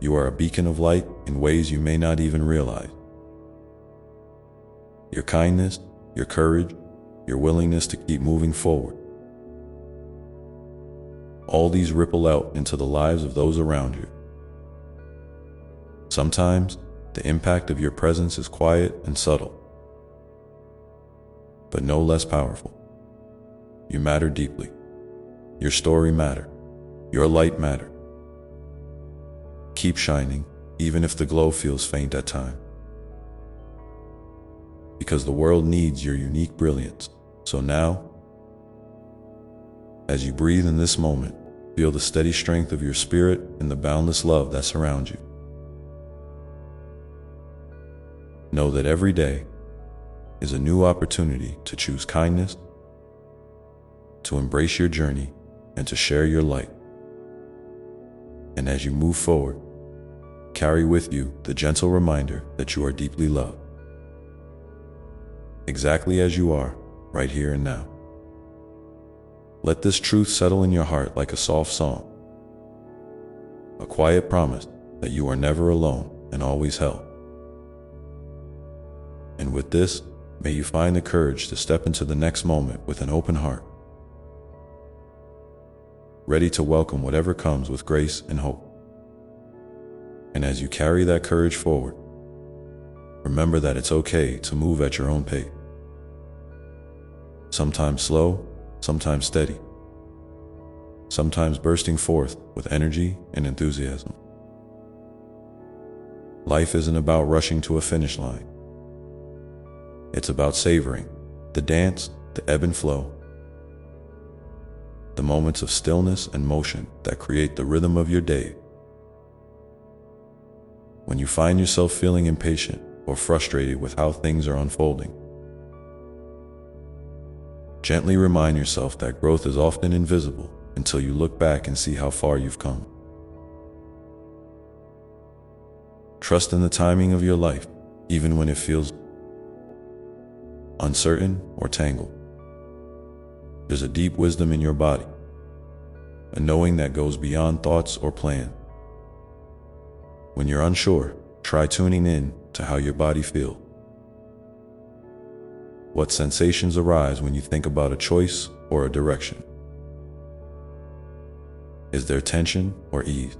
You are a beacon of light in ways you may not even realize. Your kindness, your courage, your willingness to keep moving forward, all these ripple out into the lives of those around you. Sometimes, the impact of your presence is quiet and subtle, but no less powerful. You matter deeply. Your story matters. Your light matters. Keep shining, even if the glow feels faint at times. Because the world needs your unique brilliance. So now, as you breathe in this moment, feel the steady strength of your spirit and the boundless love that surrounds you. Know that every day is a new opportunity to choose kindness, to embrace your journey, and to share your light. And as you move forward, carry with you the gentle reminder that you are deeply loved, exactly as you are, right here and now. Let this truth settle in your heart like a soft song, a quiet promise that you are never alone and always held. And with this, may you find the courage to step into the next moment with an open heart, ready to welcome whatever comes with grace and hope. And as you carry that courage forward, remember that it's okay to move at your own pace. Sometimes slow, sometimes steady, sometimes bursting forth with energy and enthusiasm. Life isn't about rushing to a finish line. It's about savoring the dance, the ebb and flow, the moments of stillness and motion that create the rhythm of your day. When you find yourself feeling impatient or frustrated with how things are unfolding, gently remind yourself that growth is often invisible until you look back and see how far you've come. Trust in the timing of your life, even when it feels uncertain or tangled. There's a deep wisdom in your body, a knowing that goes beyond thoughts or plans. When you're unsure, try tuning in to how your body feels. What sensations arise when you think about a choice or a direction? Is there tension or ease?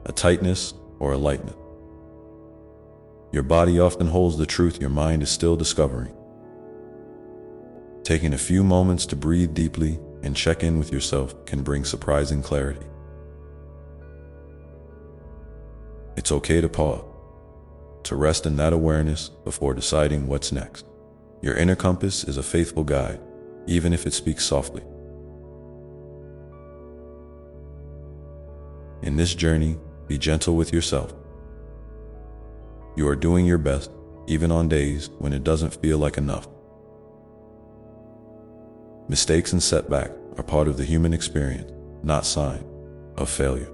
A tightness or a lightness? Your body often holds the truth your mind is still discovering. Taking a few moments to breathe deeply and check in with yourself can bring surprising clarity. It's okay to pause, to rest in that awareness before deciding what's next. Your inner compass is a faithful guide, even if it speaks softly. In this journey, be gentle with yourself. You are doing your best, even on days when it doesn't feel like enough. Mistakes and setbacks are part of the human experience, not sign of failure.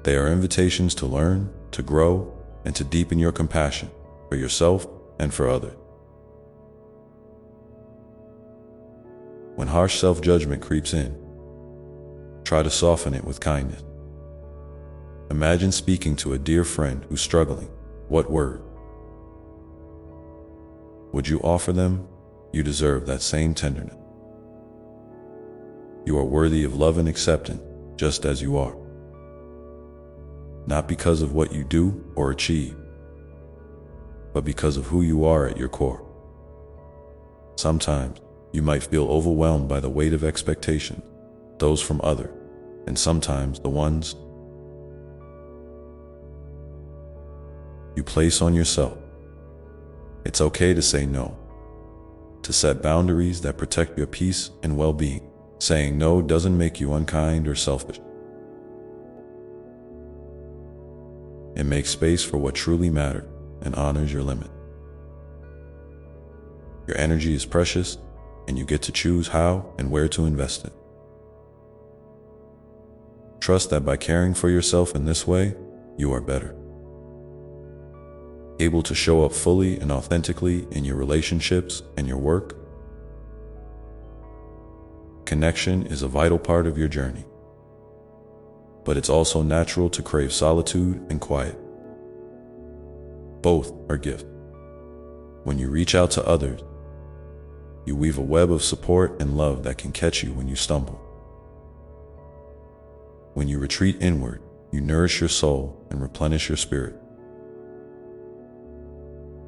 They are invitations to learn, to grow, and to deepen your compassion for yourself and for others. When harsh self-judgment creeps in, try to soften it with kindness. Imagine speaking to a dear friend who's struggling. What word would you offer them? You deserve that same tenderness. You are worthy of love and acceptance just as you are. Not because of what you do or achieve, but because of who you are at your core. Sometimes you might feel overwhelmed by the weight of expectations, those from others, and sometimes the ones you place on yourself. It's okay to say no, to set boundaries that protect your peace and well-being. Saying no doesn't make you unkind or selfish. It makes space for what truly matters and honors your limit. Your energy is precious, and you get to choose how and where to invest it. Trust that by caring for yourself in this way, you are better, able to show up fully and authentically in your relationships and your work. Connection is a vital part of your journey, but it's also natural to crave solitude and quiet. Both are gifts. When you reach out to others, you weave a web of support and love that can catch you when you stumble. When you retreat inward, you nourish your soul and replenish your spirit.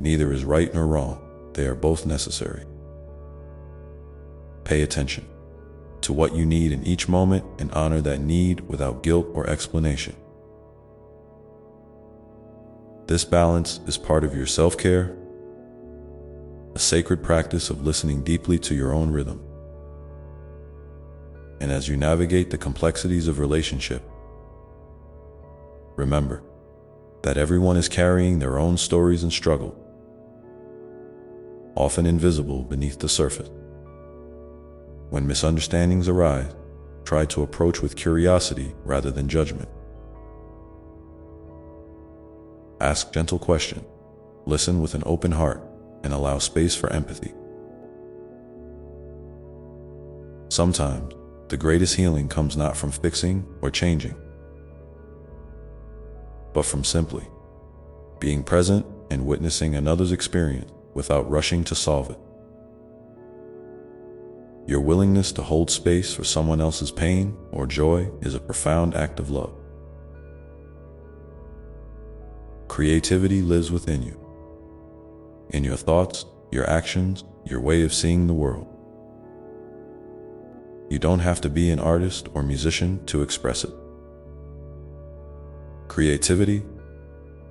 Neither is right nor wrong. They are both necessary. Pay attention to what you need in each moment and honor that need without guilt or explanation. This balance is part of your self-care, a sacred practice of listening deeply to your own rhythm. And as you navigate the complexities of relationship, remember that everyone is carrying their own stories and struggle, often invisible beneath the surface. When misunderstandings arise, try to approach with curiosity rather than judgment. Ask gentle questions, listen with an open heart, and allow space for empathy. Sometimes, the greatest healing comes not from fixing or changing, but from simply being present and witnessing another's experience without rushing to solve it. Your willingness to hold space for someone else's pain or joy is a profound act of love. Creativity lives within you, in your thoughts, your actions, your way of seeing the world. You don't have to be an artist or musician to express it. Creativity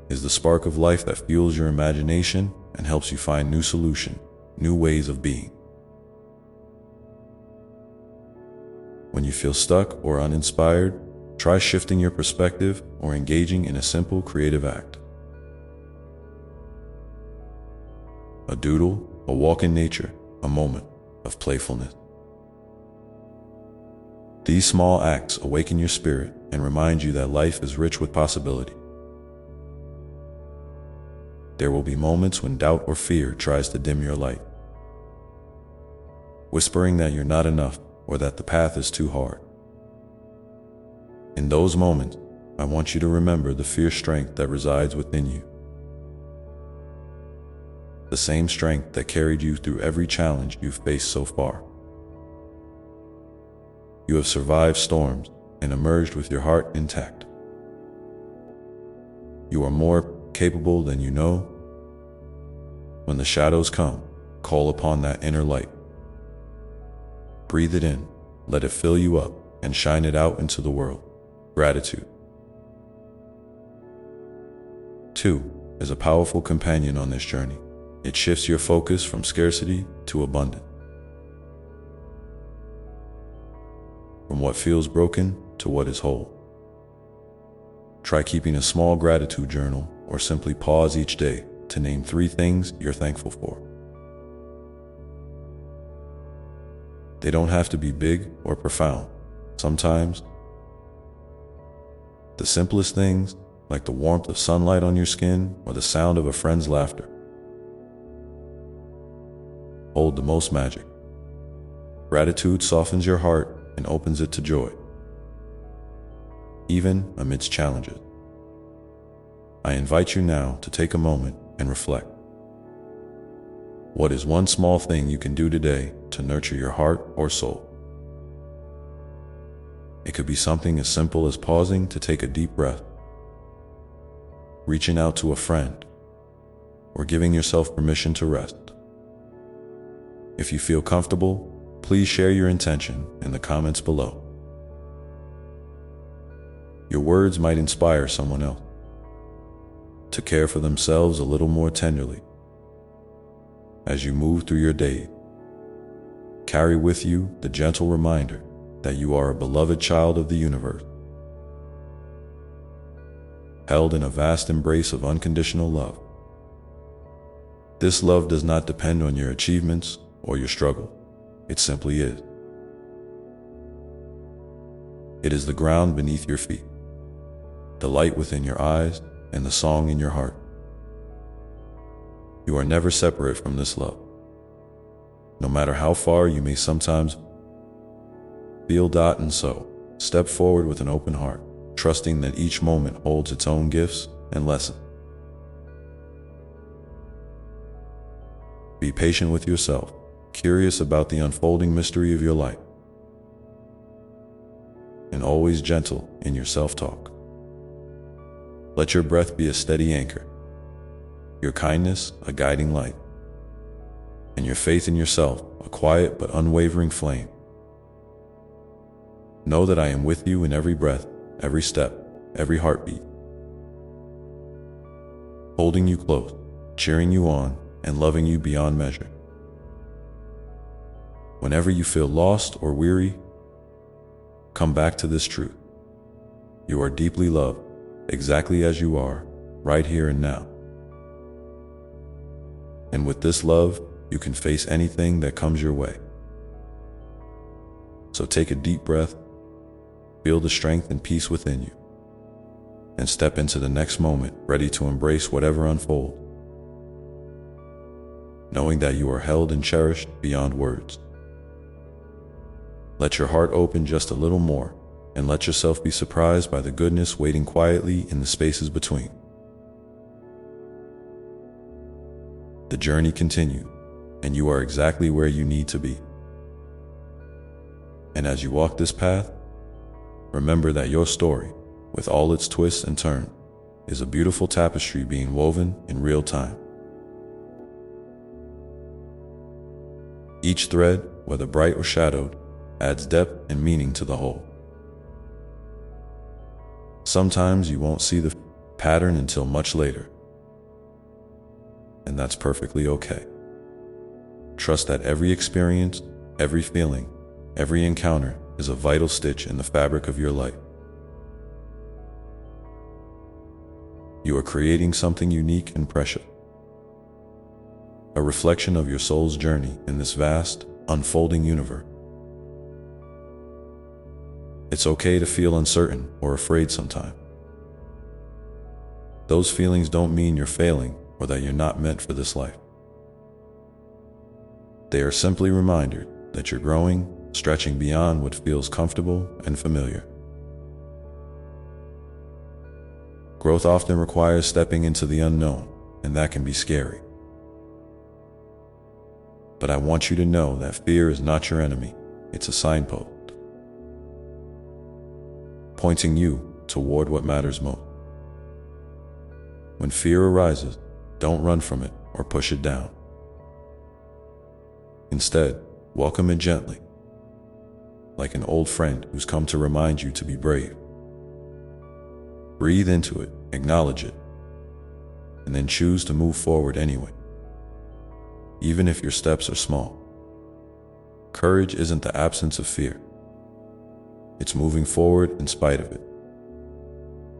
is the spark of life that fuels your imagination and helps you find new solutions, new ways of being. When you feel stuck or uninspired, try shifting your perspective or engaging in a simple creative act. A doodle, a walk in nature, a moment of playfulness. These small acts awaken your spirit and remind you that life is rich with possibility. There will be moments when doubt or fear tries to dim your light, whispering that you're not enough or that the path is too hard. In those moments, I want you to remember the fierce strength that resides within you. The same strength that carried you through every challenge you've faced so far. You have survived storms and emerged with your heart intact. You are more capable than you know. When the shadows come, call upon that inner light. Breathe it in, let it fill you up, and shine it out into the world. Gratitude. 2 is a powerful companion on this journey. It shifts your focus from scarcity to abundance, from what feels broken to what is whole. Try keeping a small gratitude journal or simply pause each day to name 3 things you're thankful for. They don't have to be big or profound. Sometimes, the simplest things, like the warmth of sunlight on your skin or the sound of a friend's laughter, hold the most magic. Gratitude softens your heart and opens it to joy, even amidst challenges. I invite you now to take a moment and reflect. What is one small thing you can do today to nurture your heart or soul? It could be something as simple as pausing to take a deep breath, reaching out to a friend, or giving yourself permission to rest. If you feel comfortable, please share your intention in the comments below. Your words might inspire someone else to care for themselves a little more tenderly. As you move through your day, carry with you the gentle reminder that you are a beloved child of the universe, held in a vast embrace of unconditional love. This love does not depend on your achievements or your struggle. It simply is. It is the ground beneath your feet, the light within your eyes, and the song in your heart. You are never separate from this love. No matter how far you may sometimes feel. And so, step forward with an open heart, trusting that each moment holds its own gifts and lessons. Be patient with yourself, curious about the unfolding mystery of your life, and always gentle in your self-talk. Let your breath be a steady anchor, your kindness a guiding light, and your faith in yourself a quiet but unwavering flame. Know that I am with you in every breath, every step, every heartbeat, holding you close, cheering you on, and loving you beyond measure. Whenever you feel lost or weary, come back to this truth. You are deeply loved, exactly as you are, right here and now. And with this love, you can face anything that comes your way. So take a deep breath, feel the strength and peace within you, and step into the next moment ready to embrace whatever unfolds, knowing that you are held and cherished beyond words. Let your heart open just a little more, and let yourself be surprised by the goodness waiting quietly in the spaces between. The journey continues, and you are exactly where you need to be. And as you walk this path, remember that your story, with all its twists and turns, is a beautiful tapestry being woven in real time. Each thread, whether bright or shadowed, adds depth and meaning to the whole. Sometimes you won't see the pattern until much later, and that's perfectly okay. Trust that every experience, every feeling, every encounter is a vital stitch in the fabric of your life. You are creating something unique and precious, a reflection of your soul's journey in this vast, unfolding universe. It's okay to feel uncertain or afraid sometimes. Those feelings don't mean you're failing or that you're not meant for this life. They are simply reminders that you're growing, stretching beyond what feels comfortable and familiar. Growth often requires stepping into the unknown, and that can be scary. But I want you to know that fear is not your enemy. It's a signpost, pointing you toward what matters most. When fear arises, don't run from it or push it down. Instead, welcome it gently, like an old friend who's come to remind you to be brave. Breathe into it, acknowledge it, and then choose to move forward anyway, even if your steps are small. Courage isn't the absence of fear. It's moving forward in spite of it.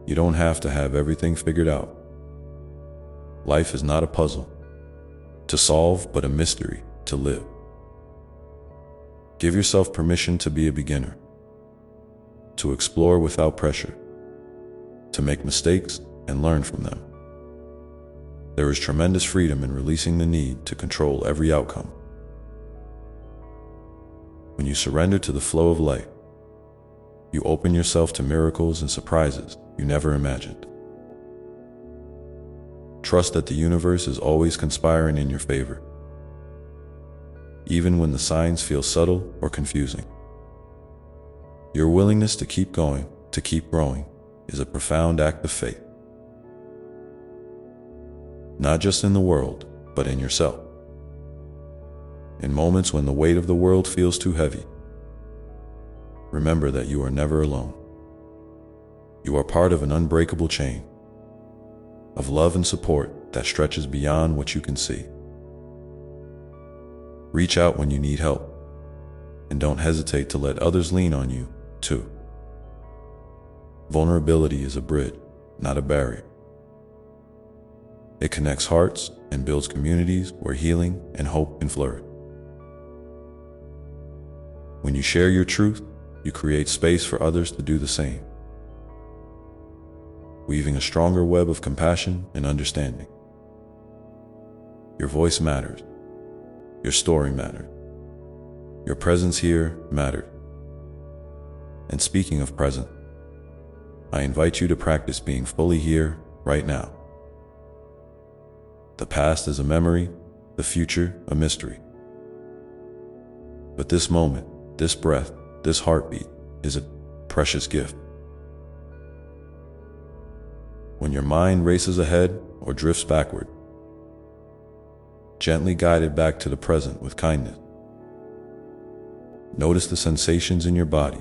You don't have to have everything figured out. Life is not a puzzle to solve, but a mystery to live. Give yourself permission to be a beginner, to explore without pressure, to make mistakes and learn from them. There is tremendous freedom in releasing the need to control every outcome. When you surrender to the flow of life, you open yourself to miracles and surprises you never imagined. Trust that the universe is always conspiring in your favor, even when the signs feel subtle or confusing. Your willingness to keep going, to keep growing, is a profound act of faith. Not just in the world, but in yourself. In moments when the weight of the world feels too heavy, remember that you are never alone. You are part of an unbreakable chain of love and support that stretches beyond what you can see. Reach out when you need help, and don't hesitate to let others lean on you, too. Vulnerability is a bridge, not a barrier. It connects hearts and builds communities where healing and hope can flourish. When you share your truth, you create space for others to do the same, weaving a stronger web of compassion and understanding. Your voice matters. Your story matters. Your presence here matters. And speaking of present, I invite you to practice being fully here, right now. The past is a memory, the future a mystery. But this moment, this breath, this heartbeat is a precious gift. When your mind races ahead or drifts backward, gently guide it back to the present with kindness. Notice the sensations in your body,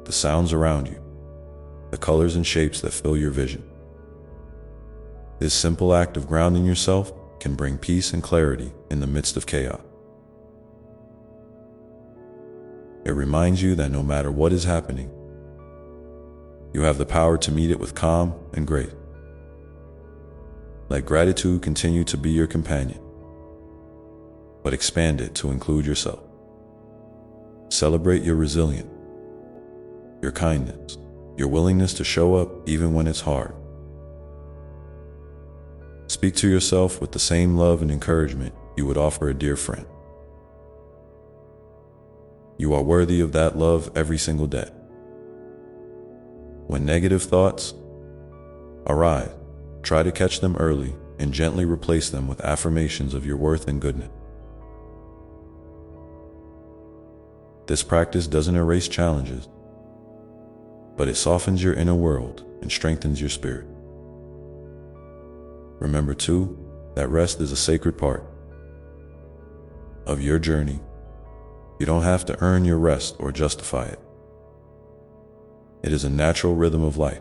the sounds around you, the colors and shapes that fill your vision. This simple act of grounding yourself can bring peace and clarity in the midst of chaos. It reminds you that no matter what is happening, you have the power to meet it with calm and grace. Let gratitude continue to be your companion, but expand it to include yourself. Celebrate your resilience, your kindness, your willingness to show up even when it's hard. Speak to yourself with the same love and encouragement you would offer a dear friend. You are worthy of that love every single day. When negative thoughts arise, try to catch them early and gently replace them with affirmations of your worth and goodness. This practice doesn't erase challenges, but it softens your inner world and strengthens your spirit. Remember too, that rest is a sacred part of your journey. You don't have to earn your rest or justify it. It is a natural rhythm of life,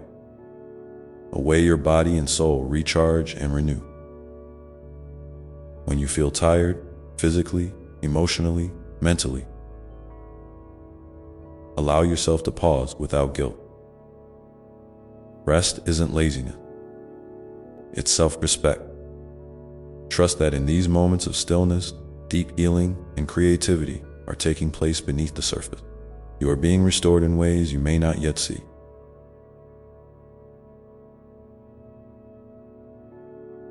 a way your body and soul recharge and renew. When you feel tired, physically, emotionally, mentally, allow yourself to pause without guilt. Rest isn't laziness. It's self-respect. Trust that in these moments of stillness, deep healing and creativity are taking place beneath the surface. You are being restored in ways you may not yet see.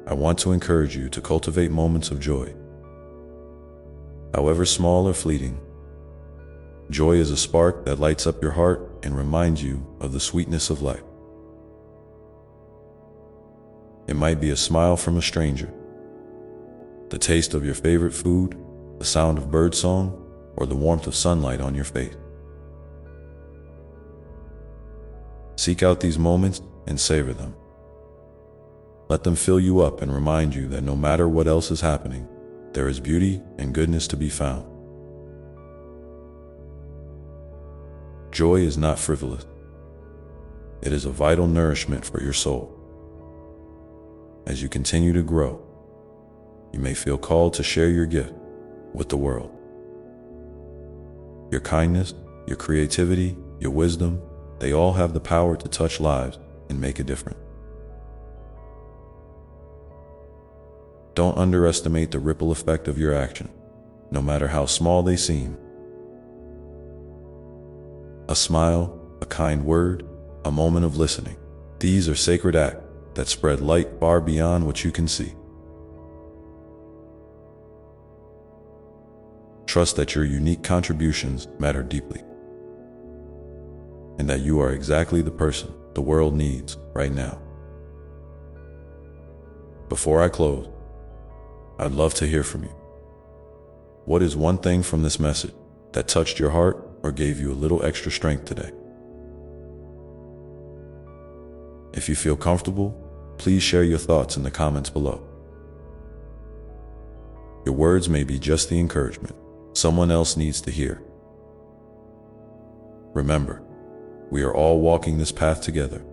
I want to encourage you to cultivate moments of joy. However small or fleeting, joy is a spark that lights up your heart and reminds you of the sweetness of life. It might be a smile from a stranger, the taste of your favorite food, the sound of birdsong, or the warmth of sunlight on your face. Seek out these moments and savor them. Let them fill you up and remind you that no matter what else is happening, there is beauty and goodness to be found. Joy is not frivolous. It is a vital nourishment for your soul. As you continue to grow, you may feel called to share your gift with the world. Your kindness, your creativity, your wisdom, they all have the power to touch lives and make a difference. Don't underestimate the ripple effect of your action, no matter how small they seem. A smile, a kind word, a moment of listening. These are sacred acts that spread light far beyond what you can see. Trust that your unique contributions matter deeply, and that you are exactly the person the world needs right now. Before I close, I'd love to hear from you. What is one thing from this message that touched your heart or gave you a little extra strength today? If you feel comfortable, please share your thoughts in the comments below. Your words may be just the encouragement someone else needs to hear. Remember, we are all walking this path together,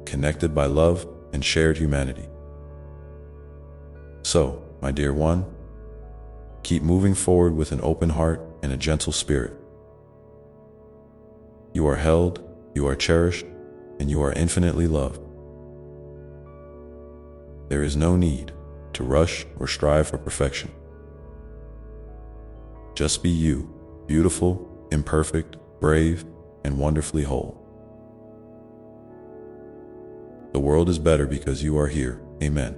connected by love and shared humanity. So, my dear one, keep moving forward with an open heart and a gentle spirit. You are held, you are cherished, and you are infinitely loved. There is no need to rush or strive for perfection. Just be you, beautiful, imperfect, brave, and wonderfully whole. The world is better because you are here. Amen.